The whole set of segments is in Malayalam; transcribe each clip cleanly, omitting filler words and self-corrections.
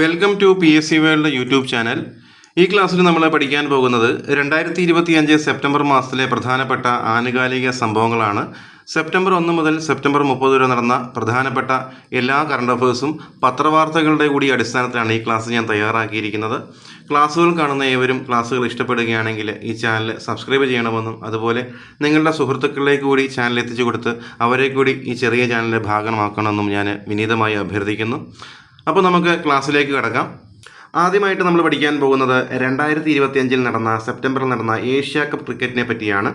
Welcome to PSC world YouTube channel. ഈ ക്ലാസ്സിൽ നമ്മൾ പഠിക്കാൻ പോകുന്നത് 2025 സെപ്റ്റംബർ മാസത്തിലെ പ്രധാനപ്പെട്ട ആനുകാലിക സംഭവങ്ങളാണ്. സെപ്റ്റംബർ 1 മുതൽ സെപ്റ്റംബർ 30 വരെ നടന്ന പ്രധാനപ്പെട്ട എല്ലാ കറണ്ട് അഫേഴ്സും പത്രവാർത്തകളുടെ കൂടി അടിസ്ഥാനത്തിലാണ് ഈ ക്ലാസ് ഞാൻ തയ്യാറാക്കിയിരിക്കുന്നത്. ക്ലാസ്സുകൾ കാണുന്ന ഏവരും ക്ലാസ്സുകൾ ഇഷ്ടപ്പെടുകയാണെങ്കിൽ ഈ ചാനൽ സബ്സ്ക്രൈബ് ചെയ്യണമെന്നും അതുപോലെ നിങ്ങളുടെ സുഹൃത്തുക്കളിലേക്ക് കൂടി ചാനൽ എത്തിച്ചു കൊടുത്ത് അവരെ കൂടി ഈ ചെറിയ ചാനലിൻ്റെ ഭാഗമാക്കണമെന്നും ഞാൻ വിനീതമായി അഭ്യർത്ഥിക്കുന്നു. അപ്പോൾ നമുക്ക് ക്ലാസ്സിലേക്ക് കിടക്കാം. ആദ്യമായിട്ട് നമ്മൾ പഠിക്കാൻ പോകുന്നത് 2025 സെപ്റ്റംബറിൽ നടന്ന ഏഷ്യ കപ്പ് ക്രിക്കറ്റിനെ പറ്റിയാണ്.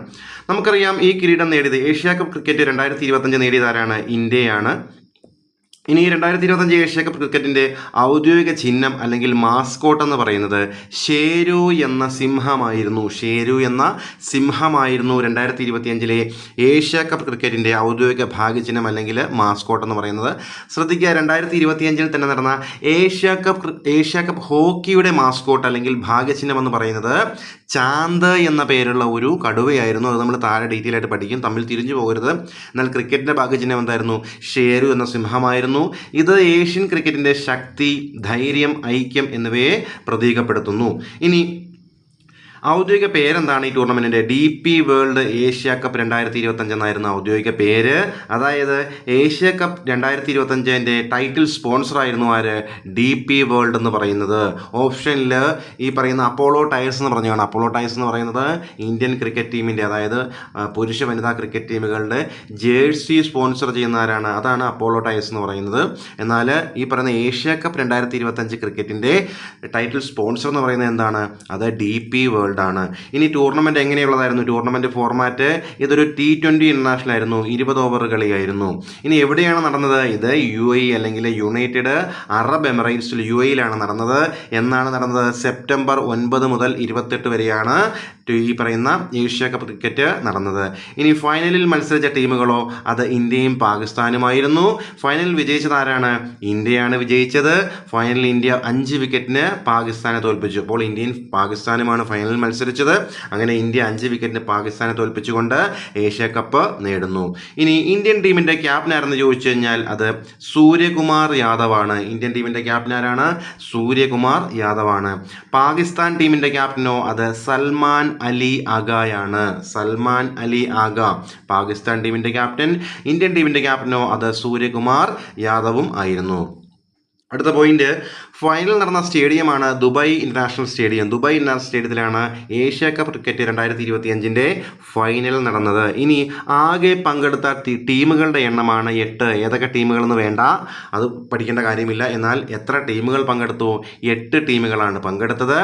നമുക്കറിയാം, ഈ കിരീടം നേടിയത് ഏഷ്യ കപ്പ് ക്രിക്കറ്റ് 2025 നേടിയതാരാണ്? ഇന്ത്യയാണ്. ഇനി 2025 ഏഷ്യ കപ്പ് ക്രിക്കറ്റിൻ്റെ ഔദ്യോഗിക ചിഹ്നം അല്ലെങ്കിൽ മാസ്കോട്ട് എന്ന് പറയുന്നത് ഷേരു എന്ന സിംഹമായിരുന്നു. ഷേരു എന്ന സിംഹമായിരുന്നു 2025 ഏഷ്യ കപ്പ് ക്രിക്കറ്റിൻ്റെ ഔദ്യോഗിക ഭാഗ്യചിഹ്നം അല്ലെങ്കിൽ മാസ്കോട്ട് എന്ന് പറയുന്നത്. ശ്രദ്ധിക്കുക, 2025 തന്നെ നടന്ന ഏഷ്യ കപ്പ് ഹോക്കിയുടെ മാസ്കോട്ട് അല്ലെങ്കിൽ ഭാഗ്യചിഹ്നം എന്ന് പറയുന്നത് ചാന്ത് എന്ന പേരുള്ള ഒരു കടുവയായിരുന്നു. അത് നമ്മൾ താഴെ ഡീറ്റെയിൽ ആയിട്ട് പഠിക്കും, തമ്മിൽ തിരിഞ്ഞു പോകരുത്. എന്നാൽ ക്രിക്കറ്റിൻ്റെ ഭാഗ്യചിഹ്നം എന്തായിരുന്നു? ഷേരു എന്ന സിംഹമായിരുന്നു. ഇത് ഏഷ്യൻ ക്രിക്കറ്റിൻ്റെ ശക്തി, ധൈര്യം, ഐക്യം എന്നിവയെ പ്രതീകപ്പെടുത്തുന്നു. ഇനി ഔദ്യോഗിക പേരെന്താണ് ഈ ടൂർണമെൻറ്റിൻ്റെ? DP വേൾഡ് ഏഷ്യ കപ്പ് 2025 എന്നായിരുന്നു ഔദ്യോഗിക പേര്. അതായത് ഏഷ്യ കപ്പ് 2025 ടൈറ്റിൽ സ്പോൺസർ ആയിരുന്നു ആര്? DP വേൾഡ് എന്ന് പറയുന്നത്. ഓപ്ഷനിൽ ഈ പറയുന്ന അപ്പോളോ ടയർസ് എന്ന് പറഞ്ഞാണ്. അപ്പോളോ ടയർസ് എന്ന് പറയുന്നത് ഇന്ത്യൻ ക്രിക്കറ്റ് ടീമിൻ്റെ, അതായത് പുരുഷ വനിതാ ക്രിക്കറ്റ് ടീമുകളുടെ ജേഴ്സി സ്പോൺസർ ചെയ്യുന്ന ആരാണ്? അതാണ് അപ്പോളോ ടയർസ് എന്ന് പറയുന്നത്. എന്നാൽ ഈ പറയുന്ന ഏഷ്യ കപ്പ് 2025 ക്രിക്കറ്റിൻ്റെ ടൈറ്റിൽ സ്പോൺസർ എന്ന് പറയുന്നത് എന്താണ്? അത് DP വേൾഡ് ആണ്. ഇനി ടൂർണമെന്റ് എങ്ങനെയുള്ളതായിരുന്നു? ടൂർണമെന്റ് ഫോർമാറ്റ് ഇതൊരു T20 ഇന്റർനാഷണൽ ആയിരുന്നു. 20 ഓവർ കളിയായിരുന്നു. ഇനി എവിടെയാണ് നടന്നത്? ഇത് UAE അല്ലെങ്കിൽ യുണൈറ്റഡ് അറബ് എമിറേറ്റ്സിൽ UAEയിലാണ് നടന്നത്. എന്നാണ് നടന്നത്? സെപ്റ്റംബർ 9 മുതൽ 28 വരെയാണ് ഈ പറയുന്ന ഏഷ്യ കപ്പ് ക്രിക്കറ്റ് നടന്നത്. ഇനി ഫൈനലിൽ മത്സരിച്ച ടീമുകളോ? അത് ഇന്ത്യയും പാകിസ്ഥാനുമായിരുന്നു. ഫൈനലിൽ വിജയിച്ചത് ആരാണ്? ഇന്ത്യയാണ് വിജയിച്ചത്. ഫൈനലിൽ ഇന്ത്യ 5 വിക്കറ്റിന് പാകിസ്ഥാനെ തോൽപ്പിച്ചു. അപ്പോൾ ഇന്ത്യയും പാകിസ്ഥാനുമാണ് ഫൈനലിൽ മത്സരിച്ചത്. അങ്ങനെ ഇന്ത്യ 5 വിക്കറ്റിന് പാകിസ്ഥാനെ തോൽപ്പിച്ചുകൊണ്ട് ഏഷ്യ കപ്പ് നേടുന്നു. ഇനി ഇന്ത്യൻ ടീമിൻ്റെ ക്യാപ്റ്റൻ ആരെന്ന് ചോദിച്ചു കഴിഞ്ഞാൽ അത് സൂര്യകുമാർ യാദവ് ആണ്. ഇന്ത്യൻ ടീമിൻ്റെ ക്യാപ്റ്റൻ ആരാണ്? സൂര്യകുമാർ യാദവ് ആണ്. പാകിസ്ഥാൻ ടീമിൻ്റെ ക്യാപ്റ്റനോ? അത് സൽമാൻ അലി ആഗയാണ്. സൽമാൻ അലി ആഗ പാകിസ്ഥാൻ ടീമിൻ്റെ ക്യാപ്റ്റൻ. ഇന്ത്യൻ ടീമിൻ്റെ ക്യാപ്റ്റനോ? അത് സൂര്യകുമാർ യാദവും ആയിരുന്നു. അടുത്ത പോയിന്റ്, ഫൈനൽ നടന്ന സ്റ്റേഡിയമാണ് Dubai international stadium. Dubai international സ്റ്റേഡിയത്തിലാണ് ഏഷ്യ കപ്പ് ക്രിക്കറ്റ് 2025 ഫൈനൽ നടന്നത്. ഇനി ആകെ പങ്കെടുത്ത ടീമുകളുടെ എണ്ണമാണ് 8. ഏതൊക്കെ ടീമുകളെന്ന് വേണ്ട, അത് പഠിക്കേണ്ട കാര്യമില്ല. എന്നാൽ എത്ര ടീമുകൾ പങ്കെടുത്തു? 8 ടീമുകളാണ് പങ്കെടുത്തത്.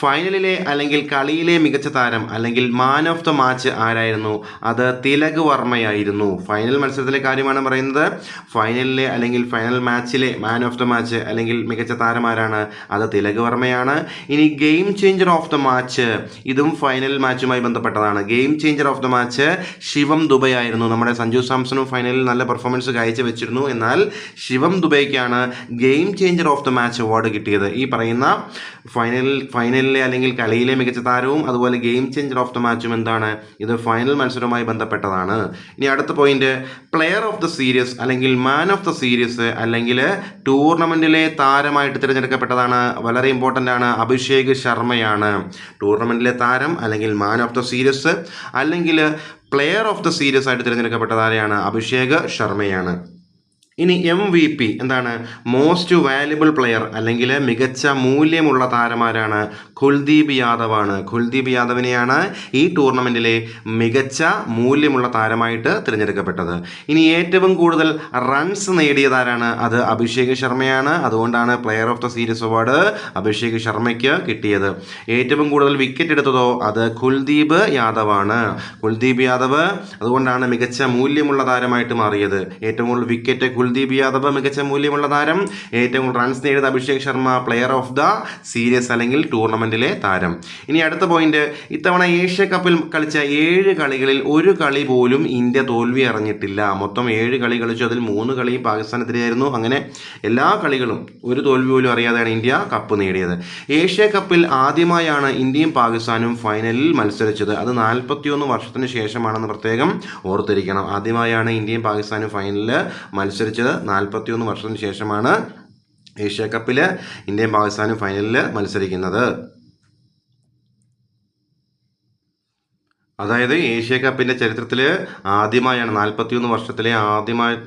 ഫൈനലിലെ അല്ലെങ്കിൽ കളിയിലെ മികച്ച താരം അല്ലെങ്കിൽ മാൻ ഓഫ് ദ മാച്ച് ആരായിരുന്നു? അത് തിലക് വർമ്മയായിരുന്നു. ഫൈനൽ മത്സരത്തിലെ കാര്യമാണ് പറയുന്നത്. ഫൈനലിലെ അല്ലെങ്കിൽ ഫൈനൽ മാച്ചിലെ മാൻ ഓഫ് ദ മാച്ച് അല്ലെങ്കിൽ മികച്ച താരമാരാണ്? അത് തിലക് വർമ്മയാണ്. ഇനി game changer of the match, ഇതും ഫൈനൽ മാച്ചുമായി ബന്ധപ്പെട്ടതാണ്. Game changer of the match Shivam Dube ആയിരുന്നു. നമ്മുടെ സഞ്ജു സാംസണും ഫൈനലിൽ നല്ല പെർഫോമൻസ് കാഴ്ചവെച്ചിരുന്നു. എന്നാൽ ശിവം ദുബൈക്കാണ് game changer of the match award കിട്ടിയത്. ഈ പറയുന്ന ഫൈനലിലെ അല്ലെങ്കിൽ കളിയിലെ മികച്ച താരവും അതുപോലെ ഗെയിം ചേഞ്ചർ ഓഫ് ദ മാച്ചും എന്താണ്? ഇത് ഫൈനൽ മത്സരവുമായി ബന്ധപ്പെട്ടതാണ്. ഇനി അടുത്ത point, player of the series അല്ലെങ്കിൽ മാൻ ഓഫ് ദ സീരീസ് അല്ലെങ്കിൽ ടൂർണമെന്റിലെ താരമായിട്ട് തിരഞ്ഞെടുക്കപ്പെട്ടതാണ്. വളരെ ഇമ്പോർട്ടൻ്റ് ആണ്. അഭിഷേക് ശർമ്മയാണ് ടൂർണമെന്റിലെ താരം അല്ലെങ്കിൽ മാൻ ഓഫ് ദ സീരീസ് അല്ലെങ്കിൽ പ്ലെയർ ഓഫ് ദ സീരീസ് ആയിട്ട് തിരഞ്ഞെടുക്കപ്പെട്ട താരമാണ് അഭിഷേക് ശർമ്മയാണ്. ഇനി MVP എന്താണ്? മോസ്റ്റ് വാല്യുബിൾ പ്ലെയർ അല്ലെങ്കിൽ മികച്ച മൂല്യമുള്ള താരമാരാണ്? കുൽദീപ് യാദവ് ആണ്. കുൽദീപ് യാദവിനെയാണ് ഈ ടൂർണമെൻറ്റിലെ മികച്ച മൂല്യമുള്ള താരമായിട്ട് തിരഞ്ഞെടുക്കപ്പെട്ടത്. ഇനി ഏറ്റവും കൂടുതൽ റൺസ് നേടിയതാരാണ്? അത് അഭിഷേക് ശർമ്മയാണ്. അതുകൊണ്ടാണ് player of the series award Abhishek ശർമ്മയ്ക്ക് കിട്ടിയത്. ഏറ്റവും കൂടുതൽ വിക്കറ്റ് എടുത്തതോ? അത് കുൽദീപ് യാദവ് ആണ്. കുൽദീപ് യാദവ് അതുകൊണ്ടാണ് മികച്ച മൂല്യമുള്ള താരമായിട്ട് മാറിയത്. ഏറ്റവും കൂടുതൽ വിക്കറ്റ് കുൽദീപ് യാദവ്, മികച്ച മൂല്യമുള്ള താരം. ഏറ്റവും കൂടുതൽ റൺസ് നേടിയത് Abhishek Sharma, player of the series അല്ലെങ്കിൽ ടൂർണമെന്റിലെ താരം. ഇനി അടുത്ത പോയിന്റ്, ഇത്തവണ ഏഷ്യ കപ്പിൽ കളിച്ച 7 കളികളിൽ ഒരു കളി പോലും ഇന്ത്യ തോൽവി അറിഞ്ഞിട്ടില്ല. മൊത്തം 7 കളി കളിച്ചു. അതിൽ 3 കളിയും പാകിസ്ഥാനെതിരെയായിരുന്നു. അങ്ങനെ എല്ലാ കളികളും ഒരു തോൽവി പോലും അറിയാതെയാണ് ഇന്ത്യ കപ്പ് നേടിയത്. ഏഷ്യ കപ്പിൽ ആദ്യമായാണ് ഇന്ത്യയും പാകിസ്ഥാനും ഫൈനലിൽ മത്സരിച്ചത്. അത് 41 വർഷത്തിന് ശേഷമാണെന്ന് പ്രത്യേകം ഓർത്തിരിക്കണം. ആദ്യമായാണ് ഇന്ത്യയും പാകിസ്ഥാനും ഫൈനലിൽ മത്സരിച്ചത്. 41 വർഷത്തിന് ശേഷമാണ് ഏഷ്യ കപ്പിൽ ഇന്ത്യയും പാകിസ്ഥാനും ഫൈനലിൽ മത്സരിക്കുന്നത്. അതായത് ഏഷ്യ കപ്പിൻ്റെ ചരിത്രത്തിൽ ആദ്യമായാണ് 41 വർഷത്തിലെ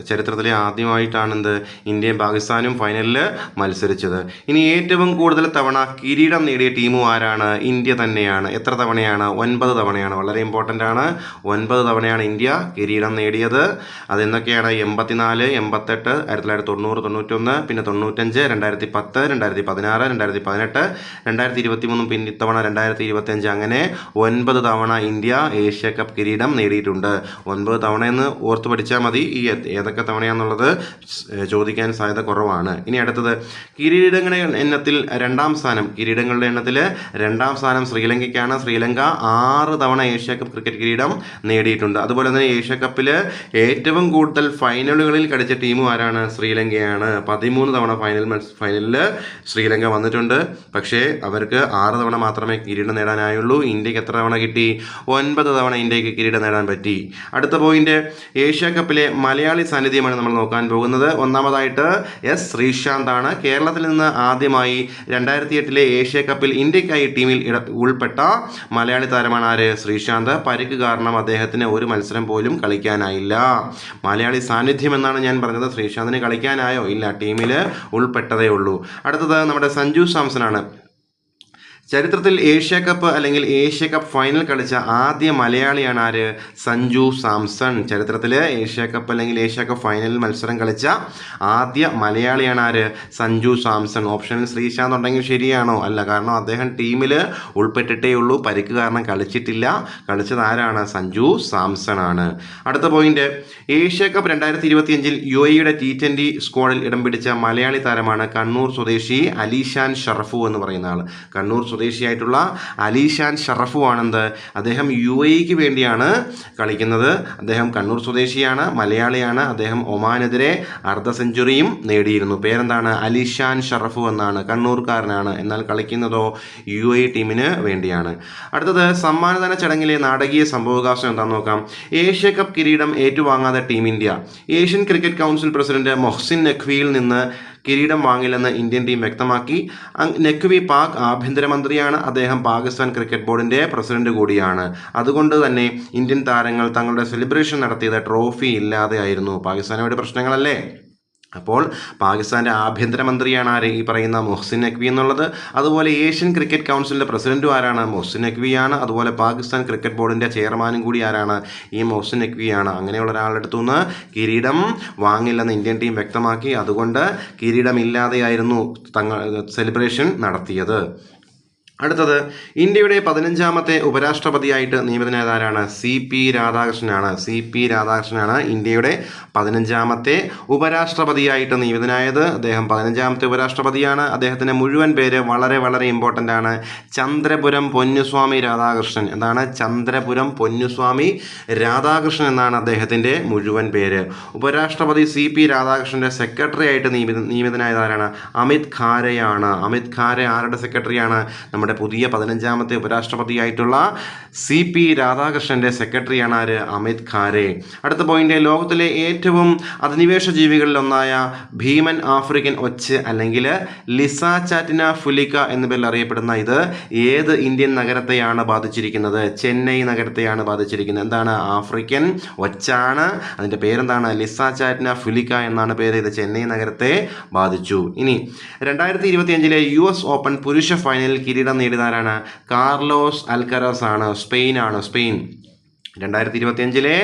ചരിത്രത്തിലെ ആദ്യമായിട്ടാണ് ഇന്ത്യയും പാകിസ്ഥാനും ഫൈനലിൽ മത്സരിച്ചത്. ഇനി ഏറ്റവും കൂടുതൽ തവണ കിരീടം നേടിയ ടീമും ആരാണ്? ഇന്ത്യ തന്നെയാണ്. എത്ര തവണയാണ്? 9 തവണയാണ്. വളരെ ഇമ്പോർട്ടൻ്റ് ആണ്. 9 തവണയാണ് ഇന്ത്യ കിരീടം നേടിയത്. അതെന്തൊക്കെയാണ്? 84, 88, 1990, 91, പിന്നെ 95, 2010, 2016, 2018, 2023, പിന്നെ ഇത്തവണ 2025. അങ്ങനെ 9 തവണ ഇന്ത്യ ഏഷ്യ കപ്പ് കിരീടം നേടിയിട്ടുണ്ട്. 9 തവണയെന്ന് ഓർത്ത് പഠിച്ചാൽ മതി. ഈ ഏതൊക്കെ തവണയാണെന്നുള്ളത് ചോദിക്കാൻ സാധ്യത കുറവാണ്. ഇനി അടുത്തത് കിരീടങ്ങളുടെ എണ്ണത്തിൽ രണ്ടാം സ്ഥാനം ശ്രീലങ്കയ്ക്കാണ്. ശ്രീലങ്ക 6 തവണ ഏഷ്യ കപ്പ് ക്രിക്കറ്റ് കിരീടം നേടിയിട്ടുണ്ട്. അതുപോലെ തന്നെ ഏഷ്യ കപ്പിൽ ഏറ്റവും കൂടുതൽ ഫൈനലുകളിൽ കളിച്ച ടീമും ആരാണ്? ശ്രീലങ്കയാണ്. 13 തവണ ഫൈനലിൽ ശ്രീലങ്ക വന്നിട്ടുണ്ട്. പക്ഷേ അവർക്ക് 6 തവണ മാത്രമേ കിരീടം നേടാനായുള്ളൂ. ഇന്ത്യക്ക് എത്ര തവണ കിട്ടി? 9 തവണ ഇന്ത്യക്ക് കിരീടം നേടാൻ പറ്റി. അടുത്ത പോയിന്റ്, ഏഷ്യ കപ്പിലെ മലയാളി സാന്നിധ്യമാണ് നമ്മൾ നോക്കാൻ പോകുന്നത്. ഒന്നാമതായിട്ട് എസ് ശ്രീശാന്ത് ആണ്. കേരളത്തിൽ നിന്ന് ആദ്യമായി 2008 ഏഷ്യ കപ്പിൽ ഇന്ത്യക്കായി ടീമിൽ ഉൾപ്പെട്ട മലയാളി താരമാണ് ആര്? ശ്രീശാന്ത്. പരിക്ക് കാരണം അദ്ദേഹത്തിന് ഒരു മത്സരം പോലും കളിക്കാനായില്ല. മലയാളി സാന്നിധ്യം എന്നാണ് ഞാൻ പറഞ്ഞത്. ശ്രീശാന്തിന് കളിക്കാനായോ? ഇല്ല, ടീമിൽ ഉൾപ്പെട്ടതേ ഉള്ളൂ. അടുത്തത് നമ്മുടെ സഞ്ജു സാംസൺ ആണ്. ചരിത്രത്തിൽ ഏഷ്യ കപ്പ് അല്ലെങ്കിൽ ഏഷ്യ കപ്പ് ഫൈനൽ കളിച്ച ആദ്യ മലയാളിയാണ് ആര്? സഞ്ജു സാംസൺ. ചരിത്രത്തിൽ ഏഷ്യ കപ്പ് അല്ലെങ്കിൽ ഏഷ്യ കപ്പ് ഫൈനലിൽ മത്സരം കളിച്ച ആദ്യ മലയാളിയാണ് ആര്? സഞ്ജു സാംസൺ. ഓപ്ഷനിൽ ശ്രീശാന്ത് ഉണ്ടെങ്കിൽ ശരിയാണോ? അല്ല, കാരണം അദ്ദേഹം ടീമിൽ ഉൾപ്പെട്ടിട്ടേ ഉള്ളൂ. പരിക്ക് കാരണം കളിച്ചിട്ടില്ല. കളിച്ചത് ആരാണ്? സഞ്ജു സാംസൺ ആണ്. അടുത്ത point, Asia cup 2025 UAE T20 സ്ക്വാഡിൽ ഇടം പിടിച്ച മലയാളി താരമാണ് കണ്ണൂർ സ്വദേശി അലിഷാൻ ഷറഫു എന്ന് പറയുന്ന ആൾ. കണ്ണൂർ സ്വദേശിയായിട്ടുള്ള അലിഷാൻ ഷറഫു ആണെന്ത്? അദ്ദേഹം UAEക്ക് വേണ്ടിയാണ് കളിക്കുന്നത്. അദ്ദേഹം കണ്ണൂർ സ്വദേശിയാണ്, മലയാളിയാണ്. അദ്ദേഹം ഒമാനെതിരെ അർദ്ധ സെഞ്ചുറിയും നേടിയിരുന്നു. പേരെന്താണ്? അലിഷാൻ ഷറഫു എന്നാണ്. കണ്ണൂർക്കാരനാണ്. എന്നാൽ കളിക്കുന്നതോ UAE ടീമിന് വേണ്ടിയാണ്. അടുത്തത് സമ്മാനദാന ചടങ്ങിലെ നാടകീയ സംഭവവികാസം എന്താണെന്ന് നോക്കാം. ഏഷ്യ കപ്പ് കിരീടം ഏറ്റുവാങ്ങാതെ team India. Asian cricket council president Mohsin നഖ്വിയിൽ നിന്ന് കിരീടം വാങ്ങില്ലെന്ന് ഇന്ത്യൻ ടീം വ്യക്തമാക്കി. നഖ്വി പാക് ആഭ്യന്തരമന്ത്രിയാണ്. അദ്ദേഹം പാകിസ്ഥാൻ ക്രിക്കറ്റ് ബോർഡിൻ്റെ പ്രസിഡന്റ് കൂടിയാണ്. അതുകൊണ്ട് തന്നെ ഇന്ത്യൻ താരങ്ങൾ തങ്ങളുടെ സെലിബ്രേഷൻ നടത്തിയത് ട്രോഫി ഇല്ലാതെ ആയിരുന്നു. പാകിസ്ഥാനുമായിട്ട് പ്രശ്നങ്ങളല്ലേ? അപ്പോൾ പാകിസ്ഥാൻ്റെ ആഭ്യന്തരമന്ത്രിയാണ് ആര്? ഈ പറയുന്ന മൊഹ്സിൻ നഖ്വി എന്നുള്ളത്. അതുപോലെ ഏഷ്യൻ ക്രിക്കറ്റ് കൗൺസിലിൻ്റെ പ്രസിഡന്റും ആരാണ്? മൊഹ്സിൻ നഖ്വിയാണ്. അതുപോലെ പാകിസ്ഥാൻ ക്രിക്കറ്റ് ബോർഡിൻ്റെ ചെയർമാനും കൂടി ആരാണ്? ഈ മൊഹ്സിൻ നഖ്വിയാണ്. അങ്ങനെയുള്ള ഒരാളുടെ അടുത്തു നിന്ന് കിരീടം വാങ്ങില്ലെന്ന് ഇന്ത്യൻ ടീം വ്യക്തമാക്കി. അതുകൊണ്ട് കിരീടമില്ലാതെയായിരുന്നു സെലിബ്രേഷൻ നടത്തിയത്. അടുത്തത്, ഇന്ത്യയുടെ 15ാമത്തെ ഉപരാഷ്ട്രപതിയായിട്ട് നിയമിതനായതാരാണ്? CP രാധാകൃഷ്ണനാണ്. CP രാധാകൃഷ്ണനാണ് ഇന്ത്യയുടെ 15ാമത്തെ ഉപരാഷ്ട്രപതിയായിട്ട് നിയമിതനായത്. അദ്ദേഹം 15ാമത്തെ ഉപരാഷ്ട്രപതിയാണ്. അദ്ദേഹത്തിൻ്റെ മുഴുവൻ പേര് വളരെ വളരെ ഇമ്പോർട്ടൻ്റ് ആണ്. ചന്ദ്രപുരം പൊന്നുസ്വാമി രാധാകൃഷ്ണൻ. എന്താണ്? ചന്ദ്രപുരം പൊന്നുസ്വാമി രാധാകൃഷ്ണൻ എന്നാണ് അദ്ദേഹത്തിൻ്റെ മുഴുവൻ പേര്. ഉപരാഷ്ട്രപതി CP രാധാകൃഷ്ണൻ്റെ സെക്രട്ടറി ആയിട്ട് നിയമിതനായതാരാണ്? അമിത് ഖാരെയാണ്. അമിത് ഖാരെ ആരുടെ സെക്രട്ടറിയാണ്? നമ്മുടെ പുതിയ 15ാമത്തെ ഉപരാഷ്ട്രപതിയായിട്ടുള്ള CP രാധാകൃഷ്ണന്റെ സെക്രട്ടറിയാണ് ആര്? അമിത് ഖാരെ. അടുത്ത പോയിന്റ്, ലോകത്തിലെ ഏറ്റവും അധിനിവേശ ജീവികളിലൊന്നായ ഭീമൻ ആഫ്രിക്കൻ ഒച്ച് അല്ലെങ്കിൽ ലിസാചാറ്റിന ഫുലിക്ക എന്ന പേരിൽ അറിയപ്പെടുന്ന ഇത് ഏത് ഇന്ത്യൻ നഗരത്തെയാണ് ബാധിച്ചിരിക്കുന്നത്? ചെന്നൈ നഗരത്തെയാണ് ബാധിച്ചിരിക്കുന്നത്. എന്താണ്? ആഫ്രിക്കൻ ഒച്ചാണ്. അതിൻ്റെ പേരെന്താണ്? ലിസാചാറ്റിന ഫുലിക്ക എന്നാണ് പേര്. ഇത് ചെന്നൈ നഗരത്തെ ബാധിച്ചു. ഇനി 2025 US ഓപ്പൺ പുരുഷ ഫൈനലിൽ കിരീടം നേടിയതാരാണ്? കാർലോസ് അൽക്കരാസ് ആണ്. സ്പെയിൻ. 2025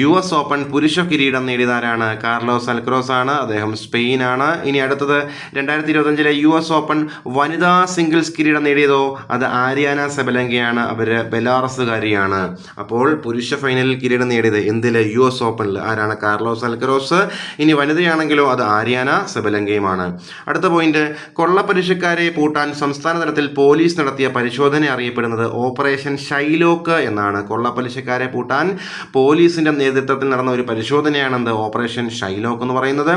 US ഓപ്പൺ പുരുഷ കിരീടം നേടിയതാരാണ്? കാർലോസ് അൽക്കരാസ് ആണ്. അദ്ദേഹം സ്പെയിനാണ്. ഇനി അടുത്തത് 2025 US ഓപ്പൺ വനിതാ സിംഗിൾസ് കിരീടം നേടിയതോ? അത് ആര്യാന സെബലങ്കയാണ്. അവർ ബെലാറസുകാരിയാണ്. അപ്പോൾ പുരുഷ ഫൈനലിൽ കിരീടം നേടിയത് എന്തിൽ? US ഓപ്പണിൽ. ആരാണ്? കാർലോസ് അൽക്കരാസ്. ഇനി വനിതയാണെങ്കിലോ അത് ആര്യാന സെബലങ്കയുമാണ്. അടുത്ത പോയിന്റ്, കൊള്ളപ്പലിശക്കാരെ പൂട്ടാൻ സംസ്ഥാന തലത്തിൽ പോലീസ് നടത്തിയ പരിശോധന അറിയപ്പെടുന്നത് ഓപ്പറേഷൻ ഷൈലോക്ക് എന്നാണ്. കൊള്ളപ്പലിശക്കാരെ പൂട്ടാൻ പോലീസിന്റെ നേതൃത്വത്തിൽ നടന്ന ഒരു പരിശോധനയാണ് ഓപ്പറേഷൻ ഷൈലോക്ക് എന്ന് പറയുന്നത്.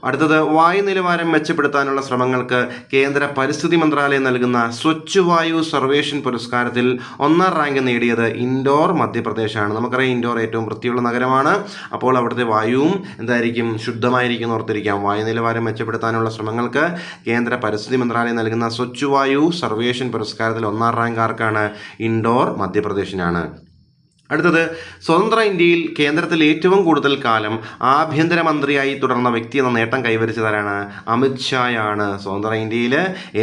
അടുത്തത് വായു നിലവാരം മെച്ചപ്പെടുത്താനുള്ള ശ്രമങ്ങൾക്ക് കേന്ദ്ര പരിസ്ഥിതി മന്ത്രാലയം നൽകുന്ന സ്വച്ഛ് വായു സർവേഷൻ പുരസ്കാരത്തിൽ 1ാം റാങ്ക് നേടിയത് ഇൻഡോർ മധ്യപ്രദേശാണ്. നമുക്കറിയാം ഇൻഡോർ ഏറ്റവും വൃത്തിയുള്ള നഗരമാണ്. അപ്പോൾ അവിടുത്തെ വായുവും എന്തായിരിക്കും, ശുദ്ധമായിരിക്കും ഓർത്തിരിക്കാം. വായു നിലവാരം മെച്ചപ്പെടുത്താനുള്ള ശ്രമങ്ങൾക്ക് കേന്ദ്ര പരിസ്ഥിതി മന്ത്രാലയം നൽകുന്ന സ്വച്ഛ് വായു സർവേഷൻ പുരസ്കാരത്തിൽ 1ാം റാങ്ക് ആർക്കാണ്? ഇൻഡോർ മധ്യപ്രദേശിനാണ്. അടുത്തത്, സ്വതന്ത്ര ഇന്ത്യയിൽ കേന്ദ്രത്തിൽ ഏറ്റവും കൂടുതൽ കാലം ആഭ്യന്തരമന്ത്രിയായി തുടർന്ന വ്യക്തി എന്ന നേട്ടം കൈവരിച്ചതാരാണ്? അമിത് ഷായാണ്. സ്വതന്ത്ര ഇന്ത്യയിൽ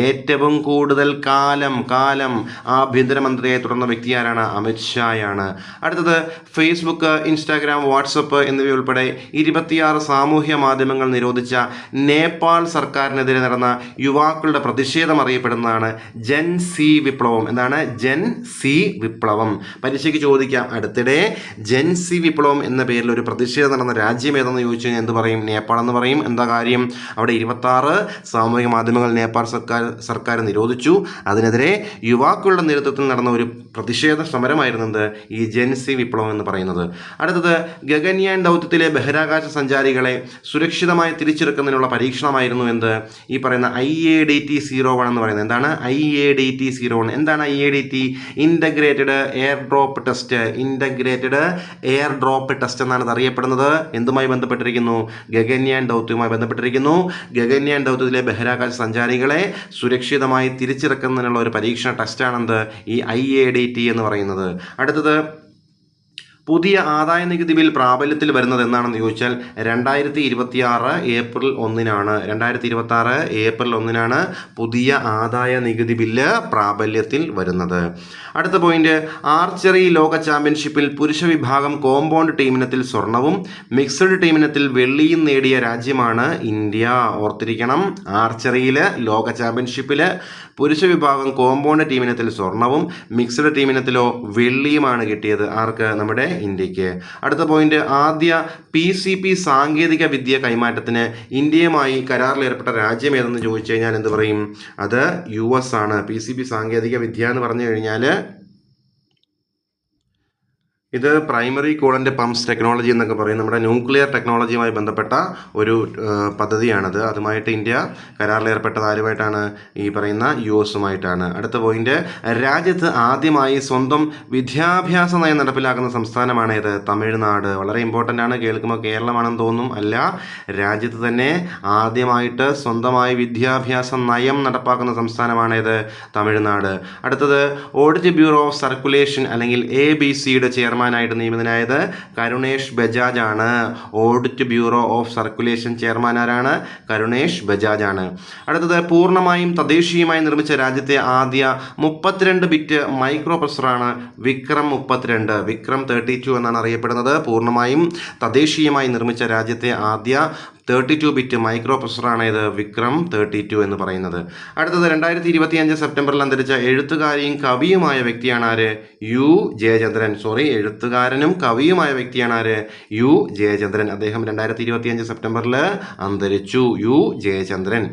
ഏറ്റവും കൂടുതൽ കാലം ആഭ്യന്തരമന്ത്രിയായി തുടർന്ന വ്യക്തി ആരാണ്? അമിത് ഷായാണ്. അടുത്തത്, ഫേസ്ബുക്ക്, ഇൻസ്റ്റാഗ്രാം, വാട്സപ്പ് എന്നിവയുൾപ്പെടെ 26 സാമൂഹ്യ മാധ്യമങ്ങൾ നിരോധിച്ച നേപ്പാൾ സർക്കാരിനെതിരെ നടന്ന യുവാക്കളുടെ പ്രതിഷേധം അറിയപ്പെടുന്നതാണ് ജൻ സി വിപ്ലവം. എന്താണ് ജൻ സി വിപ്ലവം? പരീക്ഷയ്ക്ക് ചോദിക്കാം. അടുത്തിടെ ജൻ സി വിപ്ലവം എന്ന പേരിൽ ഒരു പ്രതിഷേധം നടന്ന രാജ്യം ഏതെന്ന് ചോദിച്ചു കഴിഞ്ഞാൽ എന്ത് പറയും? നേപ്പാൾ എന്ന് പറയും. എന്താ കാര്യം? അവിടെ 26 സാമൂഹിക മാധ്യമങ്ങൾ നേപ്പാൾ സർക്കാർ നിരോധിച്ചു. അതിനെതിരെ യുവാക്കളുടെ നേതൃത്വത്തിൽ നടന്ന ഒരു പ്രതിഷേധ സമരമായിരുന്നത് ഈ ജൻ സി വിപ്ലവം എന്ന് പറയുന്നത്. അടുത്തത്, ഗഗൻയാൻ ദൗത്യത്തിലെ ബഹിരാകാശ സഞ്ചാരികളെ സുരക്ഷിതമായി തിരിച്ചെടുക്കുന്നതിനുള്ള പരീക്ഷണമായിരുന്നു ഈ പറയുന്ന IADT-01 എന്ന് പറയുന്നത്. എന്താണ് IADT-01? എന്താണ് IADT? Integrated air drop test. Integrated air drop test എന്നാണ് ഇത് അറിയപ്പെടുന്നത്. എന്തുമായി ബന്ധപ്പെട്ടിരിക്കുന്നു? ഗഗൻയാൻ ദൗത്യവുമായി ബന്ധപ്പെട്ടിരിക്കുന്നു. ഗഗൻയാൻ ദൗത്യത്തിലെ ബഹിരാകാശ സഞ്ചാരികളെ സുരക്ഷിതമായി തിരിച്ചിറക്കുന്നതിനുള്ള ഒരു പരീക്ഷണ ടെസ്റ്റാണെന്ത്? ഈ IADT എന്ന് പറയുന്നത്. അടുത്തത്, പുതിയ ആദായ നികുതി ബിൽ പ്രാബല്യത്തിൽ വരുന്നത് എന്നാണെന്ന് ചോദിച്ചാൽ 2026 ഏപ്രിൽ 1-നാണ്. 2026 ഏപ്രിൽ 1-നാണ് പുതിയ ആദായ നികുതി ബില്ല് പ്രാബല്യത്തിൽ വരുന്നത്. അടുത്ത പോയിന്റ്, ആർച്ചറി ലോക ചാമ്പ്യൻഷിപ്പിൽ പുരുഷ വിഭാഗം കോമ്പൗണ്ട് ടീമിനത്തിൽ സ്വർണവും മിക്സഡ് ടീമിനത്തിൽ വെള്ളിയും നേടിയ രാജ്യമാണ് ഇന്ത്യ. ഓർത്തിരിക്കണം, ആർച്ചറിയിൽ ലോക ചാമ്പ്യൻഷിപ്പിൽ പുരുഷ വിഭാഗം കോമ്പൗണ്ട് ടീമിനത്തിൽ സ്വർണവും മിക്സഡ് ടീമിനത്തിലോ വെള്ളിയുമാണ് കിട്ടിയത്. ആർക്ക്? നമ്മുടെ ഇന്ത്യക്ക്. അടുത്ത പോയിന്റ്, ആദ്യ PCP സാങ്കേതിക വിദ്യ കൈമാറ്റത്തിന് ഇന്ത്യയുമായി കരാറിൽ ഏർപ്പെട്ട രാജ്യം ഏതെന്ന് ചോദിച്ചു കഴിഞ്ഞാൽ എന്ത് പറയും? അത് US ആണ്. PCP സാങ്കേതിക വിദ്യ എന്ന് പറഞ്ഞു കഴിഞ്ഞാൽ ഇത് പ്രൈമറി കൂളൻ്റ് പമ്പ്സ് ടെക്നോളജി എന്നൊക്കെ പറയും. നമ്മുടെ ന്യൂക്ലിയർ ടെക്നോളജിയുമായി ബന്ധപ്പെട്ട ഒരു പദ്ധതിയാണത്. അതുമായിട്ട് ഇന്ത്യ കരാറിൽ ഏർപ്പെട്ടത് ആരുമായിട്ടാണ്? ഈ പറയുന്ന US-ഉമായിട്ടാണ്. അടുത്ത പോയിന്റ്, രാജ്യത്ത് ആദ്യമായി സ്വന്തം വിദ്യാഭ്യാസ നയം നടപ്പിലാക്കുന്ന സംസ്ഥാനമാണ് ഏത്? തമിഴ്നാട്. വളരെ ഇമ്പോർട്ടൻ്റ് ആണ്. കേൾക്കുമ്പോൾ കേരളമാണെന്ന് തോന്നും. അല്ല, രാജ്യത്ത് തന്നെ ആദ്യമായിട്ട് സ്വന്തമായി വിദ്യാഭ്യാസ നയം നടപ്പാക്കുന്ന സംസ്ഥാനമാണ് ഏത്? തമിഴ്നാട്. അടുത്തത്, ഓഡിറ്റ് ബ്യൂറോ ഓഫ് സർക്കുലേഷൻ അല്ലെങ്കിൽ ABC-യുടെ ചെയർമാൻ ആയിട്ട് നിയമിതനായത് കരുണേഷ് ബജാജ് ആണ്. Audit bureau of circulation chairman ആരാണ്? കരുണേഷ് ബജാജ് ആണ്. അടുത്തത്, പൂർണ്ണമായും തദ്ദേശീയമായി നിർമ്മിച്ച രാജ്യത്തെ ആദ്യ 32 ബിറ്റ് മൈക്രോ പ്രൊസസ്സറാണ് വിക്രം 32. വിക്രം 32 എന്നാണ് അറിയപ്പെടുന്നത്. പൂർണ്ണമായും തദ്ദേശീയമായി നിർമ്മിച്ച രാജ്യത്തെ ആദ്യ 32 ബിറ്റ് മൈക്രോ പ്രൊസസ്സറാണ് ഇത് വിക്രം 32 എന്ന് പറയുന്നത്. അടുത്തത്, 2025 സെപ്റ്റംബറിൽ അന്തരിച്ച എഴുത്തുകാരിയും കവിയുമായ വ്യക്തിയാണ് ആര്? U ജയചന്ദ്രൻ. എഴുത്തുകാരനും കവിയുമായ വ്യക്തിയാണ് ആര്? U ജയചന്ദ്രൻ. അദ്ദേഹം 2025 സെപ്റ്റംബറിൽ അന്തരിച്ചു. U ജയചന്ദ്രൻ.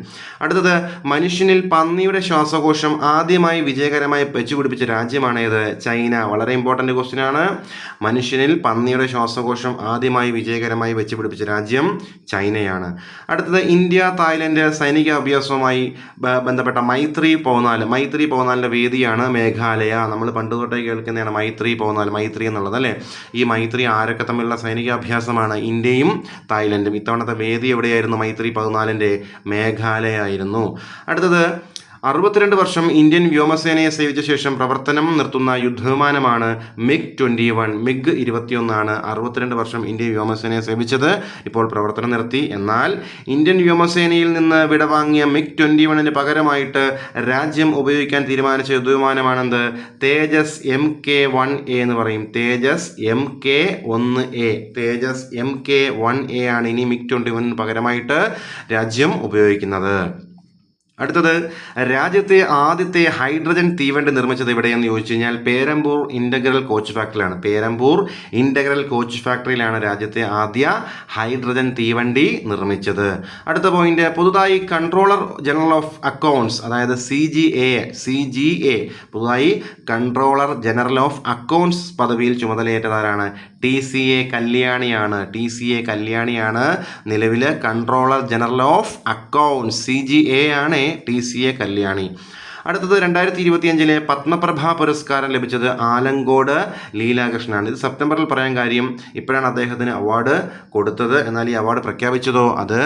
അടുത്തത്, മനുഷ്യനിൽ പന്നിയുടെ ശ്വാസകോശം ആദ്യമായി വിജയകരമായി വെച്ചുപിടിപ്പിച്ച രാജ്യമാണ് ഏത്? ചൈന. വളരെ ഇമ്പോർട്ടൻ്റ് ക്വസ്റ്റ്യൻ ആണ്. മനുഷ്യനിൽ പന്നിയുടെ ശ്വാസകോശം ആദ്യമായി വിജയകരമായി വെച്ചുപിടിപ്പിച്ച രാജ്യം ചൈനയാണ്. അടുത്തത്, ഇന്ത്യ തായ്ലൻഡ് സൈനിക അഭ്യാസവുമായി ബന്ധപ്പെട്ട മൈത്രി പൗനാലിൻ്റെ വേദിയാണ് മേഘാലയ. നമ്മൾ പണ്ട് തൊട്ടേ കേൾക്കുന്നതാണ് മൈത്രി എന്നുള്ളത് അല്ലേ. ഈ മൈത്രി ആരൊക്കെ തമ്മിലുള്ള സൈനിക അഭ്യാസമാണ്? ഇന്ത്യയും തായ്ലൻഡും. ഇത്തവണത്തെ വേദി എവിടെയായിരുന്നു? മൈത്രി 14 മേഘാലയ ആയിരുന്നു. അടുത്തത്, 62 വർഷം ഇന്ത്യൻ വ്യോമസേനയെ സേവിച്ച ശേഷം പ്രവർത്തനം നിർത്തുന്ന യുദ്ധവിമാനമാണ് MiG-21. MiG-21 ആണ് 62 വർഷം ഇന്ത്യൻ വ്യോമസേനയെ സേവിച്ചത്. ഇപ്പോൾ പ്രവർത്തനം നിർത്തി. എന്നാൽ ഇന്ത്യൻ വ്യോമസേനയിൽ നിന്ന് വിടവാങ്ങിയ MiG-21 പകരമായിട്ട് രാജ്യം ഉപയോഗിക്കാൻ തീരുമാനിച്ച യുദ്ധവിമാനമാണെന്ത്? തേജസ് MK-1A എന്ന് പറയും. തേജസ് MK-1A ആണ് ഇനി MiG-21 പകരമായിട്ട് രാജ്യം ഉപയോഗിക്കുന്നത്. അടുത്തത് രാജ്യത്തെ ആദ്യത്തെ ഹൈഡ്രജൻ തീവണ്ടി നിർമ്മിച്ചത് എവിടെയെന്ന് ചോദിച്ചു കഴിഞ്ഞാൽ Perambur integral coach ഫാക്ടറിയിലാണ്. Perambur integral coach ഫാക്ടറിയിലാണ് രാജ്യത്തെ ആദ്യ ഹൈഡ്രജൻ തീവണ്ടി നിർമ്മിച്ചത്. അടുത്ത പോയിന്റ്, പുതുതായി കൺട്രോളർ ജനറൽ ഓഫ് അക്കൗണ്ട്സ്, അതായത് CGA പുതുതായി കൺട്രോളർ ജനറൽ ഓഫ് അക്കൗണ്ട്സ് പദവിയിൽ ചുമതലയേറ്റതാരാണ്? TCA കല്യാണിയാണ് നിലവിലെ controller general of accounts. CGA ആണ് TCA കല്യാണി. അടുത്തത് 2025 പത്മപ്രഭ പുരസ്കാരം ലഭിച്ചത് ആലങ്കോട് ലീലാകൃഷ്ണനാണ്. ഇത് സെപ്റ്റംബറിൽ പറയാൻ കാര്യം ഇപ്പോഴാണ് അദ്ദേഹത്തിന് അവാർഡ് കൊടുത്തത്, എന്നാൽ ഈ അവാർഡ് പ്രഖ്യാപിച്ചതോ അത്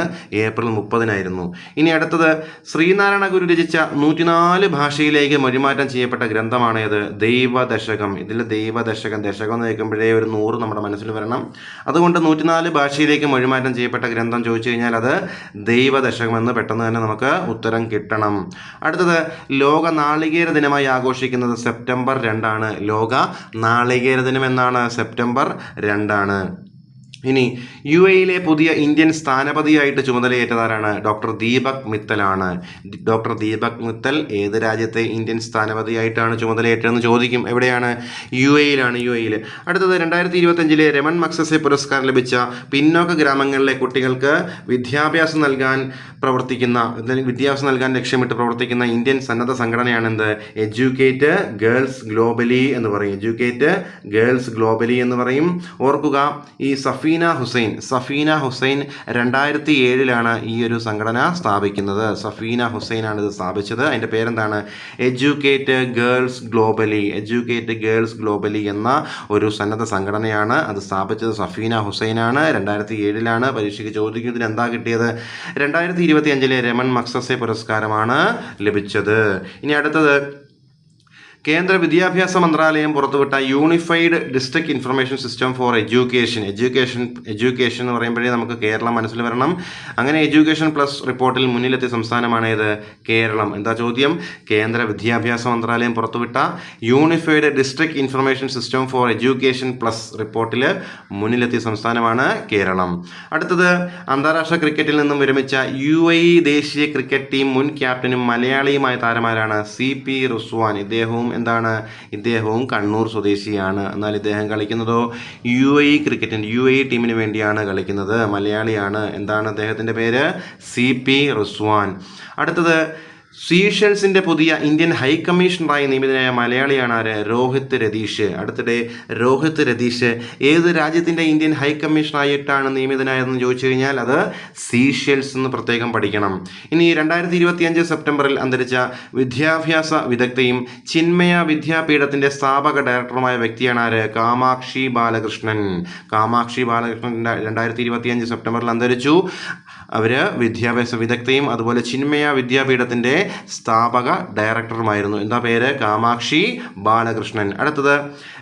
ഏപ്രിൽ 30 ഇനി അടുത്തത് ശ്രീനാരായണ ഗുരു രചിച്ച 104 ഭാഷയിലേക്ക് മൊഴിമാറ്റം ചെയ്യപ്പെട്ട ഗ്രന്ഥമാണ് ഇത്? ദൈവദശകം. ഇതിൽ ദശകം എന്ന് കേൾക്കുമ്പോഴേ ഒരു 100 നമ്മുടെ മനസ്സിൽ വരണം. അതുകൊണ്ട് 104 ഭാഷയിലേക്ക് മൊഴിമാറ്റം ചെയ്യപ്പെട്ട ഗ്രന്ഥം ചോദിച്ചു കഴിഞ്ഞാൽ അത് ദൈവദശകം എന്ന് പെട്ടെന്ന് തന്നെ നമുക്ക് ഉത്തരം കിട്ടണം. അടുത്തത് ലോക നാളികേര ദിനമായി ആഘോഷിക്കുന്നത് സെപ്റ്റംബർ 2. ലോക നാളികേര ദിനം എന്നാണ്? സെപ്റ്റംബർ 2. ഇനി UAE പുതിയ ഇന്ത്യൻ സ്ഥാനപതിയായിട്ട് ചുമതലയേറ്റതാരാണ്? ഡോക്ടർ ദീപക് മിത്തലാണ്. ഡോക്ടർ ദീപക് മിത്തൽ ഏത് രാജ്യത്തെ ഇന്ത്യൻ സ്ഥാനപതിയായിട്ടാണ് ചുമതലയേറ്റതെന്ന് ചോദിക്കും. എവിടെയാണ്? UAE. അടുത്തത് 2025 രമൺ മഗ്സസെ പുരസ്കാരം ലഭിച്ച പിന്നോക്ക ഗ്രാമങ്ങളിലെ കുട്ടികൾക്ക് വിദ്യാഭ്യാസം നൽകാൻ ലക്ഷ്യമിട്ട് പ്രവർത്തിക്കുന്ന ഇന്ത്യൻ സന്നദ്ധ സംഘടനയാണ് എന്ത്? എഡ്യൂക്കേറ്റ് ഗേൾസ് ഗ്ലോബലി എന്ന് പറയും. ഓർക്കുക, ഈ സഫീന ഹുസൈൻ 2007 ഈ ഒരു സംഘടന സ്ഥാപിക്കുന്നത്. സഫീന ഹുസൈനാണ് ഇത് സ്ഥാപിച്ചത്. അതിൻ്റെ പേരെന്താണ്? എഡ്യൂക്കേറ്റ് ഗേൾസ് ഗ്ലോബലി എന്ന ഒരു സന്നദ്ധ സംഘടനയാണ്. അത് സ്ഥാപിച്ചത് സഫീന ഹുസൈനാണ്. 2007 പരീക്ഷയ്ക്ക് ചോദിക്കുന്നതിന് എന്താ കിട്ടിയത്? 2025 രമൺ മഗ്സസെ പുരസ്കാരമാണ് ലഭിച്ചത്. ഇനി അടുത്തത് കേന്ദ്ര വിദ്യാഭ്യാസ മന്ത്രാലയം പുറത്തുവിട്ട unified district information system for education എന്ന് പറയുമ്പോഴേ നമുക്ക് കേരളം മനസ്സിൽ വരണം. അങ്ങനെ എഡ്യൂക്കേഷൻ പ്ലസ് റിപ്പോർട്ടിൽ മുന്നിലെത്തിയ സംസ്ഥാനമാണ് ഏത്? കേരളം. എന്താ ചോദ്യം? കേന്ദ്ര വിദ്യാഭ്യാസ മന്ത്രാലയം പുറത്തുവിട്ട unified district information system for education plus റിപ്പോർട്ടിൽ മുന്നിലെത്തിയ സംസ്ഥാനമാണ് കേരളം. അടുത്തത് അന്താരാഷ്ട്ര ക്രിക്കറ്റിൽ നിന്നും വിരമിച്ച UAE ദേശീയ ക്രിക്കറ്റ് ടീം മുൻ ക്യാപ്റ്റനും മലയാളിയുമായ താരമാരാണ്? CP റിസ്വാൻ. ഇദ്ദേഹവും കണ്ണൂർ സ്വദേശിയാണ്. എന്നാൽ ഇദ്ദേഹം കളിക്കുന്നതോ UAE ടീമിന് വേണ്ടിയാണ് കളിക്കുന്നത്. മലയാളിയാണ്. എന്താണ് അദ്ദേഹത്തിൻ്റെ പേര്? CP റിസ്വാൻ. അടുത്തത് സീഷെൽസിൻ്റെ പുതിയ ഇന്ത്യൻ ഹൈക്കമ്മീഷണറായി നിയമിതനായ മലയാളിയാണ് ആര്? രോഹിത് രതീഷ്. അടുത്തിടെ രോഹിത് രതീഷ് ഏത് രാജ്യത്തിൻ്റെ ഇന്ത്യൻ ഹൈക്കമ്മീഷണറായിട്ടാണ് നിയമിതനായതെന്ന് ചോദിച്ചു കഴിഞ്ഞാൽ അത് സീഷെൽസ് എന്ന് പ്രത്യേകം പഠിക്കണം. ഇനി 2025 സെപ്റ്റംബറിൽ അന്തരിച്ച വിദ്യാഭ്യാസ വിദഗ്ധയും ചിന്മയ വിദ്യാപീഠത്തിൻ്റെ സ്ഥാപക ഡയറക്ടറുമായ വ്യക്തിയാണ് ആര്? കാമാക്ഷി ബാലകൃഷ്ണൻ. 2025 സെപ്റ്റംബറിൽ അന്തരിച്ചു. അവർ വിദ്യാഭ്യാസ വിദഗ്ധയും അതുപോലെ ചിന്മയ വിദ്യാപീഠത്തിൻ്റെ സ്ഥാപക ഡയറക്ടറുമായിരുന്നു. എന്താ പേര്? കാമാക്ഷി ബാലകൃഷ്ണൻ. അടുത്തത്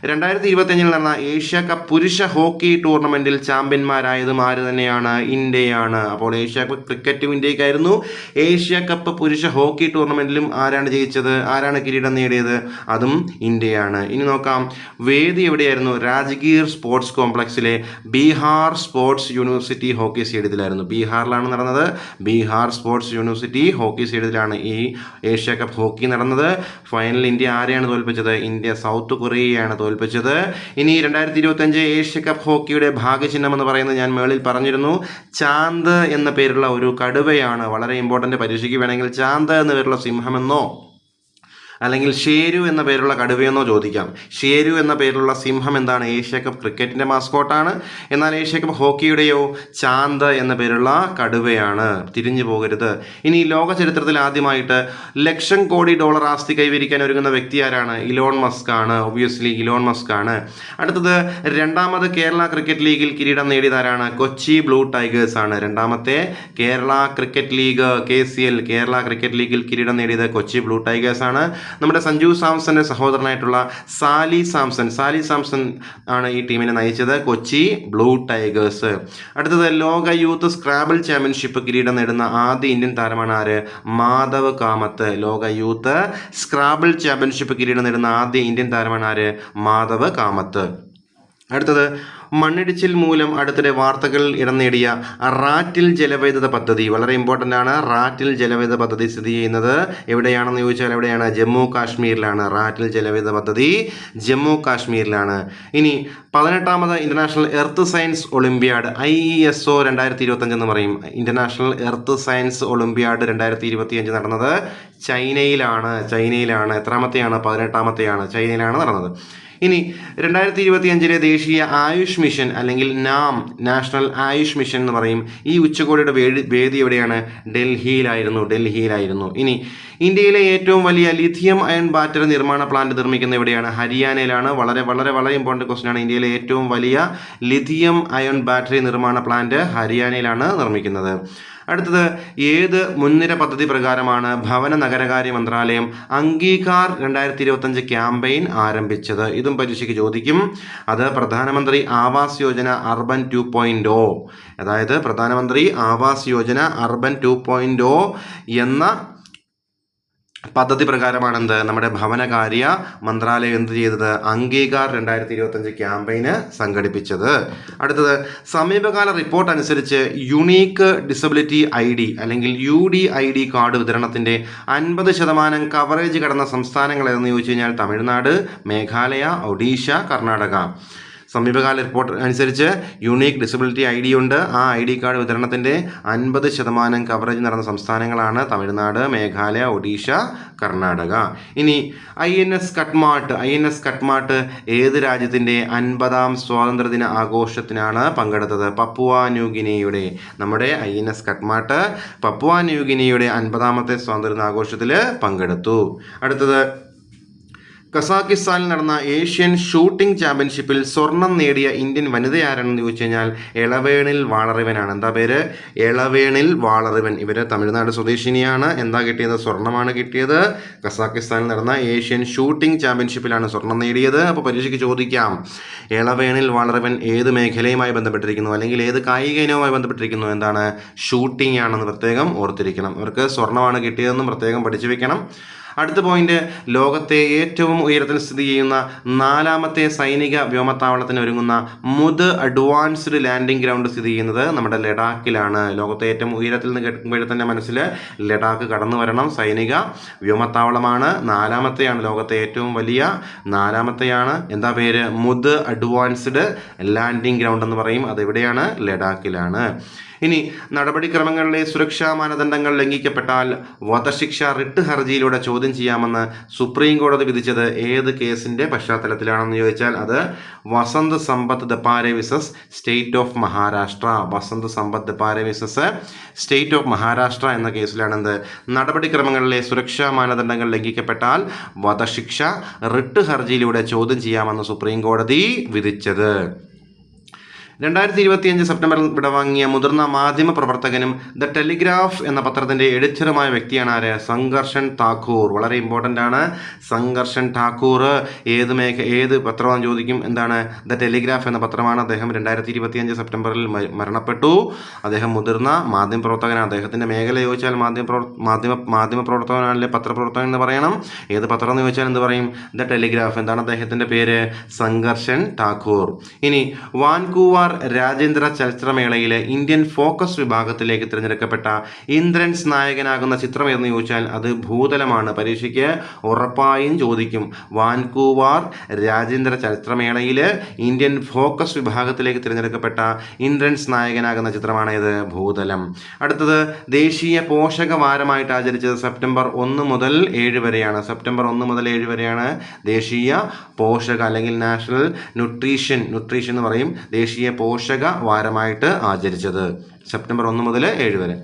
2025 നടന്ന ഏഷ്യ കപ്പ് പുരുഷ ഹോക്കി ടൂർണമെൻറ്റിൽ ചാമ്പ്യന്മാരായതും ആര് തന്നെയാണ്? ഇന്ത്യയാണ്. അപ്പോൾ ഏഷ്യ കപ്പ് ക്രിക്കറ്റും ഇന്ത്യക്കായിരുന്നു. ഏഷ്യ കപ്പ് പുരുഷ ഹോക്കി ടൂർണമെൻറ്റിലും ആരാണ് ജയിച്ചത്? ആരാണ് കിരീടം നേടിയത്? അതും ഇന്ത്യയാണ്. ഇനി നോക്കാം, വേദി എവിടെയായിരുന്നു? രാജ്ഗീർ സ്പോർട്സ് കോംപ്ലക്സിലെ ബീഹാർ സ്പോർട്സ് യൂണിവേഴ്സിറ്റി ഹോക്കി സ്റ്റേഡിയത്തിലായിരുന്നു. ബീഹാറിലാണ് നടന്നത്. ബീഹാർ സ്പോർട്സ് യൂണിവേഴ്സിറ്റി ഹോക്കി സ്റ്റേഡിയത്തിലാണ് ഈ ഏഷ്യ കപ്പ് ഹോക്കി നടന്നത്. ഫൈനലിൽ ഇന്ത്യ ആരെയാണ് തോൽപ്പിച്ചത്? ഇന്ത്യ സൗത്ത് കൊറിയയാണ് തോൽപ്പിച്ചത്. ഇനി 2025 ഏഷ്യ കപ്പ് ഹോക്കിയുടെ ഭാഗ്യചിഹ്നം എന്ന് പറയുന്നത് ഞാൻ മേളിൽ പറഞ്ഞിരുന്നു. ചാന്ത് എന്ന പേരുള്ള ഒരു കടുവയാണ്. വളരെ ഇമ്പോർട്ടൻ്റ്. പരീക്ഷയ്ക്ക് വേണമെങ്കിൽ ചാന്ത് എന്ന പേരുള്ള സിംഹമെന്നോ അല്ലെങ്കിൽ ഷേരു എന്ന പേരുള്ള കടുവയെന്നോ ചോദിക്കാം. ഷേരു എന്ന പേരുള്ള സിംഹം എന്താണ്? ഏഷ്യ കപ്പ് ക്രിക്കറ്റിൻ്റെ മാസ്കോട്ടാണ്. എന്നാൽ ഏഷ്യ കപ്പ് ഹോക്കിയുടെയോ ചാന്ത് എന്ന പേരുള്ള കടുവയാണ്. തിരിഞ്ഞു പോകരുത്. ഇനി ലോക ചരിത്രത്തിൽ ആദ്യമായിട്ട് $1,00,000 കോടി ആസ്തി കൈവരിക്കാൻ ഒരുങ്ങുന്ന വ്യക്തി ആരാണ്? ഇലോൺ മസ്ക് ആണ്. ഒബ്വിയസ്ലി ഇലോൺ മസ്ക് ആണ്. അടുത്തത് രണ്ടാമത് കേരള ക്രിക്കറ്റ് ലീഗിൽ കിരീടം നേടിയതാരാണ്? കൊച്ചി ബ്ലൂ ടൈഗേഴ്സ് ആണ്. രണ്ടാമത്തെ Kerala cricket league KCL Kerala cricket ലീഗിൽ കിരീടം നേടിയത് കൊച്ചി ബ്ലൂ ടൈഗേഴ്സ് ആണ്. നമ്മുടെ സഞ്ജു സാംസന്റെ സഹോദരനായിട്ടുള്ള സാലി സാംസൺ ആണ് ഈ ടീമിനെ നയിച്ചത്. Kochi blue tigers. അടുത്തത് ലോക യൂത്ത് സ്ക്രാബിൾ ചാമ്പ്യൻഷിപ്പ് കിരീടം നേടുന്ന ആദ്യ ഇന്ത്യൻ താരമാണ് ആര്? മാധവ് കാമത്ത്. ലോക യൂത്ത് സ്ക്രാബിൾ ചാമ്പ്യൻഷിപ്പ് കിരീടം നേടുന്ന ആദ്യ ഇന്ത്യൻ താരമാണ് ആര്? മാധവ് കാമത്ത്. അടുത്തത്, മണ്ണിടിച്ചിൽ മൂലം അടുത്തിടെ വാർത്തകളിൽ ഇടം നേടിയ റാറ്റിൽ ജലവൈദ്യുത പദ്ധതി. വളരെ ഇമ്പോർട്ടൻ്റ് ആണ്. റാറ്റിൽ ജലവൈദ്യുത പദ്ധതി സ്ഥിതി ചെയ്യുന്നത് എവിടെയാണെന്ന് ചോദിച്ചാൽ എവിടെയാണ്? ജമ്മു കാശ്മീരിലാണ്. റാറ്റിൽ ജലവൈദ്യുത പദ്ധതി ജമ്മു കാശ്മീരിലാണ്. ഇനി 18ാമത് international earth science olympiad, IESO 2025 എന്ന് പറയും. ഇൻ്റർനാഷണൽ എർത്ത് സയൻസ് ഒളിമ്പ്യാഡ് 2025 നടന്നത് ചൈനയിലാണ്. എത്രാമത്തെയാണ്? 18ാമത്തെയാണ്. ചൈനയിലാണ് നടന്നത്. ഇനി 2025 ദേശീയ ആയുഷ് മിഷൻ അല്ലെങ്കിൽ നാഷണൽ ആയുഷ് മിഷൻ എന്ന് പറയും. ഈ ഉച്ചകോടിയുടെ വേദി എവിടെയാണ്? ഡൽഹിയിലായിരുന്നു. ഇനി ഇന്ത്യയിലെ ഏറ്റവും വലിയ ലിഥിയം അയൺ ബാറ്ററി നിർമ്മാണ പ്ലാന്റ് നിർമ്മിക്കുന്ന എവിടെയാണ്? ഹരിയാനയിലാണ്. വളരെ വളരെ വളരെ ഇമ്പോർട്ടൻറ്റ് ക്വസ്റ്റ്യൻ ആണ്. ഇന്ത്യയിലെ ഏറ്റവും വലിയ ലിഥിയം അയൺ ബാറ്ററി നിർമ്മാണ പ്ലാന്റ് ഹരിയാനയിലാണ് നിർമ്മിക്കുന്നത്. അടുത്തത്, ഏത് മുൻനിര പദ്ധതി പ്രകാരമാണ് ഭവന നഗരകാര്യ മന്ത്രാലയം അംഗീകാർ 2025 ക്യാമ്പയിൻ ആരംഭിച്ചത്? ഇതും പരീക്ഷയ്ക്ക് ചോദിക്കും. അത് പ്രധാനമന്ത്രി ആവാസ് യോജന അർബൻ 2.0, അതായത് പ്രധാനമന്ത്രി ആവാസ് യോജന അർബൻ 2.0 എന്ന പദ്ധതി പ്രകാരമാണ് നമ്മുടെ ഭവനകാര്യ മന്ത്രാലയം എന്ത് ചെയ്തത്? അംഗീകാർ 2025 ക്യാമ്പയിന് സംഘടിപ്പിച്ചത്. അടുത്തത്, സമീപകാല റിപ്പോർട്ട് അനുസരിച്ച് യുണീക്ക് ഡിസബിലിറ്റി ID അല്ലെങ്കിൽ UDID കാർഡ് വിതരണത്തിൻ്റെ 50% കവറേജ് കടന്ന സംസ്ഥാനങ്ങൾ ഏതെന്ന് ചോദിച്ചു കഴിഞ്ഞാൽ തമിഴ്നാട്, മേഘാലയ, ഒഡീഷ, കർണാടക. സമീപകാല റിപ്പോർട്ട് അനുസരിച്ച് യുണീക്ക് ഡിസബിലിറ്റി ID ഉണ്ട്. ആ ID കാർഡ് വിതരണത്തിൻ്റെ 50% കവറേജ് നടന്ന സംസ്ഥാനങ്ങളാണ് തമിഴ്നാട്, മേഘാലയ, ഒഡീഷ, കർണാടക. ഇനി INS കട്ട്മാട്ട് ഏത് രാജ്യത്തിൻ്റെ 50ാം സ്വാതന്ത്ര്യദിന ആഘോഷത്തിനാണ് പങ്കെടുത്തത്? പപ്പുവ ന്യൂഗിനിയുടെ. നമ്മുടെ INS കട്ട്മാട്ട് പപ്പുവ ന്യൂഗിനിയുടെ 50ാമത്തെ സ്വാതന്ത്ര്യദിന ആഘോഷത്തിൽ പങ്കെടുത്തു. അടുത്തത്, കസാക്കിസ്ഥാനിൽ നടന്ന ഏഷ്യൻ ഷൂട്ടിംഗ് ചാമ്പ്യൻഷിപ്പിൽ സ്വർണം നേടിയ ഇന്ത്യൻ വനിതയാരാണെന്ന് ചോദിച്ചു കഴിഞ്ഞാൽ എളവേണിൽ വാളറിവനാണ്. എന്താ പേര്? എളവേണിൽ വാളറിവൻ. ഇവർ തമിഴ്നാട് സ്വദേശിനിയാണ്. എന്താ കിട്ടിയത്? സ്വർണ്ണമാണ് കിട്ടിയത്. കസാക്കിസ്ഥാനിൽ നടന്ന ഏഷ്യൻ ഷൂട്ടിംഗ് ചാമ്പ്യൻഷിപ്പിലാണ് സ്വർണം നേടിയത്. അപ്പോൾ പരീക്ഷയ്ക്ക് ചോദിക്കാം, എളവേണിൽ വാളറിവൻ ഏത് മേഖലയുമായി ബന്ധപ്പെട്ടിരിക്കുന്നു അല്ലെങ്കിൽ ഏത് കായിക ഇനവുമായി ബന്ധപ്പെട്ടിരിക്കുന്നു? എന്താണ്? ഷൂട്ടിംഗ് ആണെന്ന് പ്രത്യേകം ഓർത്തിരിക്കണം. ഇവർക്ക് സ്വർണ്ണമാണ് കിട്ടിയതെന്നും പ്രത്യേകം പഠിച്ചു വെക്കണം. അടുത്ത പോയിന്റ്, ലോകത്തെ ഏറ്റവും ഉയരത്തിൽ സ്ഥിതി ചെയ്യുന്ന 4ാമത്തെ സൈനിക വ്യോമത്താവളത്തിന് ഒരുങ്ങുന്ന മുത് അഡ്വാൻസ്ഡ് ലാൻഡിംഗ് ഗ്രൗണ്ട് സ്ഥിതി ചെയ്യുന്നത് നമ്മുടെ ലഡാക്കിലാണ്. ലോകത്തെ ഏറ്റവും ഉയരത്തിൽ നിന്ന് കേൾക്കുമ്പോഴേ തന്നെ മനസ്സിൽ ലഡാക്ക് കടന്നു വരണം. സൈനിക വ്യോമത്താവളമാണ്. 4ാമത്തെയാണ്. ലോകത്തെ ഏറ്റവും വലിയ 4ാമത്തെയാണ്. എന്താ പേര്? മുത് അഡ്വാൻസ്ഡ് ലാൻഡിംഗ് ഗ്രൗണ്ട് എന്ന് പറയും. അതെവിടെയാണ്? ലഡാക്കിലാണ്. ഇനി നടപടിക്രമങ്ങളിലെ സുരക്ഷാ മാനദണ്ഡങ്ങൾ ലംഘിക്കപ്പെട്ടാൽ വധശിക്ഷ റിട്ട് ഹർജിയിലൂടെ ചോദ്യം ചെയ്യാമെന്ന് സുപ്രീം കോടതി വിധിച്ചത് ഏത് കേസിന്റെ പശ്ചാത്തലത്തിലാണെന്ന് ചോദിച്ചാൽ അത് Vasant Sampat Dapare versus state of Maharashtra. Vasant Sampat Dapare versus state of Maharashtra എന്ന കേസിലാണ് നടപടിക്രമങ്ങളിലെ സുരക്ഷാ മാനദണ്ഡങ്ങൾ ലംഘിക്കപ്പെട്ടാൽ വധശിക്ഷ റിട്ട് ഹർജിയിലൂടെ ചോദ്യം ചെയ്യാമെന്ന് സുപ്രീം കോടതി വിധിച്ചത്. 2025 സെപ്റ്റംബറിൽ വിടവാങ്ങിയ മുതിർന്ന മാധ്യമ പ്രവർത്തകനും ദ ടെലിഗ്രാഫ് എന്ന പത്രത്തിൻ്റെ എഡിറ്ററുമായ വ്യക്തിയാണ് ആര്? സംഘർഷൻ താക്കൂർ. വളരെ ഇമ്പോർട്ടൻ്റ് ആണ്. സംഘർഷൻ താക്കൂർ ഏത് പത്രമാണെന്ന് ചോദിക്കും. എന്താണ്? ദ ടെലിഗ്രാഫ് എന്ന പത്രമാണ്. അദ്ദേഹം 2025 സെപ്റ്റംബറിൽ മരണപ്പെട്ടു. അദ്ദേഹം മുതിർന്ന മാധ്യമ പ്രവർത്തകനാണ്. അദ്ദേഹത്തിൻ്റെ മേഖല ചോദിച്ചാൽ മാധ്യമ പ്രവർത്തകനാണല്ലേ പത്രപ്രവർത്തകൻ എന്ന് പറയണം. ഏത് പത്രം എന്ന് ചോദിച്ചാൽ എന്ത് പറയും? The telegraph. എന്താണ് അദ്ദേഹത്തിൻ്റെ പേര്? സംഘർഷൻ താക്കൂർ. ഇനി വാൻകൂവർ രാജ്യാന്തര ചലച്ചിത്രമേളയിലെ ഇന്ത്യൻ ഫോക്കസ് വിഭാഗത്തിലേക്ക് തിരഞ്ഞെടുക്കപ്പെട്ട ഇന്ദ്രൻസ് നായകനാകുന്ന ചിത്രം എന്ന് ചോദിച്ചാൽ അത് ഭൂതലമാണ്. പരീക്ഷയ്ക്ക് ഉറപ്പായും ചോദിക്കും. വാൻകൂവർ രാജ്യാന്തര ചലച്ചിത്രമേളയിൽ ഇന്ത്യൻ ഫോക്കസ് വിഭാഗത്തിലേക്ക് തിരഞ്ഞെടുക്കപ്പെട്ട ഇന്ദ്രൻസ് നായകനാകുന്ന ചിത്രമാണ് ഇത്? ഭൂതലം. അടുത്തത്, ദേശീയ പോഷക വാരമായിട്ട് ആചരിച്ചത് സെപ്റ്റംബർ 1 മുതൽ 7 വരെയാണ്. സെപ്റ്റംബർ 1 മുതൽ 7 വരെയാണ് ദേശീയ പോഷക അല്ലെങ്കിൽ നാഷണൽ ന്യൂട്രീഷൻ എന്ന് പറയും. ദേശീയ പോഷക വാരമായിട്ട് ആചരിച്ചത് സെപ്റ്റംബർ 1 മുതൽ 7 വരെ.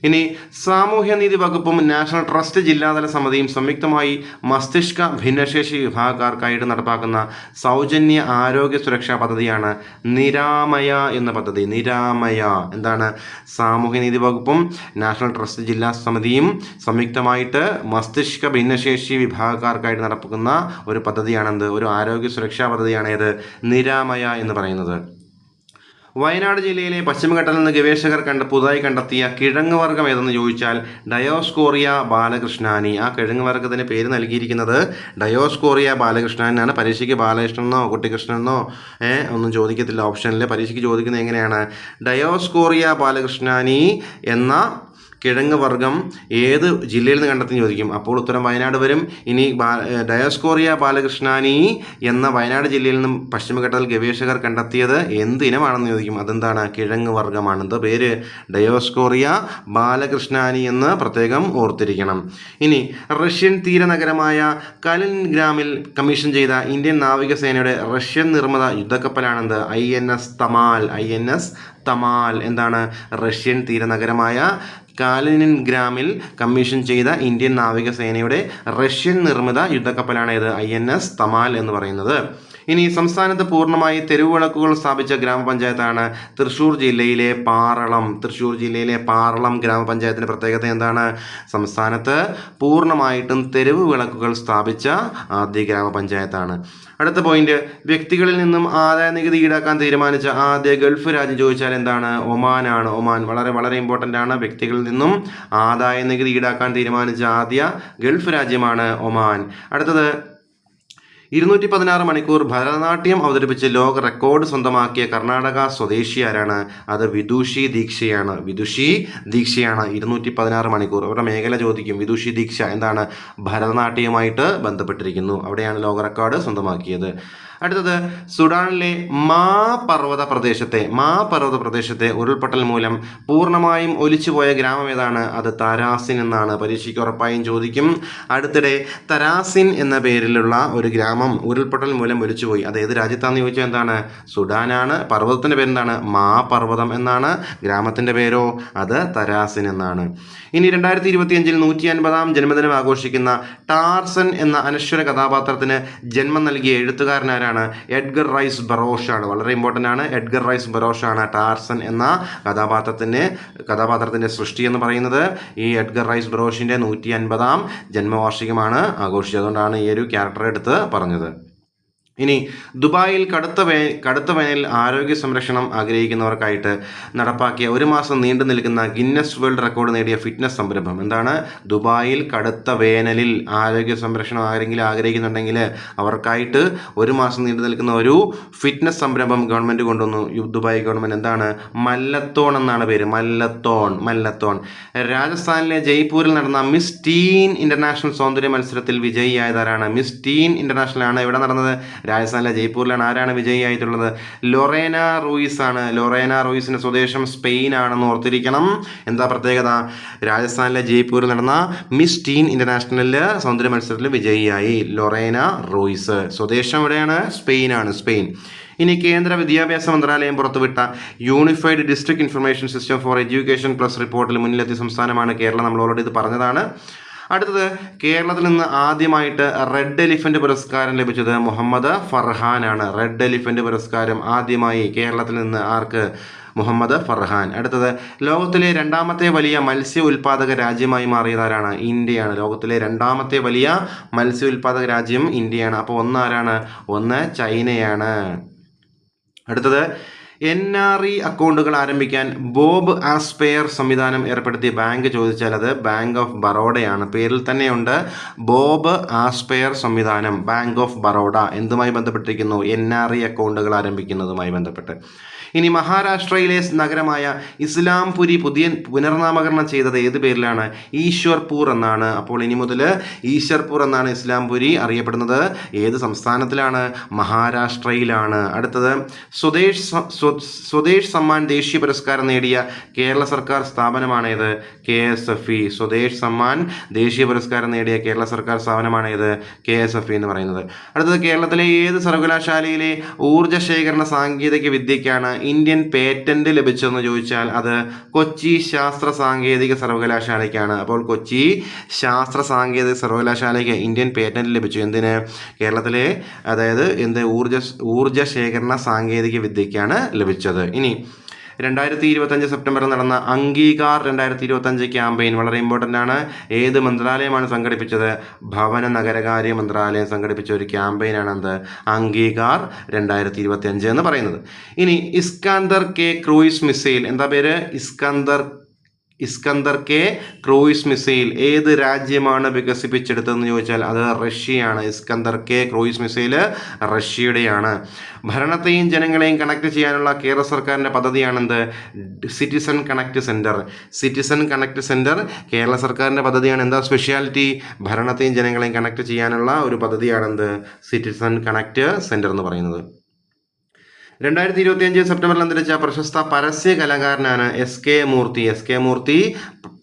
ഇനി സാമൂഹ്യനീതി വകുപ്പും നാഷണൽ ട്രസ്റ്റ് ജില്ലാതല സമിതിയും സംയുക്തമായി മസ്തിഷ്ക ഭിന്നശേഷി വിഭാഗക്കാർക്കായിട്ട് നടപ്പാക്കുന്ന സൗജന്യ ആരോഗ്യ സുരക്ഷാ പദ്ധതിയാണ് നിരാമയ എന്ന പദ്ധതി. നിരാമയ എന്താണ്? സാമൂഹ്യനീതി വകുപ്പും നാഷണൽ ട്രസ്റ്റ് ജില്ലാ സമിതിയും സംയുക്തമായിട്ട് മസ്തിഷ്ക ഭിന്നശേഷി വിഭാഗക്കാർക്കായിട്ട് നടപ്പാക്കുന്ന ഒരു പദ്ധതിയാണെന്ത്? ഒരു ആരോഗ്യ സുരക്ഷാ പദ്ധതിയാണ് ഇത് നിരാമയ എന്ന് പറയുന്നത്. വയനാട് ജില്ലയിലെ പശ്ചിമഘട്ടത്തിൽ നിന്ന് ഗവേഷകർ പുതുതായി കണ്ടെത്തിയ കിഴങ്ങ് വർഗ്ഗം ഏതെന്ന് ചോദിച്ചാൽ ഡയോസ്കോറിയ ബാലകൃഷ്ണാനി. ആ കിഴങ്ങ് വർഗ്ഗത്തിന് പേര് നൽകിയിരിക്കുന്നത് ഡയോസ്കോറിയ ബാലകൃഷ്ണനാണ്. പരീക്ഷയ്ക്ക് ബാലകൃഷ്ണനെന്നോ കുട്ടിക്കൃഷ്ണനെന്നോ ഒന്നും ചോദിക്കത്തില്ല. ഓപ്ഷനിൽ പരീക്ഷയ്ക്ക് ചോദിക്കുന്നത് എങ്ങനെയാണ്? ഡയോസ്കോറിയ ബാലകൃഷ്ണാനി എന്ന കിഴങ്ങ് വർഗ്ഗം ഏത് ജില്ലയിൽ നിന്ന് കണ്ടെത്തി ചോദിക്കും. അപ്പോൾ ഉത്തരം വയനാട് വരും. ഇനി ഡയോസ്കോറിയ ബാലകൃഷ്ണാനി എന്ന വയനാട് ജില്ലയിൽ നിന്നും പശ്ചിമഘട്ടത്തിൽ ഗവേഷകർ കണ്ടെത്തിയത് എന്ത് ഇനമാണെന്ന് ചോദിക്കും. അതെന്താണ്? കിഴങ്ങ് വർഗ്ഗമാണ്. എന്താ പേര്? ഡയോസ്കോറിയ ബാലകൃഷ്ണാനി എന്ന് പ്രത്യേകം ഓർത്തിരിക്കണം. ഇനി റഷ്യൻ തീരനഗരമായ കലിനിൻഗ്രാഡിൽ കമ്മീഷൻ ചെയ്ത ഇന്ത്യൻ നാവികസേനയുടെ റഷ്യൻ നിർമ്മിത യുദ്ധക്കപ്പലാണെന്ത്? INS തമാൽ. INS തമാൽ എന്താണ്? റഷ്യൻ തീരനഗരമായ കാലിനിൻഗ്രാഡിൽ കമ്മീഷൻ ചെയ്ത ഇന്ത്യൻ നാവികസേനയുടെ റഷ്യൻ നിർമ്മിത യുദ്ധക്കപ്പലാണ് ഇത് INS തമാൽ എന്ന് പറയുന്നത്. ഇനി സംസ്ഥാനത്ത് പൂർണ്ണമായി തെരുവുവിളക്കുകൾ സ്ഥാപിച്ച ഗ്രാമപഞ്ചായത്താണ് തൃശ്ശൂർ ജില്ലയിലെ പാറളം. തൃശ്ശൂർ ജില്ലയിലെ പാറളം ഗ്രാമപഞ്ചായത്തിൻ്റെ പ്രത്യേകത എന്താണ്? സംസ്ഥാനത്ത് പൂർണ്ണമായിട്ടും തെരുവ് വിളക്കുകൾ സ്ഥാപിച്ച ആദ്യ ഗ്രാമപഞ്ചായത്താണ്. അടുത്ത പോയിന്റ്, വ്യക്തികളിൽ നിന്നും ആദായ നികുതി ഈടാക്കാൻ തീരുമാനിച്ച ആദ്യ ഗൾഫ് രാജ്യം ചോദിച്ചാൽ എന്താണ്? ഒമാനാണ്. ഒമാൻ വളരെ വളരെ ഇമ്പോർട്ടൻ്റ് ആണ്. വ്യക്തികളിൽ നിന്നും ആദായ നികുതി ഈടാക്കാൻ തീരുമാനിച്ച ആദ്യ ഗൾഫ് രാജ്യമാണ് ഒമാൻ. അടുത്തത്, 216 മണിക്കൂർ ഭരതനാട്യം അവതരിപ്പിച്ച് ലോക റെക്കോർഡ് സ്വന്തമാക്കിയ കർണാടക സ്വദേശി ആരാണ്? അത് വിദുഷി ദീക്ഷയാണ്. വിദുഷി ദീക്ഷയാണ്. 216 മണിക്കൂർ. അവരുടെ മേഖല ചോദിക്കും. വിദുഷി ദീക്ഷ എന്താണ്? ഭരതനാട്യവുമായിട്ട് ബന്ധപ്പെട്ടിരിക്കുന്നു. അവിടെയാണ് ലോക റെക്കോർഡ് സ്വന്തമാക്കിയത്. അടുത്തത്, സുഡാനിലെ മാ പർവ്വത പ്രദേശത്തെ ഉരുൾപൊട്ടൽ മൂലം പൂർണ്ണമായും ഒലിച്ചുപോയ ഗ്രാമം ഏതാണ്? അത് തരാസിൻ എന്നാണ്. പരീക്ഷയ്ക്ക് ഉറപ്പായും ചോദിക്കും. അടുത്തിടെ തരാസിൻ എന്ന പേരിലുള്ള ഒരു ഗ്രാമം ഉരുൾപൊട്ടൽ മൂലം ഒലിച്ചുപോയി. അത് ഏത് രാജ്യത്താണെന്ന് ചോദിച്ചാൽ എന്താണ്? സുഡാനാണ്. പർവ്വതത്തിൻ്റെ പേരെന്താണ്? മാ പർവ്വതം എന്നാണ്. ഗ്രാമത്തിൻ്റെ പേരോ? അത് തരാസിൻ എന്നാണ്. ഇനി 2025 150-ാം ജന്മദിനം ആഘോഷിക്കുന്ന ടാർസൻ എന്ന അനശ്വര കഥാപാത്രത്തിന് ജന്മം നൽകിയ എഴുത്തുകാരനാരാണ്? എഡ്ഗർ റൈസ് ബറോഷ് ആണ്. വളരെ ഇമ്പോർട്ടൻ്റ് ആണ്. എഡ്ഗർ റൈസ് ബറോഷ് ആണ് ടാർസൻ എന്ന കഥാപാത്രത്തിൻ്റെ സൃഷ്ടി എന്ന് പറയുന്നത്. ഈ എഡ്ഗർ റൈസ് ബറോഷിൻ്റെ 150-ാം ജന്മവാർഷികമാണ് ആഘോഷിച്ചത്. അതുകൊണ്ടാണ് ഈ ഒരു ക്യാരക്ടർ എടുത്ത് പറഞ്ഞത്. ഇനി ദുബായിൽ കടുത്ത വേനൽ ആരോഗ്യ സംരക്ഷണം ആഗ്രഹിക്കുന്നവർക്കായിട്ട് നടപ്പാക്കിയ 1 മാസം നീണ്ടു നിൽക്കുന്ന ഗിന്നസ് വേൾഡ് റെക്കോർഡ് നേടിയ ഫിറ്റ്നസ് സംരംഭം എന്താണ്? ദുബായിൽ കടുത്ത വേനലിൽ ആരോഗ്യ സംരക്ഷണം ആരെങ്കിലും ആഗ്രഹിക്കുന്നുണ്ടെങ്കിൽ അവർക്കായിട്ട് 1 മാസം നീണ്ടു നിൽക്കുന്ന ഒരു ഫിറ്റ്നസ് സംരംഭം ഗവൺമെൻറ് കൊണ്ടുവന്നു. Dubai government. എന്താണ്? മല്ലത്തോൺ എന്നാണ് പേര്. മല്ലത്തോൺ. രാജസ്ഥാനിലെ ജയ്പൂരിൽ നടന്ന മിസ് ടീൻ ഇന്റർനാഷണൽ സൗന്ദര്യ മത്സരത്തിൽ വിജയിയായതാരാണ്? മിസ് ടീൻ ഇന്റർനാഷണൽ ആണ് എവിടെ നടന്നത്? രാജസ്ഥാനിലെ ജയ്പൂരിലാണ്. ആരാണ് വിജയിയായിട്ടുള്ളത്? ലൊറേന റൂയിസ് ആണ്. ലൊറേന റൂയിസിന്റെ സ്വദേശം സ്പെയിൻ ആണെന്ന് ഓർത്തിരിക്കണം. എന്താ പ്രത്യേകത? രാജസ്ഥാനിലെ ജയ്പൂരിൽ നടന്ന മിസ് ടീൻ ഇന്റർനാഷണലിൽ സൗന്ദര്യ മത്സരത്തിൽ വിജയിയായി ലൊറേന റൂയിസ്. സ്വദേശം എവിടെയാണ്? സ്പെയിനാണ്. സ്പെയിൻ. ഇനി കേന്ദ്ര വിദ്യാഭ്യാസ മന്ത്രാലയം പുറത്തുവിട്ട unified district information system for education plus റിപ്പോർട്ടിൽ മുന്നിലെത്തിയ സംസ്ഥാനമാണ് കേരളം. നമ്മൾ ഓൾറെഡി ഇത് പറഞ്ഞതാണ്. അടുത്തത്, കേരളത്തിൽ നിന്ന് ആദ്യമായിട്ട് റെഡ് എലിഫന്റ് പുരസ്കാരം ലഭിച്ചത് മുഹമ്മദ് ഫർഹാനാണ്. റെഡ് എലിഫന്റ് പുരസ്കാരം ആദ്യമായി കേരളത്തിൽ നിന്ന് ആർക്ക്? മുഹമ്മദ് ഫർഹാൻ. അടുത്തത്, ലോകത്തിലെ 2ാമത്തെ വലിയ മത്സ്യ ഉൽപ്പാദക രാജ്യമായി മാറിയതാരാണ്? ഇന്ത്യയാണ്. ലോകത്തിലെ 2ാമത്തെ വലിയ മത്സ്യ ഉൽപ്പാദക രാജ്യം ഇന്ത്യയാണ്. അപ്പോൾ ഒന്നാരാണ്? ഒന്ന് ചൈനയാണ്. അടുത്തത്, NRE അക്കൗണ്ടുകൾ ആരംഭിക്കാൻ ബോബ് ആസ്പെയർ സംവിധാനം ഏർപ്പെടുത്തിയ ബാങ്ക് ചോദിച്ചാൽ അത് ബാങ്ക് ഓഫ് ബറോഡയാണ്. പേരിൽ തന്നെയുണ്ട് ബോബ് ആസ്പെയർ സംവിധാനം. ബാങ്ക് ഓഫ് ബറോഡ എന്തുമായി ബന്ധപ്പെട്ടിരിക്കുന്നു? NRE അക്കൗണ്ടുകൾ ആരംഭിക്കുന്നതുമായി ബന്ധപ്പെട്ട്. ഇനി മഹാരാഷ്ട്രയിലെ നഗരമായ ഇസ്ലാംപുരി പുനർനാമകരണം ചെയ്തത് ഏത് പേരിലാണ്? ഈശ്വർപൂർ എന്നാണ്. അപ്പോൾ ഇനി മുതൽ ഈശ്വർപൂർ എന്നാണ് ഇസ്ലാംപുരി അറിയപ്പെടുന്നത്. ഏത് സംസ്ഥാനത്തിലാണ്? മഹാരാഷ്ട്രയിലാണ്. അടുത്തത്, സ്വദേശ് സമ്മാൻ ദേശീയ പുരസ്കാരം നേടിയ കേരള സർക്കാർ സ്ഥാപനമാണേത്? KSFE. സ്വദേശ് സമ്മാൻ ദേശീയ പുരസ്കാരം നേടിയ കേരള സർക്കാർ സ്ഥാപനമാണേത്? KSFE എന്ന് പറയുന്നത്. അടുത്തത്, കേരളത്തിലെ ഏത് സർവകലാശാലയിലെ ഊർജ്ജ ശേഖരണ സാങ്കേതിക വിദ്യയ്ക്കാണ് ഇന്ത്യൻ പേറ്റന്റ് ലഭിച്ചതെന്ന് ചോദിച്ചാൽ അത് കൊച്ചി ശാസ്ത്ര സാങ്കേതിക സർവകലാശാലയ്ക്കാണ്. അപ്പോൾ കൊച്ചി ശാസ്ത്ര സാങ്കേതിക സർവകലാശാലയ്ക്ക് ഇന്ത്യൻ പേറ്റന്റ് ലഭിച്ചു. എന്തിന്? കേരളത്തിലെ ഊർജ്ജ ശേഖരണ സാങ്കേതിക വിദ്യയ്ക്കാണ് ലഭിച്ചത്. ഇനി 2025 സെപ്റ്റംബറിൽ നടന്ന അംഗീകാർ 2025 ക്യാമ്പയിൻ വളരെ ഇമ്പോർട്ടൻ്റ് ആണ്. ഏത് മന്ത്രാലയമാണ് സംഘടിപ്പിച്ചത്? ഭവന നഗരകാര്യ മന്ത്രാലയം സംഘടിപ്പിച്ച ഒരു ക്യാമ്പയിനാണ് എന്ത്? അംഗീകാർ 2025 എന്ന് പറയുന്നത്. ഇനി ഇസ്കന്ദർ കെ ക്രൂയിസ് മിസൈൽ, എന്താ പേര്? ഇസ്കന്ദർ കെ ക്രൂയിസ് മിസൈൽ ഏത് രാജ്യമാണ് വികസിപ്പിച്ചെടുത്തതെന്ന് ചോദിച്ചാൽ അത് റഷ്യയാണ്. ഇസ്കന്ദർ കെ ക്രൂയിസ് മിസൈൽ റഷ്യയുടെയാണ്. ഭരണത്തെയും ജനങ്ങളെയും കണക്ട് ചെയ്യാനുള്ള കേരള സർക്കാരിൻ്റെ പദ്ധതിയാണെന്ത്? Citizen connect centre. Citizen connect centre Kerala സർക്കാരിൻ്റെ പദ്ധതിയാണ്. എന്താ സ്പെഷ്യാലിറ്റി? ഭരണത്തെയും ജനങ്ങളെയും കണക്ട് ചെയ്യാനുള്ള ഒരു പദ്ധതിയാണെന്ത്? സിറ്റിസൺ കണക്ട് സെൻറ്റർ എന്ന് പറയുന്നത്. 2025 സെപ്റ്റംബറിൽ അന്തരിച്ച പ്രശസ്ത പരസ്യ കലാകാരനാണ് എസ് കെ മൂർത്തി.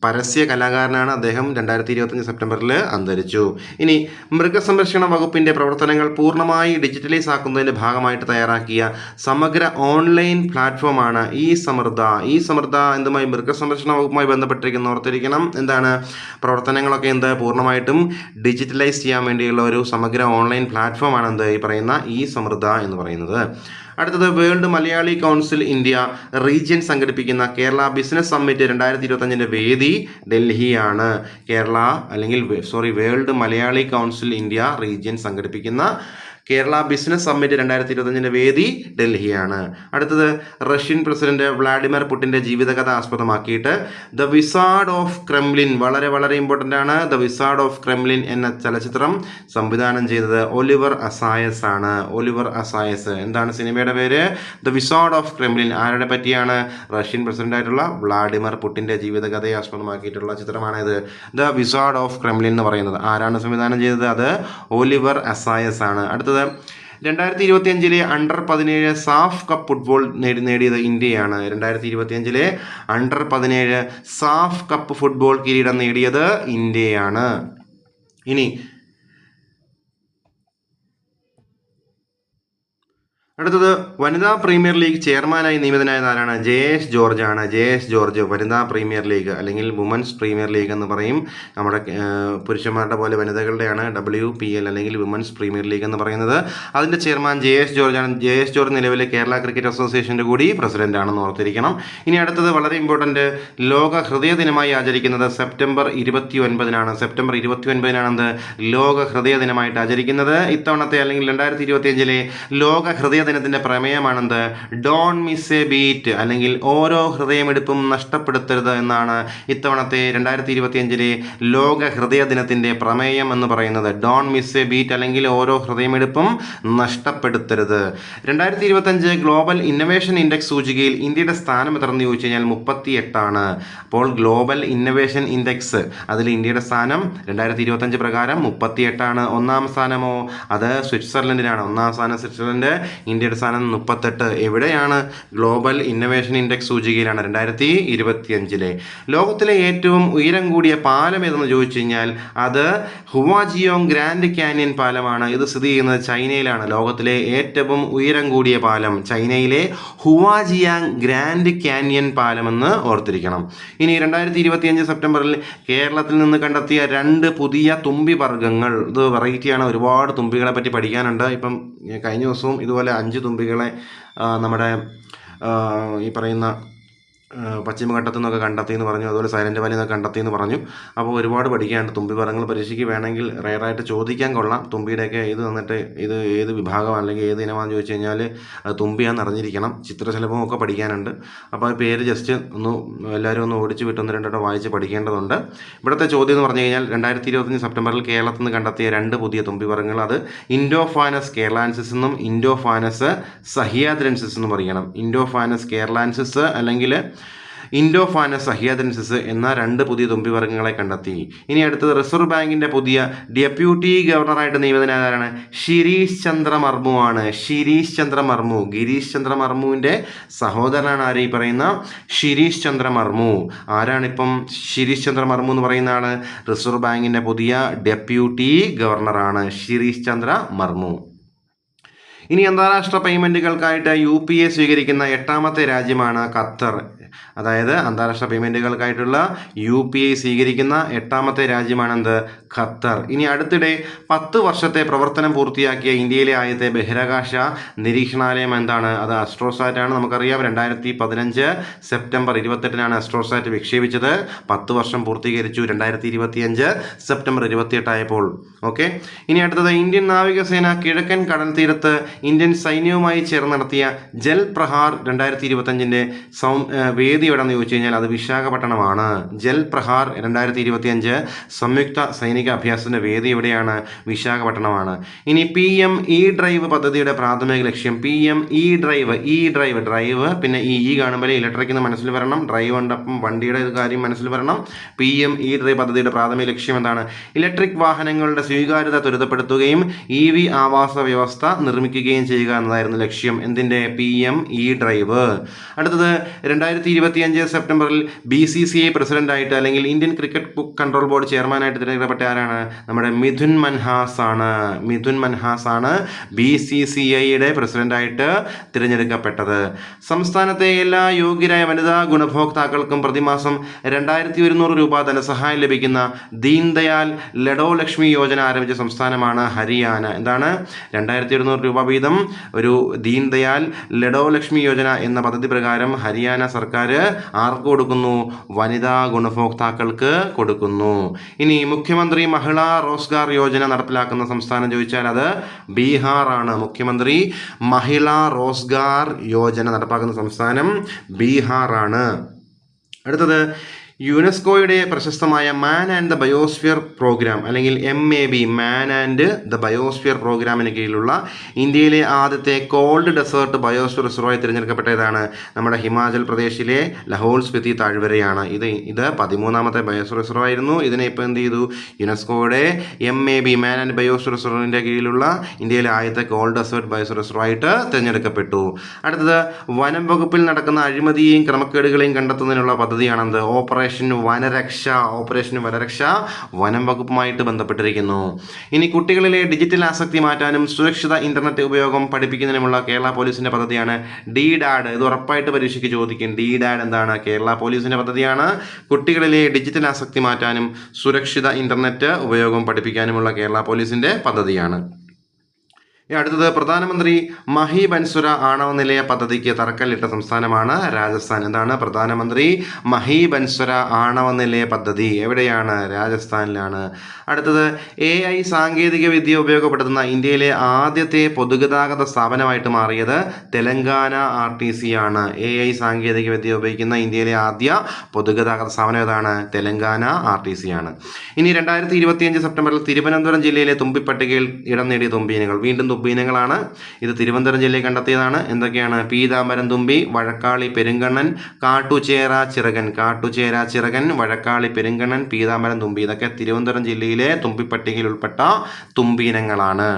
പരസ്യ കലാകാരനാണ് അദ്ദേഹം. 2025 സെപ്റ്റംബറിൽ അന്തരിച്ചു. ഇനി മൃഗസംരക്ഷണ വകുപ്പിൻ്റെ പ്രവർത്തനങ്ങൾ പൂർണ്ണമായി ഡിജിറ്റലൈസ് ആക്കുന്നതിൻ്റെ ഭാഗമായിട്ട് തയ്യാറാക്കിയ സമഗ്ര ഓൺലൈൻ പ്ലാറ്റ്ഫോമാണ് ഈ സമൃദ്ധ എന്തുമായി? മൃഗസംരക്ഷണ വകുപ്പുമായി ബന്ധപ്പെട്ടിരിക്കുന്ന ഓർത്തിരിക്കണം. എന്താണ് പ്രവർത്തനങ്ങളൊക്കെ? പൂർണ്ണമായിട്ടും ഡിജിറ്റലൈസ് ചെയ്യാൻ വേണ്ടിയുള്ള ഒരു സമഗ്ര ഓൺലൈൻ പ്ലാറ്റ്ഫോമാണ് ഈ പറയുന്ന ഈ സമൃദ്ധ എന്ന് പറയുന്നത്. അടുത്തത് world Malayali council India region സംഘടിപ്പിക്കുന്ന കേരള ബിസിനസ് സമ്മിറ്റ് 2025 വേദി ഡൽഹിയാണ്. World Malayali council India region സംഘടിപ്പിക്കുന്ന കേരള ബിസിനസ് സമ്മിറ്റ് 2025 വേദി ഡൽഹിയാണ്. അടുത്തത് റഷ്യൻ പ്രസിഡന്റ് വ്ളാഡിമിർ പുടിൻ്റെ ജീവിതകഥ ആസ്പദമാക്കിയിട്ട് ദ വിസാർഡ് ഓഫ് ക്രെംലിൻ, വളരെ വളരെ ഇമ്പോർട്ടൻ്റ് ആണ്. ദ വിസാർഡ് ഓഫ് ക്രെംലിൻ എന്ന ചലച്ചിത്രം സംവിധാനം ചെയ്തത് ഒലിവർ അസായസ് ആണ്. എന്താണ് സിനിമയുടെ പേര്? The wizard of Kremlin. ആരുടെ പറ്റിയാണ്? റഷ്യൻ പ്രസിഡന്റ് ആയിട്ടുള്ള വ്ളാഡിമിർ പുടിൻ്റെ ജീവിതകഥയെ ആസ്പദമാക്കിയിട്ടുള്ള ചിത്രമാണിത്. ദ വിസാർഡ് ഓഫ് ക്രെംലിൻ എന്ന് പറയുന്നത്. ആരാണ് സംവിധാനം ചെയ്തത്? അത് ഒലിവർ അസായസ് ആണ്. അടുത്തത് 2025 അണ്ടർ-17 സാഫ് കപ്പ് ഫുട്ബോൾ നേടിയത് ഇന്ത്യയാണ്. 2025 അണ്ടർ-17 സാഫ് കപ്പ് ഫുട്ബോൾ കിരീടം നേടിയത് ഇന്ത്യയാണ്. ഇനി അടുത്തത് വനിതാ പ്രീമിയർ ലീഗ് ചെയർമാനായി നിയമിതനായത് ആരാണ്? ജെ.എസ്. ജോർജ് ആണ്. ജെ.എസ്. ജോർജ് വനിതാ പ്രീമിയർ ലീഗ് അല്ലെങ്കിൽ വുമൻസ് പ്രീമിയർ ലീഗ് എന്ന് പറയും. നമ്മുടെ പുരുഷന്മാരുടെ പോലെ വനിതകളുടെയാണ് WPL അല്ലെങ്കിൽ വുമൻസ് പ്രീമിയർ ലീഗ് എന്ന് പറയുന്നത്. അതിൻ്റെ ചെയർമാൻ ജെ.എസ്. ജോർജ് ആണ്. ജെ.എസ്. ജോർജ് നിലവിലെ കേരള ക്രിക്കറ്റ് അസോസിയേഷൻ്റെ കൂടി പ്രസിഡന്റ് ആണെന്ന് ഓർത്തിരിക്കണം. ഇനി അടുത്തത് വളരെ ഇമ്പോർട്ടൻ്റ്, ലോക ഹൃദയ ദിനമായി ആചരിക്കുന്നത് സെപ്റ്റംബർ 29-നാണ്. സെപ്റ്റംബർ 29-നാണ് ലോക ഹൃദയ ദിനമായിട്ട് ആചരിക്കുന്നത്. ഇത്തവണത്തെ അല്ലെങ്കിൽ 2025 ലോക ഹൃദയ ദിനത്തിന്റെ പ്രമേയമാണെന്ത്? ഡോൺ മിസ് എ ബീറ്റ് അല്ലെങ്കിൽ ഓരോ ഹൃദയമെടുപ്പും നഷ്ടപ്പെടുത്തരുത് എന്നാണ് ഇത്തവണത്തെ 2025 ലോക ഹൃദയ ദിനത്തിന്റെ പ്രമേയം എന്ന് പറയുന്നത്. ഡോൺ മിസ് എ ബീറ്റ് അല്ലെങ്കിൽ ഓരോ ഹൃദയമെടുപ്പും നഷ്ടപ്പെടുത്തരുത്. 2025 ഗ്ലോബൽ ഇന്നൊവേഷൻ ഇൻഡെക്സ് സൂചികയിൽ ഇന്ത്യയുടെ സ്ഥാനം എത്രയെന്ന് ചോദിച്ചു കഴിഞ്ഞാൽ 38 അപ്പോൾ ഗ്ലോബൽ ഇന്നൊവേഷൻ ഇൻഡെക്സ് അതിൽ ഇന്ത്യയുടെ സ്ഥാനം 2025 പ്രകാരം 38. ഒന്നാം സ്ഥാനമോ? അത് സ്വിറ്റ്സർലൻഡിനാണ്. ഒന്നാം സ്ഥാനം സ്വിറ്റ്സർലൻഡ്, ഇന്ത്യയുടെ സ്ഥാനം 38. എവിടെയാണ്? ഗ്ലോബൽ ഇന്നൊവേഷൻ ഇൻഡെക്സ് സൂചികയിലാണ് 2025. ലോകത്തിലെ ഏറ്റവും ഉയരം കൂടിയ പാലം ഏതെന്ന് ചോദിച്ചു കഴിഞ്ഞാൽ അത് ഹുവാജിയോങ് ഗ്രാൻഡ് കാനിയൻ പാലമാണ്. ഇത് സ്ഥിതി ചെയ്യുന്നത് ചൈനയിലാണ്. ലോകത്തിലെ ഏറ്റവും ഉയരം കൂടിയ പാലം ചൈനയിലെ ഹുവാജിയാങ് ഗ്രാൻഡ് കാനിയൻ പാലമെന്ന് ഓർത്തിരിക്കണം. ഇനി 2025 സെപ്റ്റംബറിൽ കേരളത്തിൽ നിന്ന് കണ്ടെത്തിയ 2 പുതിയ തുമ്പി വർഗ്ഗങ്ങൾ. ഇത് വെറൈറ്റിയാണ്. ഒരുപാട് തുമ്പികളെ പറ്റി പഠിക്കാനുണ്ട്. ഇപ്പം കഴിഞ്ഞ ദിവസവും ഇതുപോലെ 5 തുമ്പികളെ നമ്മുടെ ഈ പറയുന്ന പശ്ചിമഘട്ടത്തു നിന്നൊക്കെ കണ്ടെത്തി എന്ന് പറഞ്ഞു. അതുപോലെ സൈലൻറ്റ് വാലിയിൽ നിന്നൊക്കെ കണ്ടെത്തി എന്ന് പറഞ്ഞു. അപ്പോൾ ഒരുപാട് പഠിക്കാനുണ്ട്. തുമ്പി വർഗ്ഗങ്ങൾ പരീക്ഷയ്ക്ക് വേണമെങ്കിൽ റെയറായിട്ട് ചോദിക്കാൻ കൊള്ളാം. തുമ്പിയുടെയൊക്കെ ഇത് തന്നിട്ട് ഇത് ഏത് വിഭാഗം അല്ലെങ്കിൽ ഏത് ഇനമാണെന്ന് ചോദിച്ചു കഴിഞ്ഞാൽ അത് തുമ്പിയാണെന്ന് അറിഞ്ഞിരിക്കണം. ചിത്രശലഭമൊക്കെ പഠിക്കാനുണ്ട്. അപ്പോൾ ആ പേര് ജസ്റ്റ് എല്ലാവരും ഒന്ന് ഓടിച്ച് വിട്ട് 1-2 വായിച്ച് പഠിക്കേണ്ടതുണ്ട്. ഇവിടുത്തെ ചോദ്യം എന്ന് പറഞ്ഞു കഴിഞ്ഞാൽ 2025 സെപ്റ്റംബറിൽ കേരളത്തിൽ നിന്ന് കണ്ടെത്തിയ 2 പുതിയ തുമ്പി വർഗ്ഗങ്ങൾ അത് ഇൻഡോഫാനസ് കേരളാൻസിസ് എന്നും ഇൻഡോഫാനസ് സഹ്യാദ്രൻസിസ് എന്നും പറയണം. ഇൻഡോഫാനസ് കേരളാൻസിസ് അല്ലെങ്കിൽ ഇൻഡോഫാനസ് സഹ്യാദ്രൻസിസ് എന്ന 2 പുതിയ തുമ്പി വർഗ്ഗങ്ങളെ കണ്ടെത്തി. ഇനി അടുത്തത് റിസർവ് ബാങ്കിൻ്റെ പുതിയ ഡെപ്യൂട്ടി ഗവർണറായിട്ട് നിയമിതനായതാണ് ശിരീഷ് ചന്ദ്ര മർമു ആണ്. ശിരീഷ് ചന്ദ്ര മർമു ഗിരീഷ് ചന്ദ്ര മർമുവിൻ്റെ സഹോദരനാണ് ആര്? ഈ പറയുന്ന ശിരീഷ് ചന്ദ്ര മർമു. ആരാണിപ്പം ശിരീഷ് ചന്ദ്ര മർമു എന്ന് പറയുന്ന ആൾ? റിസർവ് ബാങ്കിൻ്റെ പുതിയ ഡെപ്യൂട്ടി ഗവർണറാണ് ശിരീഷ് ചന്ദ്ര മർമു. ഇനി അന്താരാഷ്ട്ര പേയ്മെൻറ്റുകൾക്കായിട്ട് UPI സ്വീകരിക്കുന്ന 8ാമത്തെ രാജ്യമാണ് ഖത്തർ. അതായത് അന്താരാഷ്ട്ര പേയ്മെൻറ്റുകൾക്കായിട്ടുള്ള UPI സ്വീകരിക്കുന്ന 8ാമത്തെ രാജ്യമാണെന്ത്? ഖത്തർ. ഇനി അടുത്തിടെ 10 വർഷത്തെ പ്രവർത്തനം പൂർത്തിയാക്കിയ ഇന്ത്യയിലെ ആദ്യത്തെ ബഹിരാകാശ നിരീക്ഷണാലയം എന്താണ്? അത് അസ്ട്രോസാറ്റ് ആണ്. നമുക്കറിയാം 2015 സെപ്റ്റംബർ 28-നാണ് അസ്ട്രോസാറ്റ് വിക്ഷേപിച്ചത്. 10 വർഷം പൂർത്തീകരിച്ചു 2025 സെപ്റ്റംബർ 28 ആയപ്പോൾ. ഓക്കെ. ഇനി അടുത്തത് ഇന്ത്യൻ നാവികസേന കിഴക്കൻ കടൽ തീരത്ത് ഇന്ത്യൻ സൈന്യവുമായി ചേർന്ന് നടത്തിയ ജൽ പ്രഹാർ 2025-ന്റെ വേദി എവിടെയെന്ന് ചോദിച്ചു കഴിഞ്ഞാൽ അത് വിശാഖപട്ടണമാണ്. ജൽ പ്രഹാർ 2025 സംയുക്ത സൈനിക അഭ്യാസത്തിന്റെ വേദി എവിടെയാണ്? വിശാഖപട്ടണമാണ്. ഇനി PM-E ഡ്രൈവ് പദ്ധതിയുടെ പ്രാഥമിക ലക്ഷ്യം ഡ്രൈവ് പിന്നെ ഈ കാണുമ്പോൾ ഇലക്ട്രിക് എന്ന് മനസ്സിൽ വരണം. ഡ്രൈവ് ഉണ്ടപ്പം വണ്ടിയുടെ കാര്യം മനസ്സിൽ വരണം. PM-E ഡ്രൈവ് പദ്ധതിയുടെ പ്രാഥമിക ലക്ഷ്യം എന്താണ്? ഇലക്ട്രിക് വാഹനങ്ങളുടെ സ്വീകാര്യത ത്വരിതപ്പെടുത്തുകയും EV ആവാസ വ്യവസ്ഥ നിർമ്മിക്കുകയും ചെയ്യുക എന്നതായിരുന്നു ലക്ഷ്യം. എന്തിൻ്റെ? PM-E drive. അടുത്തത് 2025 സെപ്റ്റംബറിൽ BCCI പ്രസിഡന്റായിട്ട് അല്ലെങ്കിൽ ഇന്ത്യൻ ക്രിക്കറ്റ് കൺട്രോൾ ബോർഡ് ചെയർമാനായിട്ട് തിരഞ്ഞെടുക്കപ്പെട്ട ആരാണ്? നമ്മുടെ മിഥുൻ മൻഹാസ് ആണ് BCCIയുടെ പ്രസിഡന്റായിട്ട് തിരഞ്ഞെടുക്കപ്പെട്ടത്. സംസ്ഥാനത്തെ എല്ലാ യോഗ്യരായ വനിതാ ഗുണഭോക്താക്കൾക്കും പ്രതിമാസം 2100 രൂപ ധനസഹായം ലഭിക്കുന്ന ദീൻ ദയാൽ ലഡോ ലക്ഷ്മി യോജന ആരംഭിച്ച സംസ്ഥാനമാണ് ഹരിയാന. എന്താണ്? 2100 രൂപ വീതം ഒരു ദീൻ ദയാൽ ലഡോ ലക്ഷ്മി യോജന എന്ന പദ്ധതി പ്രകാരം ഹരിയാന സർക്കാർ ആർക്ക് കൊടുക്കുന്നു? വനിതാ ഗുണഭോക്താക്കൾക്ക് കൊടുക്കുന്നു. ഇനി മുഖ്യമന്ത്രി മഹിളാ റോസ്ഗാർ യോജന നടപ്പിലാക്കുന്ന സംസ്ഥാനം ചോദിച്ചാൽ അത് ബീഹാർ ആണ്. മുഖ്യമന്ത്രി മഹിളാ റോസ്ഗാർ യോജന നടപ്പാക്കുന്ന സംസ്ഥാനം ബീഹാർ ആണ്. അടുത്തത് യുനെസ്കോയുടെ പ്രശസ്തമായ man and the biosphere programme അല്ലെങ്കിൽ MAB man and the biosphere പ്രോഗ്രാമിന് കീഴിലുള്ള ഇന്ത്യയിലെ ആദ്യത്തെ കോൾഡ് ഡെസേർട്ട് ബയോസ്ഫിയർ റിസർവായി തിരഞ്ഞെടുക്കപ്പെട്ടതാണ് നമ്മുടെ ഹിമാചൽ പ്രദേശിലെ ലഹോൾ സ്പിതി താഴ്വരയാണ്. ഇത് 13ാമത്തെ ബയോസ്ഫിയർ റിസർവായിരുന്നു. ഇതിനെ ഇപ്പോൾ എന്ത് ചെയ്തു? യുനെസ്കോയുടെ MAB മാൻ ആൻഡ് ബയോസ്ഫിയർ റിസർവിൻ്റെ കീഴിലുള്ള ഇന്ത്യയിലെ ആദ്യത്തെ കോൾഡ് ഡെസേർട്ട് ബയോസ്ഫിയർ റിസർവായിട്ട് തിരഞ്ഞെടുക്കപ്പെട്ടു. അടുത്തത് വനം വകുപ്പിൽ നടക്കുന്ന അഴിമതിയെയും ക്രമക്കേടുകളെയും കണ്ടെത്തുന്നതിനുള്ള പദ്ധതിയാണെന്ത്? ഓപ്പറേഷൻ വനരക്ഷ വനം വകുപ്പുമായിട്ട് ബന്ധപ്പെട്ടിരിക്കുന്നു. ഇനി കുട്ടികളിലെ ഡിജിറ്റൽ ആസക്തി മാറ്റാനും സുരക്ഷിത ഇന്റർനെറ്റ് ഉപയോഗം പഠിപ്പിക്കുന്നതിനുമുള്ള കേരള പോലീസിന്റെ പദ്ധതിയാണ് DDAD. ഇത് ഉറപ്പായിട്ട് പരീക്ഷയ്ക്ക് ചോദിക്കും. DDAD എന്താണ്? കേരള പോലീസിന്റെ പദ്ധതിയാണ്. കുട്ടികളിലെ ഡിജിറ്റൽ ആസക്തി മാറ്റാനും സുരക്ഷിത ഇന്റർനെറ്റ് ഉപയോഗം പഠിപ്പിക്കാനുമുള്ള കേരള പോലീസിന്റെ പദ്ധതിയാണ്. അടുത്തത് പ്രധാനമന്ത്രി മഹി ബൻസുര ആണവ നിലയ പദ്ധതിക്ക് തറക്കല്ലിട്ട സംസ്ഥാനമാണ് രാജസ്ഥാൻ. എന്താണ്? പ്രധാനമന്ത്രി മഹി ബൻസുര ആണവ നിലയ പദ്ധതി എവിടെയാണ്? രാജസ്ഥാനിലാണ്. അടുത്തത് AI സാങ്കേതിക വിദ്യ ഉപയോഗപ്പെടുത്തുന്ന ഇന്ത്യയിലെ ആദ്യത്തെ പൊതുഗതാഗത സ്ഥാപനമായിട്ട് മാറിയത് തെലങ്കാന RTC ആണ്. AI സാങ്കേതിക വിദ്യ ഉപയോഗിക്കുന്ന ഇന്ത്യയിലെ ആദ്യ പൊതുഗതാഗത സ്ഥാപനം ഏതാണ്? തെലങ്കാന RTC ആണ്. ഇനി 2025 സെപ്റ്റംബറിൽ തിരുവനന്തപുരം ജില്ലയിലെ തുമ്പിപ്പട്ടികയിൽ ഇടം നേടിയ തുമ്പീനങ്ങൾ വീണ്ടും തുമ്പീനങ്ങളാണ്. ഇത് തിരുവനന്തപുരം ജില്ലയിൽ കണ്ടെത്തിയതാണ്. എന്തൊക്കെയാണ്? പീതാംബരം തുമ്പി, വഴക്കാളി പെരുങ്കണ്ണൻ, കാട്ടുചേര ചിറകൻ, വഴക്കാളി പെരുങ്കണ്ണൻ, പീതാംബരം തുമ്പി. ഇതൊക്കെ തിരുവനന്തപുരം ജില്ലയിലെ തുമ്പിപ്പട്ടികയിൽ ഉൾപ്പെട്ട തുമ്പീനങ്ങളാണ്.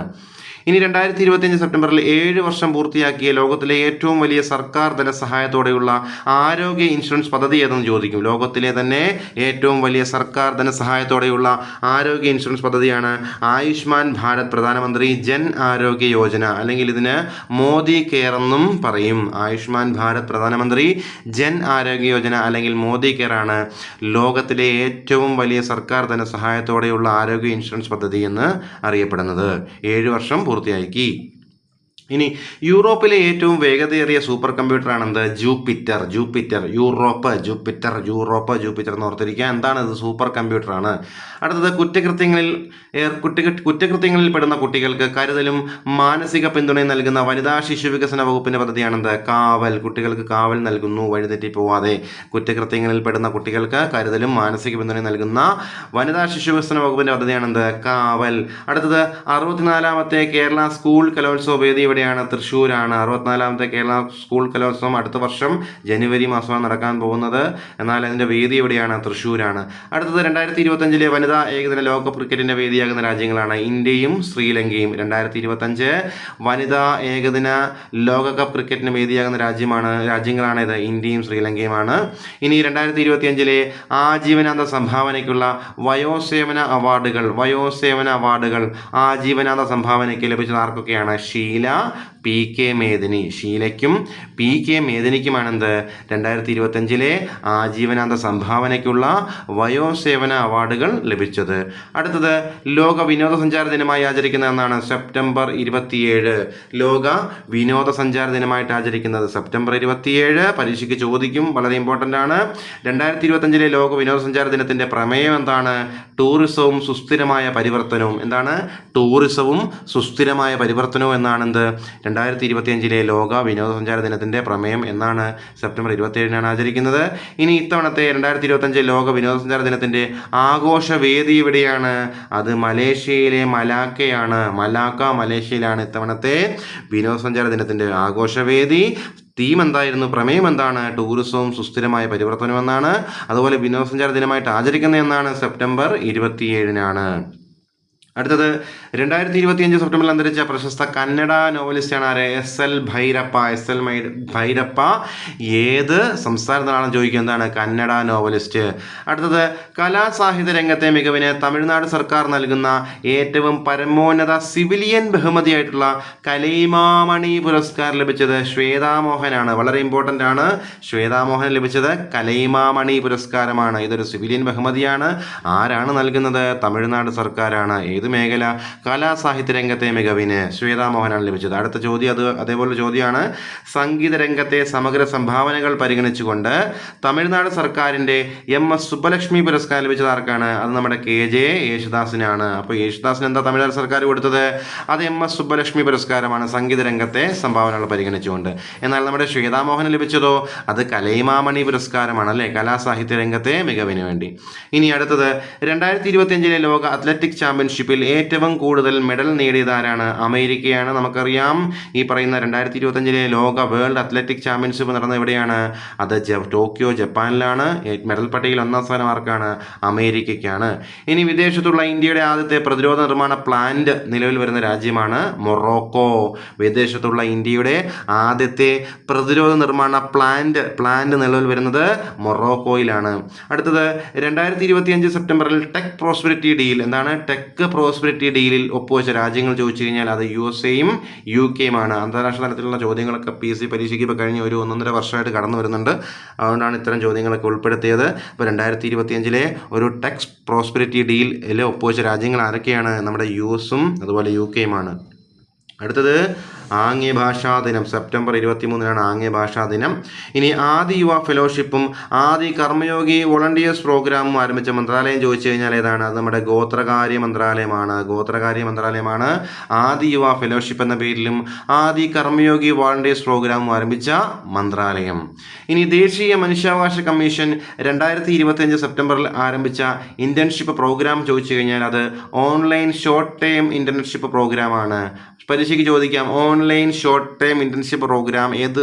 ഇനി 2025 സെപ്റ്റംബറിൽ 7 വർഷം പൂർത്തിയാക്കിയ ലോകത്തിലെ ഏറ്റവും വലിയ സർക്കാർ ധനസഹായത്തോടെയുള്ള ആരോഗ്യ ഇൻഷുറൻസ് പദ്ധതി ഏതെന്ന് ചോദിക്കും. ലോകത്തിലെ തന്നെ ഏറ്റവും വലിയ സർക്കാർ ധനസഹായത്തോടെയുള്ള ആരോഗ്യ ഇൻഷുറൻസ് പദ്ധതിയാണ് ആയുഷ്മാൻ ഭാരത് പ്രധാനമന്ത്രി ജൻ ആരോഗ്യ യോജന, അല്ലെങ്കിൽ ഇതിന് മോദി കെയർ എന്നും പറയും. ആയുഷ്മാൻ ഭാരത് പ്രധാനമന്ത്രി ജൻ ആരോഗ്യ യോജന അല്ലെങ്കിൽ മോദി കെയർ ആണ് ലോകത്തിലെ ഏറ്റവും വലിയ സർക്കാർ ധനസഹായത്തോടെയുള്ള ആരോഗ്യ ഇൻഷുറൻസ് പദ്ധതി എന്ന് അറിയപ്പെടുന്നത്. 7 വർഷം പൂർത്തിയാക്കി. ഇനി യൂറോപ്പിലെ ഏറ്റവും വേഗതയേറിയ സൂപ്പർ കമ്പ്യൂട്ടറാണെന്ത്? ജൂപ്പിറ്റർ എന്ന് ഓർത്തിരിക്കുക. എന്താണ് ഇത്? സൂപ്പർ കമ്പ്യൂട്ടറാണ്. അടുത്തത് കുറ്റകൃത്യങ്ങളിൽ പെടുന്ന കുട്ടികൾക്ക് കരുതലും മാനസിക പിന്തുണയും നൽകുന്ന വനിതാ ശിശു വികസന വകുപ്പിന്റെ പദ്ധതിയാണെന്ത്? കാവൽ. കുട്ടികൾക്ക് കാവൽ നൽകുന്നു വഴിതെറ്റി പോവാതെ. കുറ്റകൃത്യങ്ങളിൽ പെടുന്ന കുട്ടികൾക്ക് കരുതലും മാനസിക പിന്തുണയും നൽകുന്ന വനിതാ ശിശു വികസന വകുപ്പിന്റെ പദ്ധതിയാണെന്ത്? കാവൽ. അടുത്തത് 64ാമത്തെ കേരള സ്കൂൾ കലോത്സവ വേദി എവിടെയാണ്? തൃശ്ശൂരാണ്. 64ാമത്തെ കേരള സ്കൂൾ കലോത്സവം അടുത്ത വർഷം ജനുവരി മാസമാണ് നടക്കാൻ പോകുന്നത്. എന്നാൽ അതിൻ്റെ വേദി എവിടെയാണ്? തൃശ്ശൂരാണ്. അടുത്തത് 2025 വനിതാ ഏകദിന ലോകകപ്പ് ക്രിക്കറ്റിൻ്റെ വേദിയാകുന്ന രാജ്യങ്ങളാണ് ഇന്ത്യയും ശ്രീലങ്കയും. 2025 വനിതാ ഏകദിന ലോകകപ്പ് ക്രിക്കറ്റിന് വേദിയാകുന്ന രാജ്യങ്ങളാണ് ഇത് ഇന്ത്യയും ശ്രീലങ്കയുമാണ്. ഇനി 2025 ആജീവനാന്ത സംഭാവനയ്ക്കുള്ള വയോസേവന അവാർഡുകൾ ആജീവനാന്ത സംഭാവനയ്ക്ക് ലഭിച്ചത് ആർക്കൊക്കെയാണ്? ഷീല PK മേദിനി. ഷീലയ്ക്കും PK മേദിനിക്കുമാണ് എന്ത് 2025 ആജീവനാന്ത സംഭാവനയ്ക്കുള്ള വയോസേവന അവാർഡുകൾ ലഭിച്ചത്. അടുത്തത് ലോക വിനോദസഞ്ചാര ദിനമായി ആചരിക്കുന്ന എന്നാണ് സെപ്റ്റംബർ 27. ലോക വിനോദസഞ്ചാര ദിനമായിട്ട് ആചരിക്കുന്നത് സെപ്റ്റംബർ 27. പരീക്ഷയ്ക്ക് ചോദിക്കും, വളരെ ഇമ്പോർട്ടൻ്റ് ആണ്. 2025 ലോക വിനോദസഞ്ചാര ദിനത്തിൻ്റെ പ്രമേയം എന്താണ്? ടൂറിസവും സുസ്ഥിരമായ പരിവർത്തനവും. എന്താണ്? ടൂറിസവും സുസ്ഥിരമായ പരിവർത്തനവും എന്നാണ് എന്ത് 2025 ലോക വിനോദസഞ്ചാര ദിനത്തിൻ്റെ പ്രമേയം എന്നാണ് സെപ്റ്റംബർ 27 ആചരിക്കുന്നത്. ഇനി ഇത്തവണത്തെ 2025 ലോക വിനോദസഞ്ചാര ദിനത്തിൻ്റെ ആഘോഷവേദി എവിടെയാണ്? അത് മലേഷ്യയിലെ മലാക്കയാണ്. മലേഷ്യയിലാണ് ഇത്തവണത്തെ വിനോദസഞ്ചാര ദിനത്തിൻ്റെ ആഘോഷവേദി. തീം എന്തായിരുന്നു? പ്രമേയം എന്താണ്? ടൂറിസവും സുസ്ഥിരമായ പരിവർത്തനം എന്നാണ്. അതുപോലെ വിനോദസഞ്ചാര ദിനമായിട്ട് ആചരിക്കുന്നത് എന്നാണ്? സെപ്റ്റംബർ 27. അടുത്തത് 2025 സെപ്റ്റംബറിൽ അന്തരിച്ച പ്രശസ്ത കന്നഡ നോവലിസ്റ്റാണ് ആര്? SL ഭൈരപ്പ. ഏത് സംസ്ഥാനത്താണ് ചോദിക്കുക? എന്താണ്? കന്നഡ നോവലിസ്റ്റ്. അടുത്തത് കലാസാഹിത്യ രംഗത്തെ മികവിന് തമിഴ്നാട് സർക്കാർ നൽകുന്ന ഏറ്റവും പരമോന്നത സിവിലിയൻ ബഹുമതിയായിട്ടുള്ള കലൈമാമണി പുരസ്കാരം ലഭിച്ചത് ശ്വേതാമോഹനാണ്. വളരെ ഇമ്പോർട്ടൻ്റ് ആണ്. ശ്വേതാമോഹൻ ലഭിച്ചത് കലൈമാമണി പുരസ്കാരമാണ്. ഇതൊരു സിവിലിയൻ ബഹുമതിയാണ്. ആരാണ് നൽകുന്നത്? തമിഴ്നാട് സർക്കാരാണ്. ഏത് മേഖല? കലാസാഹിത്യ രംഗത്തെ മികവിന് ശ്വേതാമോഹനാണ് ലഭിച്ചത്. അടുത്ത ചോദ്യം അതേപോലെ ചോദ്യമാണ്. സംഗീത രംഗത്തെ സമഗ്ര സംഭാവനകൾ പരിഗണിച്ചുകൊണ്ട് തമിഴ്നാട് സർക്കാരിൻ്റെ MS സുബ്ബലക്ഷ്മി പുരസ്കാരം ലഭിച്ചത് ആർക്കാണ്? അത് നമ്മുടെ KJ യേശുദാസിനാണ്. അപ്പോൾ യേശുദാസിന് എന്താ തമിഴ്നാട് സർക്കാർ കൊടുത്തത്? അത് MS സുബ്ബലക്ഷ്മി പുരസ്കാരമാണ്, സംഗീത രംഗത്തെ സംഭാവനകൾ പരിഗണിച്ചുകൊണ്ട്. എന്നാൽ നമ്മുടെ ശ്വേതാമോഹന് ലഭിച്ചതോ? അത് കലൈമാമണി പുരസ്കാരമാണ്, അല്ലേ? കലാസാഹിത്യ രംഗത്തെ മികവിന് വേണ്ടി. ഇനി അടുത്തത് 2025 ലോക അത്ലറ്റിക് ചാമ്പ്യൻഷിപ്പിൽ ഏറ്റവും കൂടുതൽ മെഡൽ നേടിയത് ആരാണ്? അമേരിക്കയാണ്. നമുക്കറിയാം, ഈ പറയുന്ന 2025 ലോക വേൾഡ് അത്ലറ്റിക് ചാമ്പ്യൻഷിപ്പ് നടന്നത് എവിടെയാണ്? അത് ടോക്കിയോ, ജപ്പാനിലാണ്. മെഡൽ പട്ടികയിൽ 1ാം സ്ഥാനം ആർക്കാണ്? അമേരിക്കയ്ക്കാണ്. ഇനി വിദേശത്തുള്ള ഇന്ത്യയുടെ ആദ്യത്തെ പ്രതിരോധ നിർമ്മാണ പ്ലാന്റ് നിലവിൽ വരുന്ന രാജ്യമാണ് മൊറോക്കോ. വിദേശത്തുള്ള ഇന്ത്യയുടെ ആദ്യത്തെ പ്രതിരോധ നിർമ്മാണ പ്ലാന്റ് നിലവിൽ വരുന്നത് മൊറോക്കോയിലാണ്. അടുത്തത് 2025 സെപ്റ്റംബറിൽ ടെക് പ്രോസ്പെരിറ്റി ഡീൽ. എന്താണ്? ടെക് പ്രോസ്പെരിറ്റി ഡീലിൽ ഒപ്പുവെച്ച രാജ്യങ്ങൾ ചോദിച്ചു കഴിഞ്ഞാൽ അത് USA-യും UK-യുമാണ്. അന്താരാഷ്ട്ര തലത്തിലുള്ള ചോദ്യങ്ങളൊക്കെ PSC പരീക്ഷയ്ക്ക് ഇപ്പോൾ കഴിഞ്ഞ 1.5 വർഷമായിട്ട് കടന്നു വരുന്നുണ്ട്. അതുകൊണ്ടാണ് ഇത്തരം ചോദ്യങ്ങളൊക്കെ ഉൾപ്പെടുത്തിയത്. ഇപ്പോൾ 2025 ഒരു ടെക് പ്രോസ്പെരിറ്റി ഡീലിൽ ഒപ്പുവെച്ച രാജ്യങ്ങൾ ആരൊക്കെയാണ്? നമ്മുടെ US-ഉം അതുപോലെ UK-യുമാണ്. അടുത്തത് ആംഗ്യ ഭാഷാ ദിനം. സെപ്റ്റംബർ 23 ആംഗ്യ ഭാഷാ ദിനം. ഇനി ആദി യുവ ഫെലോഷിപ്പും ആദി കർമ്മയോഗി വോളണ്ടിയേഴ്സ് പ്രോഗ്രാമും ആരംഭിച്ച മന്ത്രാലയം ചോദിച്ചു കഴിഞ്ഞാൽ ഏതാണ്? അത് നമ്മുടെ ഗോത്രകാര്യ മന്ത്രാലയമാണ്. ആദി യുവ ഫെലോഷിപ്പ് എന്ന പേരിലും ആദി കർമ്മയോഗി വോളണ്ടിയേഴ്സ് പ്രോഗ്രാമും ആരംഭിച്ച മന്ത്രാലയം. ഇനി ദേശീയ മനുഷ്യാവകാശ കമ്മീഷൻ 2025 സെപ്റ്റംബറിൽ ആരംഭിച്ച ഇന്റേൺഷിപ്പ് പ്രോഗ്രാം ചോദിച്ചു കഴിഞ്ഞാൽ അത് ഓൺലൈൻ ഷോർട്ട് ടേം ഇന്റേൺഷിപ്പ് പ്രോഗ്രാമാണ്. പരീക്ഷയ്ക്ക് ചോദിക്കാം, online short time internship programme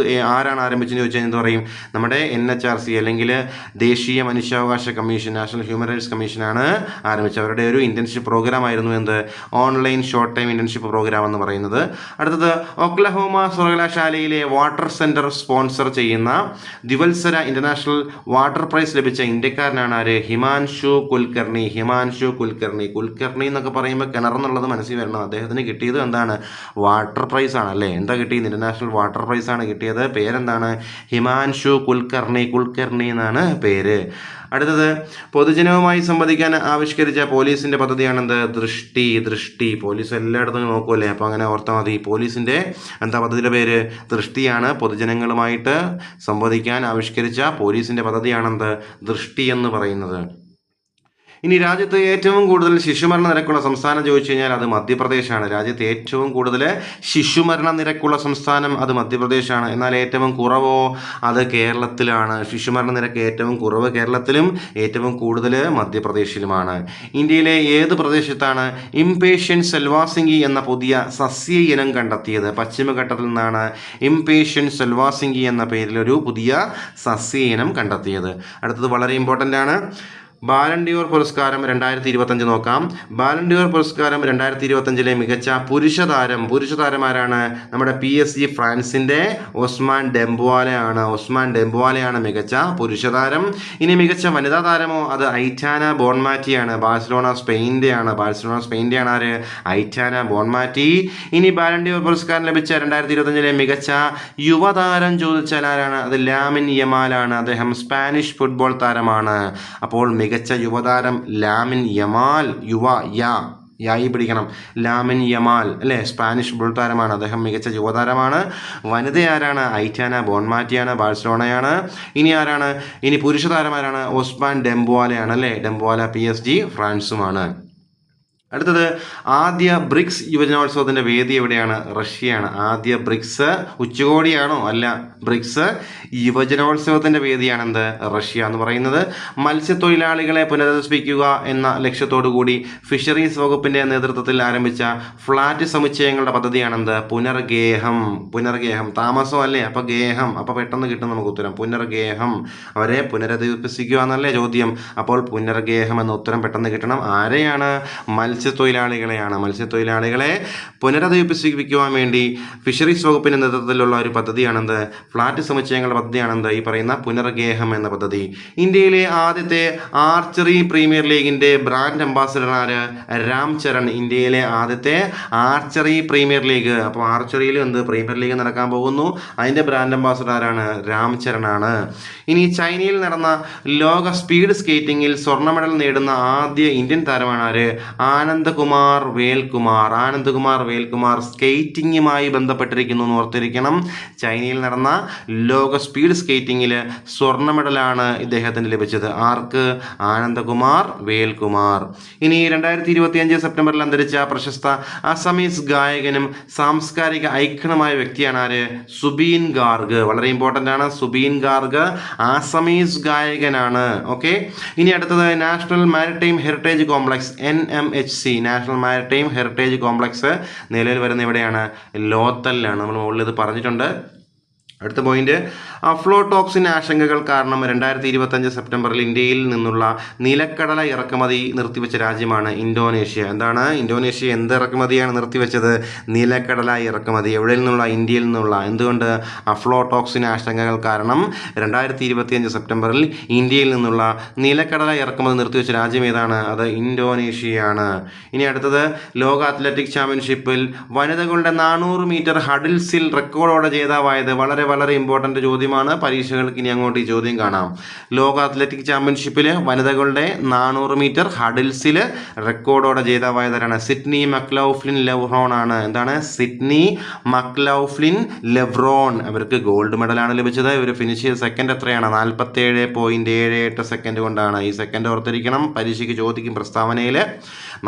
ആരാണ് ആരംഭിച്ചെന്ന് ചോദിച്ചാൽ എന്ത് പറയും? നമ്മുടെ NHRC അല്ലെങ്കിൽ ദേശീയ മനുഷ്യാവകാശ കമ്മീഷൻ, നാഷണൽ ഹ്യൂമൻ റൈറ്റ്സ് കമ്മീഷനാണ് ആരംഭിച്ചത്. അവരുടെ ഒരു ഇന്റേൺഷിപ്പ് പ്രോഗ്രാം ആയിരുന്നു എന്ത്? Online short time internship programme എന്ന് പറയുന്നത്. അടുത്തത് ഒക്ലഹോമ സർവകലാശാലയിലെ വാട്ടർ സെന്റർ സ്പോൺസർ ചെയ്യുന്ന ദ്വിവത്സര ഇന്റർനാഷണൽ വാട്ടർ പ്രൈസ് ലഭിച്ച ഇന്ത്യക്കാരനാണ് ആര്? ഹിമാൻഷു കുൽക്കർണി. കുൽക്കർണി എന്നൊക്കെ പറയുമ്പോൾ കിണറെന്നുള്ളത് മനസ്സിൽ വരണം. അദ്ദേഹത്തിന് കിട്ടിയത് എന്താണ്? വാട്ടർ പ്രൈസ് ആണ്, അല്ലേ? എന്താ കിട്ടിയത്? ഇന്റർനാഷണൽ വാട്ടർ പ്രൈസ് ആണ് കിട്ടിയത്. പേരെന്താണ്? ഹിമാൻഷു കുൽക്കർണി എന്നാണ് പേര്. അടുത്തത് പൊതുജനവുമായി സംവദിക്കാൻ ആവിഷ്കരിച്ച പോലീസിൻ്റെ പദ്ധതിയാണെന്ത്? ദൃഷ്ടി. പോലീസ് എല്ലായിടത്തും നോക്കുമല്ലേ, അപ്പോൾ അങ്ങനെ ഓർത്താൽ മതി. പോലീസിൻ്റെ പദ്ധതിയുടെ പേര്? ദൃഷ്ടിയാണ്. പൊതുജനങ്ങളുമായിട്ട് സംവദിക്കാൻ ആവിഷ്കരിച്ച പോലീസിൻ്റെ പദ്ധതിയാണെന്ത്? ദൃഷ്ടി എന്ന് പറയുന്നത്. ഇനി രാജ്യത്ത് ഏറ്റവും കൂടുതൽ ശിശുമരണ നിരക്കുള്ള സംസ്ഥാനം ചോദിച്ചു കഴിഞ്ഞാൽ അത് മധ്യപ്രദേശാണ്. രാജ്യത്ത് ഏറ്റവും കൂടുതൽ ശിശുമരണ നിരക്കുള്ള സംസ്ഥാനം അത് മധ്യപ്രദേശാണ്. എന്നാൽ ഏറ്റവും കുറവോ? അത് കേരളത്തിലാണ്. ശിശുമരണ നിരക്ക് ഏറ്റവും കുറവ് കേരളത്തിലും ഏറ്റവും കൂടുതൽ മധ്യപ്രദേശിലുമാണ്. ഇന്ത്യയിലെ ഏത് പ്രദേശത്താണ് ഇംപേഷ്യൻ സെൽവാസിംഗി എന്ന പുതിയ സസ്യ ഇനം കണ്ടെത്തിയത്? പശ്ചിമഘട്ടത്തിൽ നിന്നാണ് ഇംപേഷ്യൻ സെൽവാസിംഗി എന്ന പേരിലൊരു പുതിയ സസ്യ ഇനം കണ്ടെത്തിയത്. അടുത്തത് വളരെ ഇമ്പോർട്ടൻ്റ് ആണ്. ബാലൻഡിയോർ പുരസ്കാരം 2025 നോക്കാം. ബാലൻഡിയോർ പുരസ്കാരം 2025 മികച്ച പുരുഷ താരമാരാണ്? നമ്മുടെ PSG ഫ്രാൻസിന്റെ ഒസ്മാൻ ഡെംബുവാലയാണ് മികച്ച പുരുഷ താരം. ഇനി മികച്ച വനിതാ താരമോ? അത് ഐറ്റാന ബോൺമാറ്റിയാണ്. ബാഴ്സലോണ സ്പെയിൻ്റെയാണ് ആര്? Aitana Bonmati. ഇനി ബാലൻഡിയോർ പുരസ്കാരം ലഭിച്ച 2025 മികച്ച യുവതാരം ചോദിച്ചാൽ ആരാണ്? അത് ലാമിൻ യമാലാണ്. അദ്ദേഹം സ്പാനിഷ് ഫുട്ബോൾ താരമാണ്. അപ്പോൾ മികച്ച യുവതാരം ലാമിൻ യമാൽ. ലാമിൻ യമാൽ അല്ലേ, സ്പാനിഷ് ഫുട്ബോൾ താരമാണ്. അദ്ദേഹം മികച്ച യുവതാരമാണ്. വനിത ആരാണ്? ഐറ്റാന ബോൺമാറ്റിയാണ്, ബാഴ്സലോണയാണ്. ഇനി ആരാണ്? ഇനി പുരുഷ താരമാരാണ്? ഒസ്മാൻ ഡെംബുവാലയാണ് അല്ലേ, ഡെംബുവാല PSG ഫ്രാൻസുമാണ്. അടുത്തത് ആദ്യ ബ്രിക്സ് യുവജനോത്സവത്തിൻ്റെ വേദി എവിടെയാണ്? റഷ്യയാണ്. ആദ്യ ബ്രിക്സ് ഉച്ചകോടിയാണോ? അല്ല, ബ്രിക്സ് യുവജനോത്സവത്തിൻ്റെ വേദിയാണെന്ത്? റഷ്യ എന്ന് പറയുന്നത്. മത്സ്യത്തൊഴിലാളികളെ പുനരധിവസിപ്പിക്കുക എന്ന ലക്ഷ്യത്തോടു കൂടി ഫിഷറീസ് വകുപ്പിൻ്റെ നേതൃത്വത്തിൽ ആരംഭിച്ച ഫ്ലാറ്റ് സമുച്ചയങ്ങളുടെ പദ്ധതിയാണെന്ത്? പുനർഗേഹം. താമസം അല്ലേ, അപ്പോൾ ഗേഹം, അപ്പോൾ പെട്ടെന്ന് കിട്ടും നമുക്ക് ഉത്തരം. പുനർഗേഹം, അവരെ പുനരധിവസിപ്പിക്കുക എന്നല്ലേ ചോദ്യം. അപ്പോൾ പുനർഗേഹം എന്ന ഉത്തരം പെട്ടെന്ന് കിട്ടണം. ആരെയാണ്? മത്സ്യത്തൊഴിലാളികളെ പുനരധിവസിപ്പിക്കുവാൻ വേണ്ടി ഫിഷറീസ് വകുപ്പിന്റെ നേതൃത്വത്തിലുള്ള ഒരു പദ്ധതിയാണെന്ത്? ഫ്ലാറ്റ് സമുച്ചയങ്ങളുടെ പദ്ധതിയാണെന്ത്? ഈ പറയുന്ന പുനർഗേഹം എന്ന പദ്ധതി. ഇന്ത്യയിലെ ആദ്യത്തെ ആർച്ചറി പ്രീമിയർ ലീഗിന്റെ ബ്രാൻഡ് അംബാസിഡർ ആര്? രാം ചരൺ. ഇന്ത്യയിലെ ആദ്യത്തെ ആർച്ചറി പ്രീമിയർ ലീഗ്, അപ്പോൾ ആർച്ചറിയിൽ പ്രീമിയർ ലീഗ് നടക്കാൻ പോകുന്നു. അതിന്റെ ബ്രാൻഡ് അംബാസിഡർ ആരാണ്? രാം ചരൺ ആണ്. ഇനി ചൈനയിൽ നടന്ന ലോക സ്പീഡ് സ്കേറ്റിംഗിൽ സ്വർണ്ണ മെഡൽ നേടുന്ന ആദ്യ ഇന്ത്യൻ താരമാണ് ആര്? ആനന്ദകുമാർ വേൽകുമാർ സ്കേറ്റിംഗുമായി ബന്ധപ്പെട്ടിരിക്കുന്നു എന്ന് ഓർത്തിരിക്കണം. ചൈനയിൽ നടന്ന ലോക സ്പീഡ് സ്കേറ്റിംഗിൽ സ്വർണ്ണ മെഡലാണ് ഇദ്ദേഹത്തിന് ലഭിച്ചത്. ആർക്ക്? ആനന്ദകുമാർ വേൽകുമാർ. ഇനി 2025 സെപ്റ്റംബറിൽ അന്തരിച്ച പ്രശസ്ത അസമീസ് ഗായകനും സാംസ്കാരിക ഐക്കണുമായ വ്യക്തിയാണ് ആര്? സുബീൻ ഗാർഗ്. വളരെ ഇമ്പോർട്ടൻ്റ് ആണ്. സുബീൻ ഗാർഗ് അസമീസ് ഗായകനാണ്. ഓക്കെ. ഇനി അടുത്തത് national maritime heritage complex NMHC, national maritime heritage complex നിലവിൽ വരുന്ന എവിടെയാണ്? ലോത്തലിലാണ്. നമ്മൾ മുകളിൽ ഇത് പറഞ്ഞിട്ടുണ്ട്. അടുത്ത പോയിന്റ്, അഫ്ലോടോക്സിൻ ആശങ്കകൾ കാരണം 2025 സെപ്റ്റംബറിൽ ഇന്ത്യയിൽ നിന്നുള്ള നിലക്കടല ഇറക്കുമതി നിർത്തിവെച്ച രാജ്യമാണ് ഇന്തോനേഷ്യ. എന്താണ്? ഇന്തോനേഷ്യ എന്ത് ഇറക്കുമതിയാണ് നിർത്തിവെച്ചത്? നിലക്കടല ഇറക്കുമതി. എവിടെ നിന്നുള്ള? ഇന്ത്യയിൽ നിന്നുള്ള. എന്തുകൊണ്ട്? അഫ്ലോടോക്സിൻ ആശങ്കകൾ കാരണം 2025 സെപ്റ്റംബറിൽ ഇന്ത്യയിൽ നിന്നുള്ള നിലക്കടല ഇറക്കുമതി നിർത്തിവെച്ച രാജ്യം ഏതാണ്? അത് ഇന്തോനേഷ്യയാണ്. ഇനി അടുത്തത്, ലോക അത്ലറ്റിക് ചാമ്പ്യൻഷിപ്പിൽ വനിതകളുടെ 400 മീറ്റർ ഹഡിൽസിൽ റെക്കോർഡോടെ ജേതാവായത്? വളരെ ഇമ്പോർട്ടൻ്റ് ചോദ്യമാണ്. പരീക്ഷകൾക്ക് ഇനി അങ്ങോട്ട് ഈ ചോദ്യം കാണാം. ലോക അത്ലറ്റിക് ചാമ്പ്യൻഷിപ്പിൽ വനിതകളുടെ 400 മീറ്റർ ഹഡിൽസിൽ റെക്കോർഡോടെ ജേതാവായതാരാണ്? സിഡ്നി മക്ലൗഫ്ലിൻ ലെവ്റോൺ ആണ്. എന്താണ്? സിഡ്നി മക്ലൗഫ്ലിൻ ലെവ്റോൺ. അവർക്ക് ഗോൾഡ് മെഡലാണ് ലഭിച്ചത്. ഇവർ ഫിനിഷ് ചെയ്ത സെക്കൻഡ് എത്രയാണ്? 47.78 സെക്കൻഡ് കൊണ്ടാണ്. ഈ സെക്കൻഡ് ഓർത്തിരിക്കണം, പരീക്ഷയ്ക്ക് ചോദിക്കും പ്രസ്താവനയിൽ.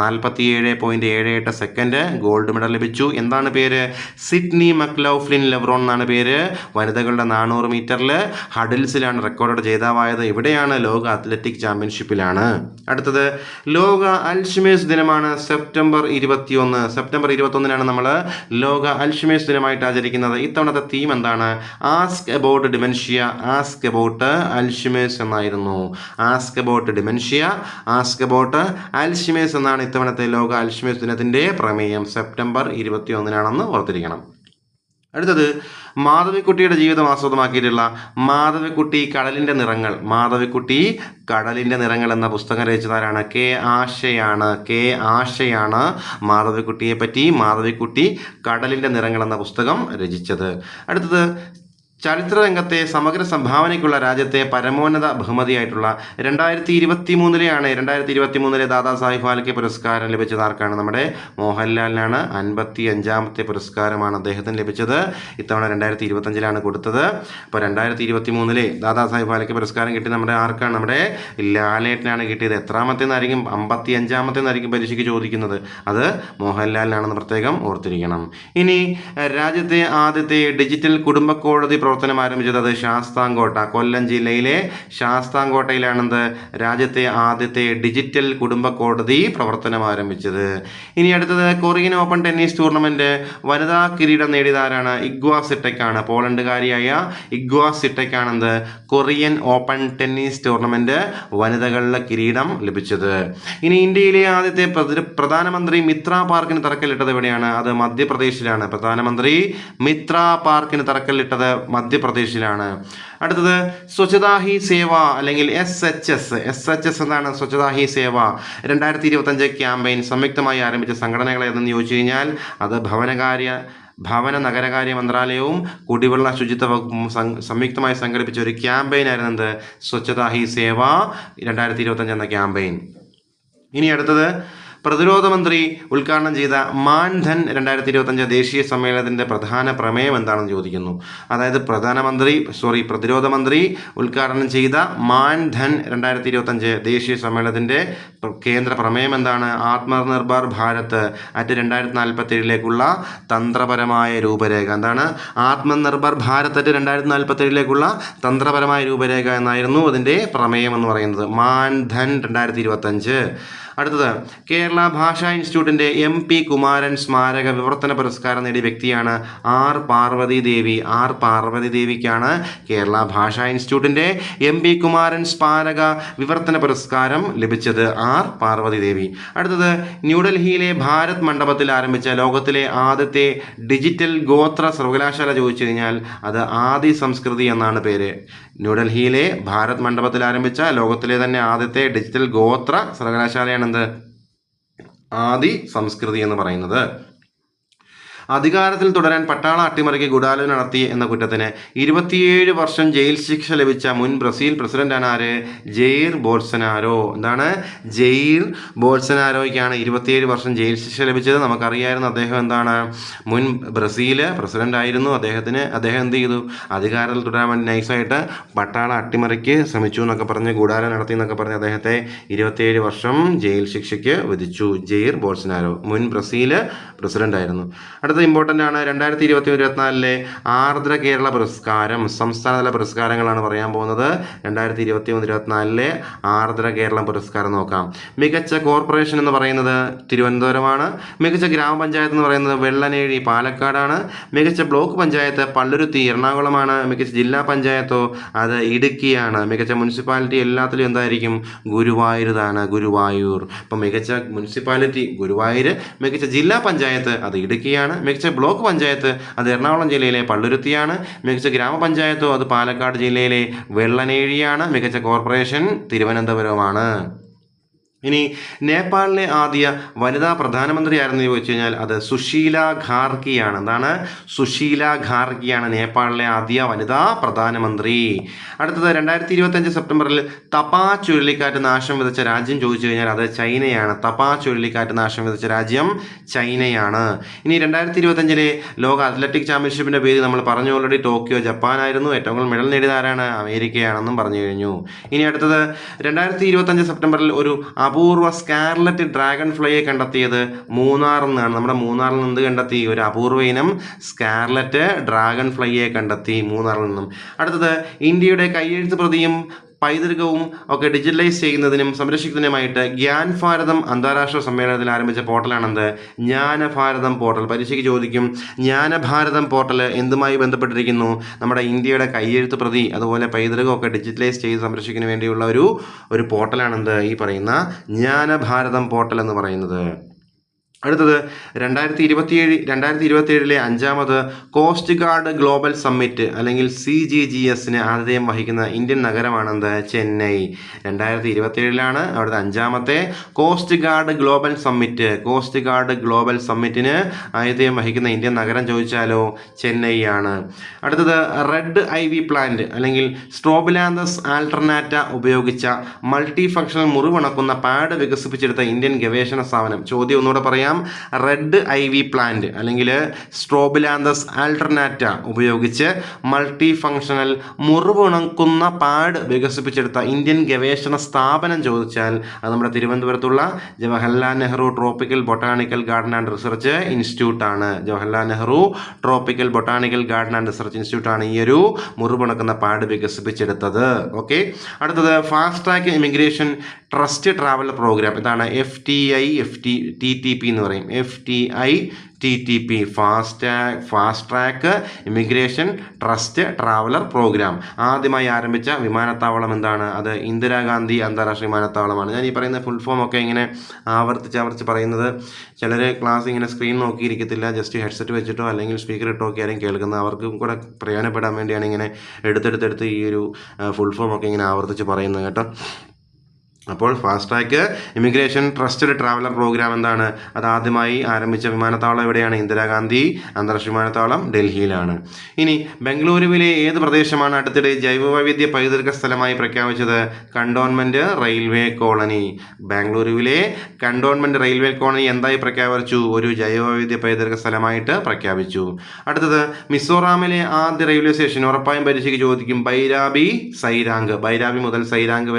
47.78 സെക്കൻഡ് ഗോൾഡ് മെഡൽ ലഭിച്ചു. എന്താണ് പേര്? സിഡ്നി മക്ലൗഫ്ലിൻ ലെവ്റോൺ എന്നാണ് പേര്. വനിതകളുടെ 400 മീറ്ററിൽ ഹഡിൽസിലാണ് റെക്കോർഡ് ജേതാവായത്. ഇവിടെയാണ് ലോക അത്ലറ്റിക് ചാമ്പ്യൻഷിപ്പിലാണ്. അടുത്തത്, ലോക അൽഷിമേഴ്സ് ദിനമാണ് സെപ്റ്റംബർ 21. സെപ്റ്റംബർ 21 നമ്മൾ ലോക അൽഷിമേഴ്സ് ദിനമായിട്ട് ആചരിക്കുന്നത്. ഇത്തവണത്തെ തീം എന്താണ്? Ask about dementia, ask about Alzheimer's എന്നായിരുന്നു. Ask about dementia, ask about Alzheimer's എന്നാണ് ഇത്തവണത്തെ ലോക അൽഷിമേഴ്സ് ദിനത്തിന്റെ പ്രമേയം. സെപ്റ്റംബർ 21 ഓർത്തിരിക്കണം. അടുത്തത്, മാധവിക്കുട്ടിയുടെ ജീവിതം ആസ്പദമാക്കിയിട്ടുള്ള മാധവിക്കുട്ടി കടലിൻ്റെ നിറങ്ങൾ എന്ന പുസ്തകം രചിച്ചതാരാണ്? കെ ആശയാണ് മാധവിക്കുട്ടിയെ പറ്റി മാധവിക്കുട്ടി കടലിൻ്റെ നിറങ്ങൾ എന്ന പുസ്തകം രചിച്ചത്. അടുത്തത്, ചരിത്രരംഗത്തെ സമഗ്ര സംഭാവനയ്ക്കുള്ള രാജ്യത്തെ പരമോന്നത ബഹുമതിയായിട്ടുള്ള 2023 ദാദാ സാഹിബ് ഫാൽക്കെ പുരസ്കാരം ലഭിച്ചത് ആർക്കാണ്? നമ്മുടെ മോഹൻലാലിനാണ്. 55ാമത്തെ പുരസ്കാരമാണ് അദ്ദേഹത്തിന് ലഭിച്ചത്. ഇത്തവണ 2025 കൊടുത്തത്. അപ്പോൾ 2023 ദാദാ സാഹിബ് ഫാൽക്കെ പുരസ്കാരം കിട്ടി നമ്മുടെ ആർക്കാണ്? നമ്മുടെ ലാലേട്ടനാണ് കിട്ടിയത്. എത്രാമത്തേന്നായിരിക്കും? 55ാമത്തേന്നായിരിക്കും പരീക്ഷയ്ക്ക് ചോദിക്കുന്നത്. അത് മോഹൻലാലിനാണെന്ന് പ്രത്യേകം ഓർത്തിരിക്കണം. ഇനി രാജ്യത്തെ ആദ്യത്തെ ഡിജിറ്റൽ കുടുംബ കോടതി പ്രവർത്തനം ആരംഭിച്ചത്? അത് ശാസ്താംകോട്ട, കൊല്ലം ജില്ലയിലെ ശാസ്താംകോട്ടയിലാണെന്ത് രാജ്യത്തെ ആദ്യത്തെ ഡിജിറ്റൽ കുടുംബ കോടതി പ്രവർത്തനം ആരംഭിച്ചത്. ഇനി അടുത്തത് കൊറിയൻ ഓപ്പൺ ടെന്നീസ് ടൂർണമെന്റ് വനിതാ കിരീടം നേടിയത് ആരാണ്? ഇഗ്വ സ്വിറ്റെക്കാണ്. പോളണ്ടുകാരിയായ ഇഗ്വ സ്വിറ്റെക്കാണെന്ത് കൊറിയൻ ഓപ്പൺ ടെന്നീസ് ടൂർണമെന്റ് വനിതകളുടെ കിരീടം ലഭിച്ചത്. ഇനി ഇന്ത്യയിലെ ആദ്യത്തെ പ്രധാനമന്ത്രി മിത്ര പാർക്കിന് തറക്കല്ലിട്ടത് എവിടെയാണ്? അത് മധ്യപ്രദേശിലാണ്. പ്രധാനമന്ത്രി മിത്ര പാർക്കിന് തറക്കല്ലിട്ടത് മധ്യപ്രദേശിലാണ്. അടുത്തത് സ്വച്ഛതാ ഹി സേവ അല്ലെങ്കിൽ SHS എന്നാണ് സ്വച്ഛതാ ഹി സേവ 2025 ക്യാമ്പയിൻ സംയുക്തമായി ആരംഭിച്ച സംഘടനകൾ ഏതെന്ന് ചോദിച്ചു കഴിഞ്ഞാൽ അത് ഭവന നഗരകാര്യ മന്ത്രാലയവും കുടിവെള്ള ശുചിത്വ വകുപ്പും സംയുക്തമായി സംഘടിപ്പിച്ച ഒരു ക്യാമ്പയിൻ ആയിരുന്നത് സ്വച്ഛതാ ഹി സേവ 2025 എന്ന ക്യാമ്പയിൻ. ഇനി അടുത്തത് പ്രതിരോധ മന്ത്രി ഉദ്ഘാടനം ചെയ്ത മാൻധൻ 2025 ദേശീയ സമ്മേളനത്തിൻ്റെ പ്രധാന പ്രമേയം എന്താണെന്ന് ചോദിക്കുന്നു. അതായത് പ്രതിരോധ മന്ത്രി ഉദ്ഘാടനം ചെയ്ത മാൻധൻ 2025 ദേശീയ സമ്മേളനത്തിൻ്റെ കേന്ദ്ര പ്രമേയം എന്താണ്? ആത്മനിർഭർ ഭാരത് അറ്റ് 2047 തന്ത്രപരമായ രൂപരേഖ. എന്താണ്? ആത്മനിർഭർ ഭാരത് അറ്റ് 2047 തന്ത്രപരമായ രൂപരേഖ എന്നായിരുന്നു അതിൻ്റെ പ്രമേയം എന്ന് പറയുന്നത്. മാൻധൻ 2025. അടുത്തത് കേരള ഭാഷാ ഇൻസ്റ്റിറ്റ്യൂട്ടിൻ്റെ MP കുമാരൻ സ്മാരക വിവർത്തന പുരസ്കാരം നേടിയ വ്യക്തിയാണ് R പാർവതി ദേവി. പാർവതി ദേവിക്കാണ് കേരള ഭാഷാ ഇൻസ്റ്റിറ്റ്യൂട്ടിൻ്റെ MP കുമാരൻ സ്മാരക വിവർത്തന പുരസ്കാരം ലഭിച്ചത്. പാർവതി ദേവി. അടുത്തത് ന്യൂഡൽഹിയിലെ ഭാരത് മണ്ഡപത്തിൽ ആരംഭിച്ച ലോകത്തിലെ ആദ്യത്തെ ഡിജിറ്റൽ ഗോത്ര സർവകലാശാല ചോദിച്ചു കഴിഞ്ഞാൽ അത് ആദി സംസ്കൃതി എന്നാണ് പേര്. ന്യൂഡൽഹിയിലെ ഭാരത് മണ്ഡപത്തിൽ ആരംഭിച്ച ലോകത്തിലെ തന്നെ ആദ്യത്തെ ഡിജിറ്റൽ ഗോത്ര സർവകലാശാലയാണെന്ത്? ആദി സംസ്കൃതി എന്ന് പറയുന്നത്. അധികാരത്തിൽ തുടരാൻ പട്ടാള അട്ടിമറിക്ക് ഗൂഢാലോചന നടത്തി എന്ന കുറ്റത്തിന് 27 വർഷം ജയിൽ ശിക്ഷ ലഭിച്ച മുൻ ബ്രസീൽ പ്രസിഡന്റാണ് ആര്? Jair Bolsonaro. എന്താണ്? ജെയിർ ബോൾസനാരോയ്ക്കാണ് 27 വർഷം ജയിൽ ശിക്ഷ ലഭിച്ചത്. നമുക്കറിയായിരുന്നു അദ്ദേഹം എന്താണ് മുൻ ബ്രസീൽ പ്രസിഡന്റ് ആയിരുന്നു. അദ്ദേഹം എന്ത് ചെയ്തു? അധികാരത്തിൽ തുടരാൻ വേണ്ടി നൈസായിട്ട് പട്ടാള അട്ടിമറിക്ക് ശ്രമിച്ചു എന്നൊക്കെ പറഞ്ഞ് ഗൂഢാലോചന നടത്തി എന്നൊക്കെ പറഞ്ഞ് അദ്ദേഹത്തെ 27 വർഷം ജയിൽ ശിക്ഷയ്ക്ക് വിധിച്ചു. ജെയിർ ബോൾസനാരോ മുൻ ബ്രസീൽ പ്രസിഡന്റ് ആയിരുന്നു. അടുത്ത ഇമ്പോർട്ടൻ്റ് ആണ് 2023-24 ആർദ്ര കേരള പുരസ്കാരം. സംസ്ഥാനതല പുരസ്കാരങ്ങളാണ് പറയാൻ പോകുന്നത്. 2023-24 ആർദ്ര കേരളം പുരസ്കാരം നോക്കാം. മികച്ച കോർപ്പറേഷൻ എന്ന് പറയുന്നത് തിരുവനന്തപുരമാണ്. മികച്ച ഗ്രാമപഞ്ചായത്ത് എന്ന് പറയുന്നത് വെള്ളനേഴി പാലക്കാടാണ്. മികച്ച ബ്ലോക്ക് പഞ്ചായത്ത് പള്ളുരുത്തി എറണാകുളമാണ്. മികച്ച ജില്ലാ പഞ്ചായത്തോ അത് ഇടുക്കിയാണ്. മികച്ച മുനിസിപ്പാലിറ്റി എല്ലാത്തിലും എന്തായിരിക്കും? ഗുരുവായൂർ. ഇപ്പം മികച്ച മുനിസിപ്പാലിറ്റി ഗുരുവായൂർ, മികച്ച ജില്ലാ പഞ്ചായത്ത് അത് ഇടുക്കിയാണ്, മികച്ച ബ്ലോക്ക് പഞ്ചായത്ത് അത് എറണാകുളം ജില്ലയിലെ പള്ളുരുത്തിയാണ്, മികച്ച ഗ്രാമപഞ്ചായത്തോ അത് പാലക്കാട് ജില്ലയിലെ വെള്ളനേഴിയാണ്, മികച്ച കോർപ്പറേഷൻ തിരുവനന്തപുരമാണ്. ഇനി നേപ്പാളിലെ ആദ്യ വനിതാ പ്രധാനമന്ത്രി ആരെന്ന് ചോദിച്ചു കഴിഞ്ഞാൽ അത് സുശീല ഖാർഗിയാണ്. എന്താണ്? സുശീല ഖാർഗിയാണ് നേപ്പാളിലെ ആദ്യ വനിതാ പ്രധാനമന്ത്രി. അടുത്തത് 2025 സെപ്റ്റംബറിൽ തപാ ചുഴലിക്കാറ്റ് നാശം വിതച്ച രാജ്യം ചോദിച്ചു കഴിഞ്ഞാൽ അത് ചൈനയാണ്. തപാ ചുഴലിക്കാറ്റ് നാശം വിതച്ച രാജ്യം ചൈനയാണ്. ഇനി 2025 ലോക അത്ലറ്റിക് ചാമ്പ്യൻഷിപ്പിൻ്റെ പേര് നമ്മൾ പറഞ്ഞു ഓൾറെഡി. ടോക്കിയോ ജപ്പാനായിരുന്നു. ഏറ്റവും കൂടുതൽ മെഡൽ നേടിയത് ആരാണ്? അമേരിക്കയാണെന്നും പറഞ്ഞു കഴിഞ്ഞു. ഇനി അടുത്തത് 2025 സെപ്റ്റംബറിൽ ഒരു അപൂർവ സ്കാർലറ്റ് ഡ്രാഗൺ ഫ്ലൈയെ കണ്ടെത്തിയത് മൂന്നാറിൽ നിന്നാണ്. നമ്മുടെ മൂന്നാറിൽ നിന്ന് കണ്ടെത്തി ഒരു അപൂർവ ഇനം സ്കാർലറ്റ് ഡ്രാഗൺ ഫ്ലൈയെ കണ്ടെത്തി മൂന്നാറിൽ നിന്നും. അടുത്തത് ഇന്ത്യയുടെ കയ്യെഴുത്ത് പ്രതിയും പൈതൃകവും ഒക്കെ ഡിജിറ്റലൈസ് ചെയ്യുന്നതിനും സംരക്ഷിക്കുന്നതിനുമായിട്ട് ജ്ഞാൻ ഭാരതം അന്താരാഷ്ട്ര സമ്മേളനത്തിൽ ആരംഭിച്ച പോർട്ടലാണെന്ത്? ജ്ഞാനഭാരതം പോർട്ടൽ. പരീക്ഷയ്ക്ക് ചോദിക്കും ജ്ഞാനഭാരതം പോർട്ടൽ എന്തുമായി ബന്ധപ്പെട്ടിരിക്കുന്നു? നമ്മുടെ ഇന്ത്യയുടെ കയ്യെഴുത്ത് പ്രതി അതുപോലെ പൈതൃകം ഒക്കെ ഡിജിറ്റലൈസ് ചെയ്ത് സംരക്ഷിക്കുന്നതിന് വേണ്ടിയുള്ള ഒരു പോർട്ടലാണെന്ത്? ഈ പറയുന്ന ജ്ഞാനഭാരതം പോർട്ടൽ എന്ന് പറയുന്നത്. അടുത്തത് 2027 അഞ്ചാമത് കോസ്റ്റ് ഗാർഡ് ഗ്ലോബൽ സമ്മിറ്റ് അല്ലെങ്കിൽ CGGSന് ആതിഥേയം വഹിക്കുന്ന ഇന്ത്യൻ നഗരമാണെന്ത്? ചെന്നൈ. 2027 അവിടുത്തെ അഞ്ചാമത്തെ coast guard global summit. Coast guard global സമ്മിറ്റിന് ആതിഥേയം വഹിക്കുന്ന ഇന്ത്യൻ നഗരം ചോദിച്ചാലോ ചെന്നൈ ആണ്. അടുത്തത് റെഡ് ഐവി പ്ലാന്റ് അല്ലെങ്കിൽ സ്ട്രോബിലാന്തസ് ആൾട്ടർനാറ്റ ഉപയോഗിച്ച മൾട്ടി ഫങ്ഷണൽ മുറിവണക്കുന്ന പാഡ് വികസിപ്പിച്ചെടുത്ത ഇന്ത്യൻ ഗവേഷണ സ്ഥാപനം. ചോദ്യം ഒന്നുകൂടെ പറയാം. നമുക്കറിയാം റെഡ് ഐവി പ്ലാന്റ് അല്ലെങ്കിൽ സ്ട്രോബിലാന്തസ് ആൾട്ടർനാറ്റ ഉപയോഗിച്ച് മൾട്ടി ഫങ്ഷണൽ മുറിവുണക്കുന്ന പാഡ് വികസിപ്പിച്ചെടുത്ത ഇന്ത്യൻ ഗവേഷണ സ്ഥാപനം ചോദിച്ചാൽ അത് നമ്മുടെ തിരുവനന്തപുരത്തുള്ള Jawaharlal Nehru tropical botanical garden and research ഇൻസ്റ്റിറ്റ്യൂട്ടാണ്. Jawaharlal Nehru tropical botanical garden and research ഇൻസ്റ്റിറ്റ്യൂട്ടാണ് ഈ ഒരു മുറിവുണക്കുന്ന പാഡ് വികസിപ്പിച്ചെടുത്തത്. ഓക്കെ, അടുത്തത് fast track immigration trust travel programme. ഇതാണ് FTI TTP എന്ന് പറയും. FTI TTP fast track immigration trust traveller programme. ആദ്യമായി ആരംഭിച്ച വിമാനത്താവളം എന്താണ്? അത് ഇന്ദിരാഗാന്ധി അന്താരാഷ്ട്ര വിമാനത്താവളമാണ്. ഞാൻ ഈ പറയുന്ന ഫുൾ ഫോം ഒക്കെ ഇങ്ങനെ ആവർത്തിച്ച് പറയുന്നത് ചിലർ ക്ലാസ് ഇങ്ങനെ സ്ക്രീൻ നോക്കിയിരിക്കത്തില്ല, ജസ്റ്റ് ഹെഡ്സെറ്റ് വെച്ചിട്ടോ അല്ലെങ്കിൽ സ്പീക്കർ ഇട്ടോ ഒക്കെ ആരും കേൾക്കുന്നത്. അവർക്കും കൂടെ പ്രയോജനപ്പെടാൻ വേണ്ടിയാണ് ഇങ്ങനെ എടുത്തെടുത്ത് ഈ ഒരു ഫുൾ ഫോം ഒക്കെ ഇങ്ങനെ ആവർത്തിച്ച് പറയുന്നത് കേട്ടോ. അപ്പോൾ fast track immigration trusted traveller programme എന്താണ്? അത് ആദ്യമായി ആരംഭിച്ച വിമാനത്താവളം എവിടെയാണ്? ഇന്ദിരാഗാന്ധി അന്താരാഷ്ട്ര വിമാനത്താവളം ഡൽഹിയിലാണ്. ഇനി ബംഗളൂരുവിലെ ഏത് പ്രദേശമാണ് അടുത്തിടെ ജൈവവൈവിധ്യ പൈതൃക സ്ഥലമായി പ്രഖ്യാപിച്ചത്? Cantonment railway colony. ബാംഗ്ലൂരുവിലെ കണ്ടോൺമെൻറ്റ് റെയിൽവേ കോളനി എന്തായി പ്രഖ്യാപിച്ചു? ഒരു ജൈവവൈവിധ്യ പൈതൃക സ്ഥലമായിട്ട് പ്രഖ്യാപിച്ചു. അടുത്തത് മിസോറാമിലെ ആദ്യ റെയിൽവേ സ്റ്റേഷൻ ഉറപ്പായും പരീക്ഷയ്ക്ക് ചോദിക്കും. ബൈരാബി സൈരാങ്. ബൈരാബി മുതൽ സൈരാങ്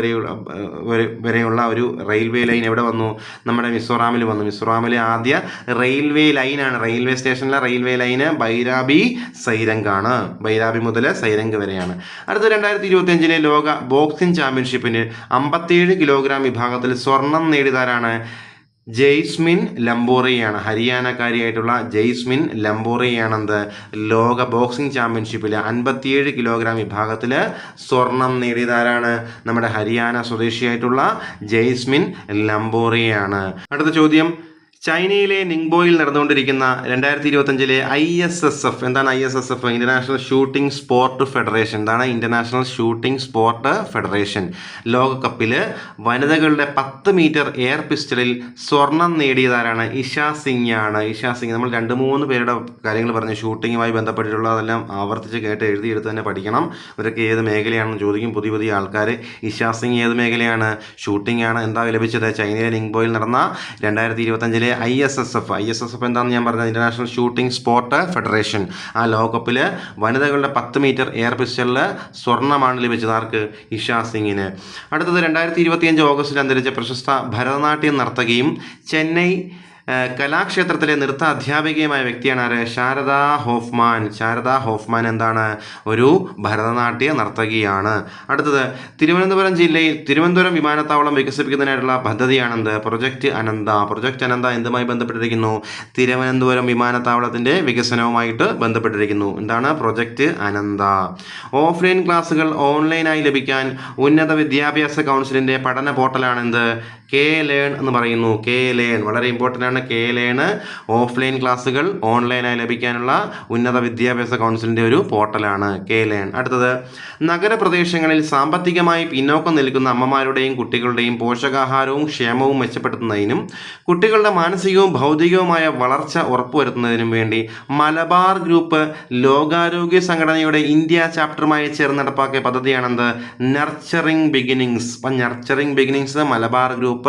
വരെയുള്ള ഒരു റെയിൽവേ ലൈൻ എവിടെ വന്നു? നമ്മുടെ മിസോറാമിൽ വന്നു. മിസോറാമിലെ ആദ്യ റെയിൽവേ ലൈനാണ്, റെയിൽവേ സ്റ്റേഷനിലെ റെയിൽവേ ലൈന് ബൈരാബി സൈരംഗ് ആണ്. ബൈരാബി മുതൽ സൈരംഗ് വരെയാണ്. അടുത്ത 2025 ലോക ബോക്സിംഗ് ചാമ്പ്യൻഷിപ്പിന് 57 കിലോഗ്രാം വിഭാഗത്തിൽ സ്വർണം നേടിയതാരാണ്? ജെയ്സ്മിൻ ലംബോറിയാണ്. ഹരിയാനക്കാരിയായിട്ടുള്ള ജെയ്സ്മിൻ ലംബോറിയാണെന്ത് ലോക ബോക്സിംഗ് ചാമ്പ്യൻഷിപ്പിൽ 57 കിലോഗ്രാം വിഭാഗത്തിൽ സ്വർണം നേടിയതാരാണ്? നമ്മുടെ ഹരിയാന സ്വദേശിയായിട്ടുള്ള ജെയ്സ്മിൻ ലംബോറിയാണ്. അടുത്ത ചോദ്യം, ചൈനയിലെ നിങ്ബോയിൽ നടന്നുകൊണ്ടിരിക്കുന്ന 2025 ISSF എന്താണ്? ISSF international shooting sport federation. എന്താണ്? ഇന്റർനാഷണൽ ഷൂട്ടിംഗ് സ്പോർട്ട് ഫെഡറേഷൻ ലോകകപ്പിൽ വനിതകളുടെ 10 മീറ്റർ എയർ പിസ്റ്റളിൽ സ്വർണം നേടിയതാരാണ്? ഇഷ സിംഗ് ആണ്. ഇഷ സിംഗ്. നമ്മൾ 2-3 പേരുടെ കാര്യങ്ങൾ പറഞ്ഞു ഷൂട്ടിങ്ങുമായി ബന്ധപ്പെട്ടിട്ടുള്ള, അതെല്ലാം ആവർത്തിച്ച് കേട്ട് എഴുതിയെടുത്ത് തന്നെ പഠിക്കണം. ഇവരൊക്കെ ഏത് മേഖലയാണെന്ന് ചോദിക്കും പുതിയ ആൾക്കാർ. ഇഷ സിംഗ് ഏത് മേഖലയാണ്? ഷൂട്ടിംഗ് ആണ്. എന്താ ലഭിച്ചത്? ചൈനയിലെ നിങ്ബോയിൽ നടന്ന 2025 ISSF എന്താണെന്ന് ഞാൻ പറഞ്ഞത്? International shooting sport federation. ആ ലോകകപ്പിൽ വനിതകളുടെ 10 മീറ്റർ എയർ പിസ്റ്റളിൽ സ്വർണ്ണമാണ് ലഭിച്ചത്. ആർക്ക്? ഇഷ സിംഗിന്. അടുത്തത് 2025 ഓഗസ്റ്റിൽ അന്തരിച്ച പ്രശസ്ത ഭരതനാട്യം നർത്തകിയും ചെന്നൈ കലാക്ഷേത്രത്തിലെ നൃത്ത അധ്യാപികയുമായ വ്യക്തിയാണ് ആര്? ശാരദാ ഹോഫ്മാൻ എന്താണ്? ഒരു ഭരതനാട്യ നർത്തകിയാണ്. അടുത്തത് തിരുവനന്തപുരം വിമാനത്താവളം വികസിപ്പിക്കുന്നതിനായിട്ടുള്ള പദ്ധതിയാണെന്ത്? പ്രൊജക്റ്റ് അനന്ത എന്തുമായി ബന്ധപ്പെട്ടിരിക്കുന്നു? തിരുവനന്തപുരം വിമാനത്താവളത്തിൻ്റെ വികസനവുമായിട്ട് ബന്ധപ്പെട്ടിരിക്കുന്നു. എന്താണ്? പ്രൊജക്റ്റ് അനന്ത. ഓഫ്ലൈൻ ക്ലാസുകൾ ഓൺലൈനായി ലഭിക്കാൻ ഉന്നത വിദ്യാഭ്യാസ കൗൺസിലിൻ്റെ പഠന പോർട്ടലാണെന്ത്? K-Learn എന്ന് പറയുന്നു. K-Learn വളരെ ഇമ്പോർട്ടൻ്റ് ആണ്. K-Learn ഓഫ്ലൈൻ ക്ലാസുകൾ ഓൺലൈനായി ലഭിക്കാനുള്ള ഉന്നത വിദ്യാഭ്യാസ കൗൺസിലിൻ്റെ ഒരു പോർട്ടലാണ് K-Learn. അടുത്തത്, നഗരപ്രദേശങ്ങളിൽ സാമ്പത്തികമായി പിന്നോക്കം നിൽക്കുന്ന അമ്മമാരുടെയും കുട്ടികളുടെയും പോഷകാഹാരവും ക്ഷേമവും മെച്ചപ്പെടുത്തുന്നതിനും കുട്ടികളുടെ മാനസികവും ഭൗതികവുമായ വളർച്ച ഉറപ്പുവരുത്തുന്നതിനും വേണ്ടി മലബാർ ഗ്രൂപ്പ് ലോകാരോഗ്യ സംഘടനയുടെ ഇന്ത്യ ചാപ്റ്ററുമായി ചേർന്ന് നടപ്പാക്കിയ പദ്ധതിയാണെന്ത്? നർച്ചറിംഗ് ബിഗിനിങ്സ് മലബാർ ഗ്രൂപ്പ്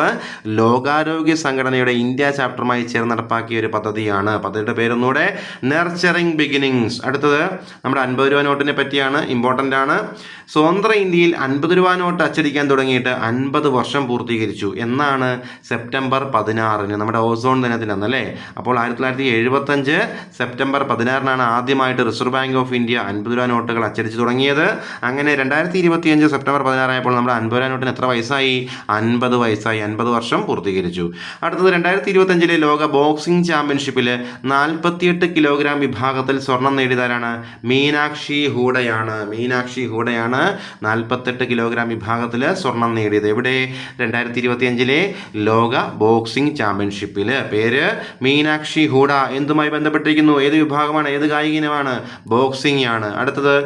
ലോകാരോഗ്യ സംഘടനയുടെ ഇന്ത്യ ചാപ്റ്ററുമായി ചേർന്ന് നടപ്പാക്കിയ ഒരു പദ്ധതിയാണ്. പദ്ധതിയുടെ പേരൊന്നുകൂടെ, നർച്ചറിംഗ് ബിഗിനിങ്സ്. അടുത്തത് നമ്മുടെ 50 രൂപ നോട്ടിനെ പറ്റിയാണ്, ഇമ്പോർട്ടൻ്റ് ആണ്. സ്വതന്ത്ര ഇന്ത്യയിൽ 50 രൂപ നോട്ട് അച്ചടിക്കാൻ തുടങ്ങിയിട്ട് 50 വർഷം പൂർത്തീകരിച്ചു. എന്നാണ്? സെപ്റ്റംബർ 16 നമ്മുടെ ഓസോൺ ദിനത്തിലന്നല്ലേ. അപ്പോൾ 1975 സെപ്റ്റംബർ 16 ആദ്യമായിട്ട് റിസർവ് ബാങ്ക് ഓഫ് ഇന്ത്യ 50 രൂപ നോട്ടുകൾ അച്ചടിച്ചു തുടങ്ങിയത്. അങ്ങനെ 2025 സെപ്റ്റംബർ 16 ആയപ്പോൾ നമ്മുടെ 50 രൂപ നോട്ടിന് എത്ര വയസ്സായി? 50 വയസ്സായി. 50 വർഷം പൂർത്തീകരിച്ചു. അടുത്തത് 2025 ലോക ബോക്സിംഗ് ചാമ്പ്യൻഷിപ്പിൽ 48 കിലോഗ്രാം വിഭാഗത്തിൽ സ്വർണം നേടിയതാരാണ്? മീനാക്ഷി ഹൂഡയാണ്. 48 കിലോഗ്രാം വിഭാഗത്തിൽ സ്വർണം നേടിയത്. എവിടെ? 2025 ലോക ബോക്സിംഗ് ചാമ്പ്യൻഷിപ്പിൽ. പേര് മീനാക്ഷി ഹൂഡ. എന്തുമായി ബന്ധപ്പെട്ടിരിക്കുന്നു? ഏത് വിഭാഗമാണ്? ഏത് കായിക ഇനമാണ്? ബോക്സിംഗ് ആണ്. അടുത്തത്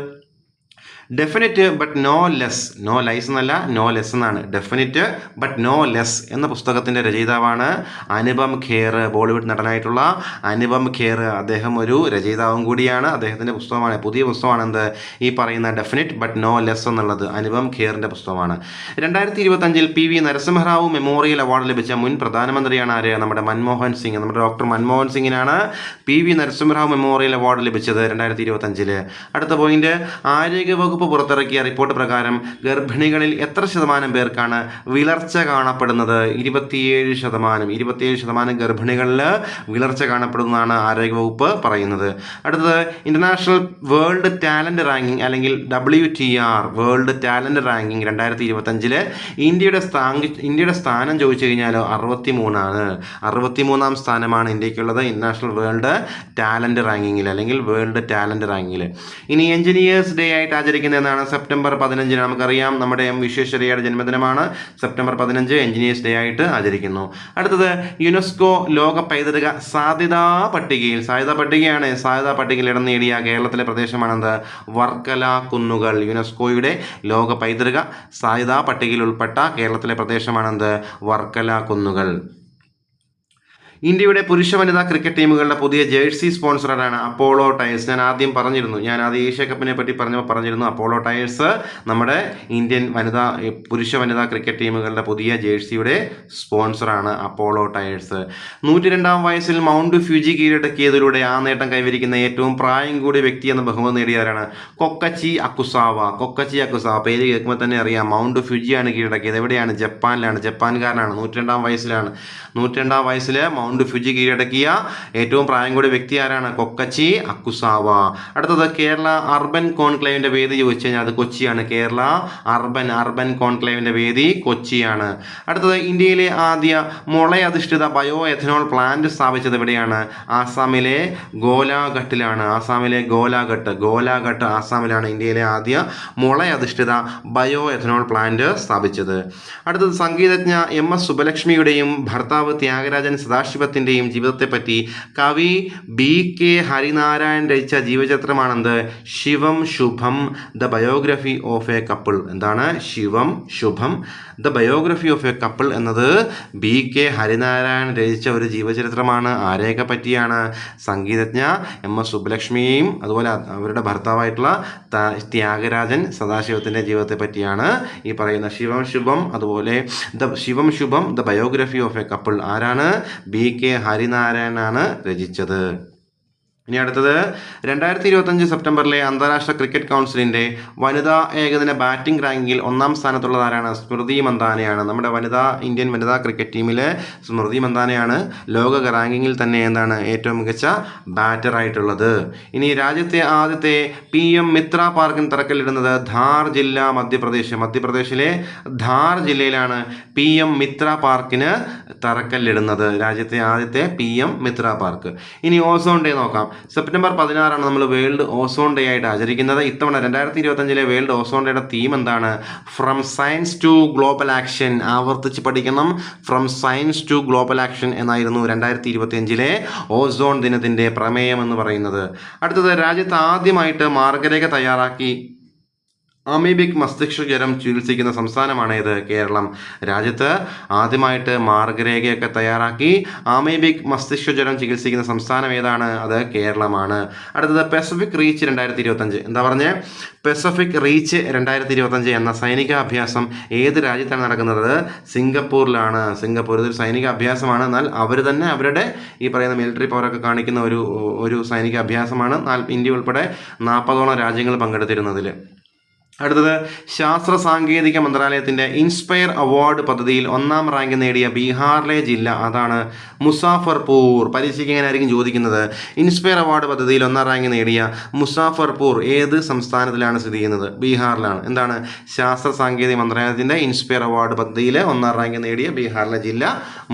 definite but no less, no lies എന്നല്ല നോ ലെസ് എന്നാണ്. ഡെഫിനിറ്റ് ബട്ട് നോ ലെസ് എന്ന പുസ്തകത്തിൻ്റെ രചയിതാവാണ് അനുപം ഖേർ. ബോളിവുഡ് നടനായിട്ടുള്ള അനുപം ഖേർ, അദ്ദേഹം ഒരു രചയിതാവും കൂടിയാണ്. അദ്ദേഹത്തിൻ്റെ പുസ്തകമാണ്, പുതിയ പുസ്തകമാണ് എന്ത് ഈ പറയുന്ന ഡെഫിനിറ്റ് ബട്ട് നോ ലെസ് എന്നുള്ളത്. അനുപം ഖേറിൻ്റെ പുസ്തകമാണ്. 2025 PV നരസിംഹറാവു മെമ്മോറിയൽ അവാർഡ് ലഭിച്ച മുൻ പ്രധാനമന്ത്രിയാണ് ആര്? നമ്മുടെ മൻമോഹൻ സിംഗ്. നമ്മുടെ ഡോക്ടർ മൻമോഹൻ സിംഗിനാണ് PV നരസിംഹറാവു മെമ്മോറിയൽ അവാർഡ് ലഭിച്ചത് 2025. അടുത്ത പോയിന്റ്, ആരോഗ്യവകുപ്പ് പുറത്തിറക്കിയ റിപ്പോർട്ട് പ്രകാരം ഗർഭിണികളിൽ എത്ര ശതമാനം പേർക്കാണ് വിളർച്ച കാണപ്പെടുന്നത്? 27% ഗർഭിണികളിൽ വിളർച്ച കാണപ്പെടുന്നതാണ് ആരോഗ്യവകുപ്പ് പറയുന്നത്. അടുത്തത്, ഇന്റർനാഷണൽ വേൾഡ് ടാലന്റ് റാങ്കിങ് അല്ലെങ്കിൽ WTR വേൾഡ് ടാലന്റ് റാങ്കിങ് 2025 ഇന്ത്യയുടെ സ്ഥാനം ചോദിച്ചു കഴിഞ്ഞാൽ 63-ാം സ്ഥാനമാണ് ഇന്ത്യക്കുള്ളത് ഇന്റർനാഷണൽ വേൾഡ് ടാലന്റ് റാങ്കിങ്ങിൽ അല്ലെങ്കിൽ വേൾഡ് ടാലന്റ് റാങ്കിങ്ങിൽ. ഇനി എഞ്ചിനീയേഴ്സ് ഡേ ആയിട്ട് ആചരിക്കുന്ന എന്നാണ്? സെപ്റ്റംബർ 15. നമുക്കറിയാം നമ്മുടെ വിശ്വേശ്വരയ്യയുടെ ജന്മദിനമാണ്. സെപ്റ്റംബർ 15 എഞ്ചിനീയേഴ്സ് ഡേ ആയിട്ട് ആചരിക്കുന്നു. അടുത്തത്, യുനെസ്കോ ലോക പൈതൃക സാധ്യതാ പട്ടികയിൽ ഇടം നേടിയ കേരളത്തിലെ പ്രദേശമാണെന്ത്? വർക്കല കുന്നുകൾ. യുനെസ്കോയുടെ ലോക പൈതൃക സാധ്യതാ പട്ടികയിൽ ഉൾപ്പെട്ട കേരളത്തിലെ പ്രദേശമാണെന്ത്? വർക്കല കുന്നുകൾ. ഇന്ത്യയുടെ പുരുഷ വനിതാ ക്രിക്കറ്റ് ടീമുകളുടെ പുതിയ ജേഴ്സി സ്പോൺസറാണ് അപ്പോളോ ടയർസ്. ഞാൻ ആദ്യം ഏഷ്യ കപ്പിനെ പറ്റി പറഞ്ഞിരുന്നു. അപ്പോളോ ടയർസ് നമ്മുടെ ഇന്ത്യൻ പുരുഷ വനിതാ ക്രിക്കറ്റ് ടീമുകളുടെ പുതിയ ജേഴ്സിയുടെ സ്പോൺസറാണ് അപ്പോളോ ടയർസ്. 102-ാം വയസ്സിൽ മൗണ്ട് ഫ്യൂജി കീഴടക്കിയതിലൂടെ ആ നേട്ടം കൈവരിക്കുന്ന ഏറ്റവും പ്രായം കൂടിയ വ്യക്തി എന്ന ബഹുമതി നേടിയവരാണ് കൊക്കച്ചി അക്കുസാവ. പേര് കേൾക്കുമ്പോൾ തന്നെ അറിയാം, മൗണ്ട് ഫ്യൂജിയാണ് കീഴടക്കിയത്. എവിടെയാണ്? ജപ്പാനിലാണ്. ജപ്പാൻകാരനാണ്. 102-ാം വയസ്സിലാണ്. 102-ാം വയസ്സിൽ മൗണ്ട് ഫ്യൂജി കീഴടക്കിയ ഏറ്റവും പ്രായം കൂടിയ വ്യക്തി ആരാണ്? കൊക്കച്ചി അക്കുസാവ. അടുത്തത്, കേരള അർബൻ കോൺക്ലേവിന്റെ വേദി ചോദിച്ചു കഴിഞ്ഞാൽ അത് കൊച്ചിയാണ്. കേരള അർബൻ കോൺക്ലേവിന്റെ വേദി കൊച്ചിയാണ്. അടുത്തത്, ഇന്ത്യയിലെ ആദ്യ മുളയധിഷ്ഠിത ബയോ എഥനോൾ പ്ലാന്റ് സ്ഥാപിച്ചത് എവിടെയാണ്? ആസാമിലെ ഗോലാഘട്ടിലാണ്. ഗോലാഘട്ട് ആസാമിലാണ് ഇന്ത്യയിലെ ആദ്യ മുളയധിഷ്ഠിത ബയോ എഥനോൾ പ്ലാന്റ് സ്ഥാപിച്ചത്. അടുത്തത്, സംഗീതജ്ഞ MS സുബലക്ഷ്മിയുടെയും ഭർത്താവ് ത്യാഗരാജൻ സദാശിവത്തിൻ്റെയും ജീവിതത്തെപ്പറ്റി കവി BK ഹരിനാരായൺ രചിച്ച ജീവചരിത്രമാണെന്ത്? Shivam Shubham the biography of a couple. എന്താണ് Shivam Shubham the biography of a couple എന്നത് BK ഹരിനാരായൺ രചിച്ച ഒരു ജീവചരിത്രമാണ്. ആരെയൊക്കെ പറ്റിയാണ്? സംഗീതജ്ഞ MS സുബ്ബലക്ഷ്മിയെയും അതുപോലെ അവരുടെ ഭർത്താവായിട്ടുള്ള ത്യാഗരാജൻ സദാശിവത്തിൻ്റെ ജീവിതത്തെ പറ്റിയാണ് ഈ പറയുന്ന ശിവം ശുഭം അതുപോലെ the biography of a couple. ആരാണ്? BK ഹരിനാരായണാണ് രചിച്ചത്. ഇനി അടുത്തത്, 2025 സെപ്റ്റംബറിലെ അന്താരാഷ്ട്ര ക്രിക്കറ്റ് കൗൺസിലിൻ്റെ വനിതാ ഏകദിന ബാറ്റിംഗ് റാങ്കിങ്ങിൽ 1-ാം സ്ഥാനത്തുള്ളത് ആരാണ്? സ്മൃതി മന്ദാനയാണ്. നമ്മുടെ ഇന്ത്യൻ വനിതാ ക്രിക്കറ്റ് ടീമിലെ സ്മൃതി മന്ദാനയാണ് ലോക റാങ്കിങ്ങിൽ തന്നെ ഏറ്റവും മികച്ച ബാറ്ററായിട്ടുള്ളത്. ഇനി രാജ്യത്തെ ആദ്യത്തെ PM മിത്ര പാർക്കിന് തറക്കല്ലിടുന്നത് ധാർ ജില്ല, മധ്യപ്രദേശിലെ ധാർ ജില്ലയിലാണ് PM മിത്ര പാർക്കിന് തറക്കല്ലിടുന്നത്. രാജ്യത്തെ ആദ്യത്തെ PM മിത്ര പാർക്ക്. ഇനി ഓസോൺ ഡേ നോക്കാം. സെപ്റ്റംബർ 16 നമ്മൾ വേൾഡ് ഓസോൺ ഡേ ആയിട്ട് ആചരിക്കുന്നത്. ഇത്തവണ 2025 വേൾഡ് ഓസോൺ ഡേയുടെ തീം എന്താണ്? From science to global action. ആവർത്തിച്ച് പഠിക്കണം. From science to global action എന്നായിരുന്നു 2025 ഓസോൺ ദിനത്തിൻ്റെ പ്രമേയം എന്ന് പറയുന്നത്. അടുത്തത്, രാജ്യത്ത് ആദ്യമായിട്ട് മാർഗരേഖ തയ്യാറാക്കി അമീബിക് മസ്തിഷ്ക ജ്വരം ചികിത്സിക്കുന്ന സംസ്ഥാനമാണ് ഏത്? കേരളം. രാജ്യത്ത് ആദ്യമായിട്ട് മാർഗരേഖയൊക്കെ തയ്യാറാക്കി അമീബിക് മസ്തിഷ്ക ജ്വരം ചികിത്സിക്കുന്ന സംസ്ഥാനം ഏതാണ്? അത് കേരളമാണ്. അടുത്തത്, പസഫിക് റീച്ച് 2025. എന്താ പറഞ്ഞേ? പസഫിക് റീച്ച് 2025 എന്ന സൈനിക അഭ്യാസം ഏത് രാജ്യത്താണ് നടക്കുന്നത്? സിംഗപ്പൂരിലാണ്. ഇതൊരു സൈനിക അഭ്യാസമാണ്. എന്നാൽ അവർ തന്നെ അവരുടെ ഈ പറയുന്ന മിലിറ്ററി പവറൊക്കെ കാണിക്കുന്ന ഒരു സൈനിക അഭ്യാസമാണ്. ഇന്ത്യ ഉൾപ്പെടെ 40ഓളം രാജ്യങ്ങൾ പങ്കെടുത്തിരുന്നതിൽ. അടുത്തത്, ശാസ്ത്ര സാങ്കേതിക മന്ത്രാലയത്തിൻ്റെ ഇൻസ്പയർ അവാർഡ് പദ്ധതിയിൽ 1-ാം റാങ്ക് നേടിയ ബീഹാറിലെ ജില്ല അതാണ് മുസാഫർപൂർ. പരീക്ഷയ്ക്ക് എങ്ങനെയായിരിക്കും ചോദിക്കുന്നത്? ഇൻസ്പയർ അവാർഡ് പദ്ധതിയിൽ 1-ാം റാങ്ക് നേടിയ മുസാഫർപൂർ ഏത് സംസ്ഥാനത്തിലാണ് സ്ഥിതി ചെയ്യുന്നത്? ബീഹാറിലാണ്. എന്താണ്? ശാസ്ത്ര സാങ്കേതിക മന്ത്രാലയത്തിൻ്റെ ഇൻസ്പയർ അവാർഡ് പദ്ധതിയിൽ 1-ാം റാങ്ക് നേടിയ ബീഹാറിലെ ജില്ല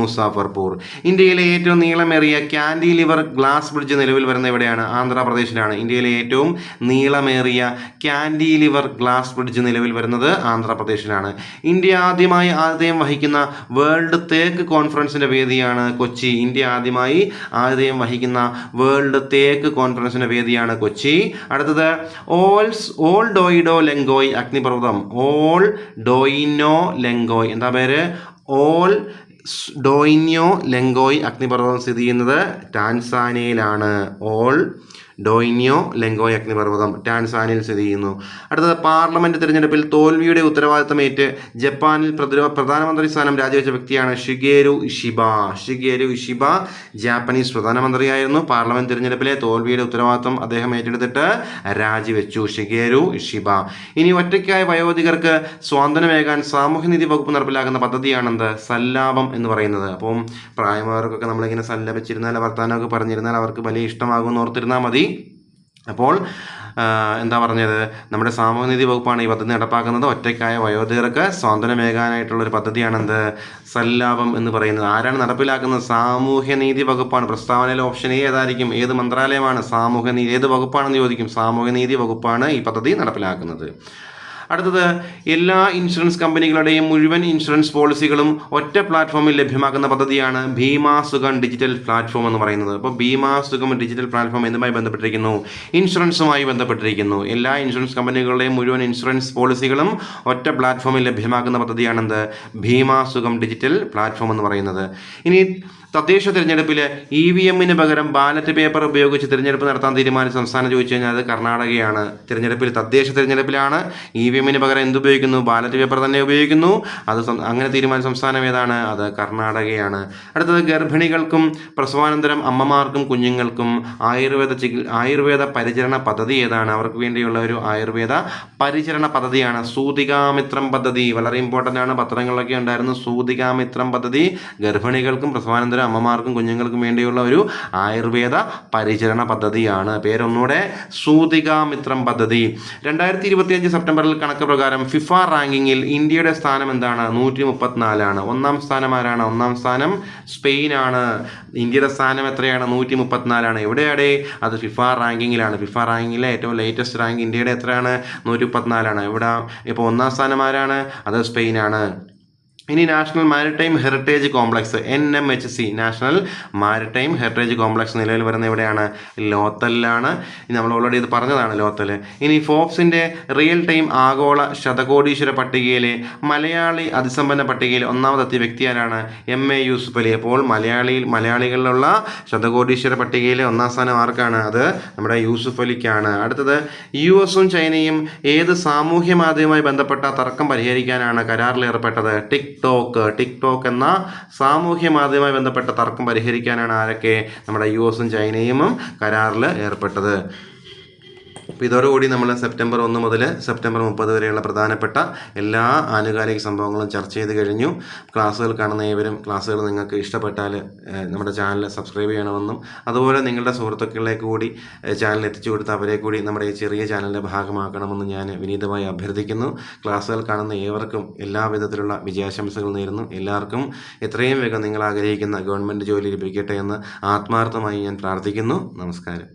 മുസാഫർപൂർ. ഇന്ത്യയിലെ ഏറ്റവും നീളമേറിയ ക്യാൻഡിലിവർ ഗ്ലാസ് ബ്രിഡ്ജ് നിലവിൽ വരുന്ന എവിടെയാണ്? ആന്ധ്രാപ്രദേശിലാണ്. ഇന്ത്യയിലെ ഏറ്റവും നീളമേറിയ ക്യാൻഡിലിവർ ഗ്ലാസ് ഗ്ലാസ് ബ്രിഡ്ജ് നിലവിൽ വരുന്നത് ആന്ധ്രാപ്രദേശിലാണ്. ഇന്ത്യ ആദ്യമായി ആതിഥേയം വഹിക്കുന്ന വേൾഡ് തേക്ക് കോൺഫറൻസിൻ്റെ വേദിയാണ് കൊച്ചി. ഇന്ത്യ ആദ്യമായി ആതിഥേയം വഹിക്കുന്ന വേൾഡ് തേക്ക് കോൺഫറൻസിൻ്റെ വേദിയാണ് കൊച്ചി. അടുത്തത് ഓൾ ഡോയിഡോ ലെങ്കോയ് അഗ്നിപർവ്വതം. ഓൾ ഡോയിനോ ലെങ്കോയ് എന്താ പേര്? ഓൾ ഡോയിന്യോ ലെങ്കോയ് അഗ്നിപർവ്വതം സ്ഥിതി ചെയ്യുന്നത് ടാൻസാനിയയിലാണ്. ഓൾ ഡോയിന്യോ ലെങ്കോയ് അഗ്നിപർവ്വതം ടാൻസാനിയയിൽ സ്ഥിതി ചെയ്യുന്നു. അടുത്തത് പാർലമെന്റ് തിരഞ്ഞെടുപ്പിൽ തോൽവിയുടെ ഉത്തരവാദിത്തമേറ്റ് ജപ്പാനിൽ പ്രധാനമന്ത്രി സ്ഥാനം രാജിവെച്ച വ്യക്തിയാണ് Shigeru Ishiba. Shigeru Ishiba Japanese പ്രധാനമന്ത്രിയായിരുന്നു. പാർലമെന്റ് തിരഞ്ഞെടുപ്പിലെ തോൽവിയുടെ ഉത്തരവാദിത്തം അദ്ദേഹം ഏറ്റെടുത്തിട്ട് രാജിവെച്ചു. Shigeru Ishiba. ഇനി ഒറ്റയ്ക്കായ വയോധികർക്ക് സ്വാതന്ത്ര്യമേകാൻ സാമൂഹ്യനീതി വകുപ്പ് നടപ്പിലാക്കുന്ന പദ്ധതിയാണെന്ത്? സല്ലാപം എന്ന് പറയുന്നത്. അപ്പം പ്രായമായവർക്കൊക്കെ നമ്മളിങ്ങനെ സല്ലപിച്ചിരുന്നാൽ വർത്താനമൊക്കെ പറഞ്ഞിരുന്നാൽ അവർക്ക് വലിയ ഇഷ്ടമാകുമെന്ന് ഓർത്തിരുന്നാൽ മതി. അപ്പോൾ എന്താ പറഞ്ഞത്? നമ്മുടെ സാമൂഹ്യനീതി വകുപ്പാണ് ഈ പദ്ധതി നടപ്പാക്കുന്നത്. ഒറ്റയ്ക്കായ വയോധികർക്ക് സ്വാതന്ത്ര്യമേകാനായിട്ടുള്ളൊരു പദ്ധതിയാണെന്ത്? സല്ലാപം എന്ന് പറയുന്നത്. ആരാണ് നടപ്പിലാക്കുന്നത്? സാമൂഹ്യനീതി വകുപ്പാണ്. പ്രസ്താവനയിലെ ഓപ്ഷൻ എ ഏതായിരിക്കും? ഏത് മന്ത്രാലയമാണ്? സാമൂഹ്യനീതി. ഏത് വകുപ്പാണെന്ന് ചോദിക്കും. സാമൂഹ്യനീതി വകുപ്പാണ് ഈ പദ്ധതി നടപ്പിലാക്കുന്നത്. അടുത്തത് എല്ലാ ഇൻഷുറൻസ് കമ്പനികളുടെയും മുഴുവൻ ഇൻഷുറൻസ് പോളിസികളും ഒറ്റ പ്ലാറ്റ്ഫോമിൽ ലഭ്യമാക്കുന്ന പദ്ധതിയാണ് ഭീമാ സുഖം ഡിജിറ്റൽ പ്ലാറ്റ്ഫോം എന്ന് പറയുന്നത്. അപ്പോൾ ഭീമാ സുഖം ഡിജിറ്റൽ പ്ലാറ്റ്ഫോം എന്തുമായി ബന്ധപ്പെട്ടിരിക്കുന്നു? ഇൻഷുറൻസുമായി ബന്ധപ്പെട്ടിരിക്കുന്നു. എല്ലാ ഇൻഷുറൻസ് കമ്പനികളുടെയും മുഴുവൻ ഇൻഷുറൻസ് പോളിസികളും ഒറ്റ പ്ലാറ്റ്ഫോമിൽ ലഭ്യമാക്കുന്ന പദ്ധതിയാണെന്ത്? ഭീമാ സുഖം ഡിജിറ്റൽ പ്ലാറ്റ്ഫോം എന്ന് പറയുന്നത്. ഇനി തദ്ദേശ തിരഞ്ഞെടുപ്പിൽ EVM-ന് പകരം ബാലറ്റ് പേപ്പർ ഉപയോഗിച്ച് തിരഞ്ഞെടുപ്പ് നടത്താൻ തീരുമാനിച്ച സംസ്ഥാനം ചോദിച്ചു കഴിഞ്ഞാൽ അത് കർണാടകയാണ്. തദ്ദേശ തിരഞ്ഞെടുപ്പിലാണ് EVM-ന് പകരം എന്തുപയോഗിക്കുന്നു? ബാലറ്റ് പേപ്പർ തന്നെ ഉപയോഗിക്കുന്നു. അത് അങ്ങനെ തീരുമാനിച്ച സംസ്ഥാനം ഏതാണ്? അത് കർണാടകയാണ്. അടുത്തത് ഗർഭിണികൾക്കും പ്രസവാനന്തരം അമ്മമാർക്കും കുഞ്ഞുങ്ങൾക്കും ആയുർവേദ പരിചരണ പദ്ധതി ഏതാണ്? അവർക്ക് വേണ്ടിയുള്ള ഒരു ആയുർവേദ പരിചരണ പദ്ധതിയാണ് സൂതികാമിത്രം പദ്ധതി. വളരെ ഇമ്പോർട്ടൻ്റ് ആണ്. പത്രങ്ങളിലൊക്കെ ഉണ്ടായിരുന്നു സൂതികാമിത്രം പദ്ധതി. ഗർഭിണികൾക്കും പ്രസവാനന്തരം അമ്മമാർക്കും കുഞ്ഞുങ്ങൾക്കും വേണ്ടിയുള്ള ഒരു ആയുർവേദ പരിചരണ പദ്ധതിയാണ്. പേരൊന്നുകൂടെ, സൂതികാമിത്രം പദ്ധതി. 2025 സെപ്റ്റംബറിൽ കണക്ക് പ്രകാരം ഫിഫ റാങ്കിങ്ങിൽ ഇന്ത്യയുടെ സ്ഥാനം എന്താണ്? 134 ഒന്നാം സ്ഥാനം ആരാണ്? ഒന്നാം സ്ഥാനം സ്പെയിനാണ്. ഇന്ത്യയുടെ സ്ഥാനം എത്രയാണ്? 134 എവിടെയാണ്? അത് ഫിഫ റാങ്കിങ്ങിലാണ്. ഫിഫ റാങ്കിങ്ങിലെ ഏറ്റവും ലേറ്റസ്റ്റ് റാങ്ക് ഇന്ത്യയുടെ എത്രയാണ്? 134 ഇവിടെ. ഇപ്പോൾ ഒന്നാം സ്ഥാനം ആരാണ്? അത് സ്പെയിനാണ്. ഇനി national maritime heritage complex NMHC national maritime heritage complex നിലവിൽ വരുന്ന എവിടെയാണ്? ലോത്തലിലാണ്. നമ്മൾ ഓൾറെഡി ഇത് പറഞ്ഞതാണ് ലോത്തൽ. ഇനി ഫോബ്സിൻ്റെ റിയൽ ടൈം ആഗോള ശതകോടീശ്വര പട്ടികയിലെ മലയാളി അതിസമ്പന്ന പട്ടികയിൽ ഒന്നാമതെത്തിയ വ്യക്തി ആരാണ്? MA യൂസുഫ് അലി. അപ്പോൾ മലയാളികളിലുള്ള ശതകോടീശ്വര പട്ടികയിലെ ഒന്നാം സ്ഥാനം ആർക്കാണ്? അത് നമ്മുടെ യൂസുഫ് അലിക്കാണ്. അടുത്തത് US-ഉം ചൈനയും ഏത് സാമൂഹ്യ മാധ്യമവുമായി ബന്ധപ്പെട്ട തർക്കം പരിഹരിക്കാനാണ് കരാറിൽ ഏർപ്പെട്ടത്? ടിക്ടോക്ക് എന്ന സാമൂഹ്യ മാധ്യമവുമായി ബന്ധപ്പെട്ട തർക്കം പരിഹരിക്കാനാണ് ആരൊക്കെ? നമ്മുടെ US-ഉം ചൈനയും കരാറിൽ ഏർപ്പെട്ടത്. അപ്പോൾ ഇതോടുകൂടി നമ്മൾ സെപ്റ്റംബർ 1 മുതൽ സെപ്റ്റംബർ 30 വരെയുള്ള പ്രധാനപ്പെട്ട എല്ലാ ആനുകാലിക സംഭവങ്ങളും ചർച്ച ചെയ്ത് കഴിഞ്ഞു. ക്ലാസ്സുകൾ കാണുന്ന ഏവരും ക്ലാസ്സുകൾ നിങ്ങൾക്ക് ഇഷ്ടപ്പെട്ടാൽ നമ്മുടെ ചാനൽ സബ്സ്ക്രൈബ് ചെയ്യണമെന്നും അതുപോലെ നിങ്ങളുടെ സുഹൃത്തുക്കളിലേക്ക് കൂടി ചാനൽ എത്തിച്ചു കൊടുത്ത് അവരെ കൂടി നമ്മുടെ ഈ ചെറിയ ചാനലിൻ്റെ ഭാഗമാക്കണമെന്ന് ഞാൻ വിനീതമായി അഭ്യർത്ഥിക്കുന്നു. ക്ലാസ്സുകൾ കാണുന്ന ഏവർക്കും എല്ലാ വിധത്തിലുള്ള വിജയാശംസകൾ നേരുന്നു. എല്ലാവർക്കും എത്രയും വേഗം നിങ്ങൾ ആഗ്രഹിക്കുന്ന ഗവൺമെൻറ് ജോലി ലഭിക്കട്ടെ എന്ന് ആത്മാർത്ഥമായി ഞാൻ പ്രാർത്ഥിക്കുന്നു. നമസ്കാരം.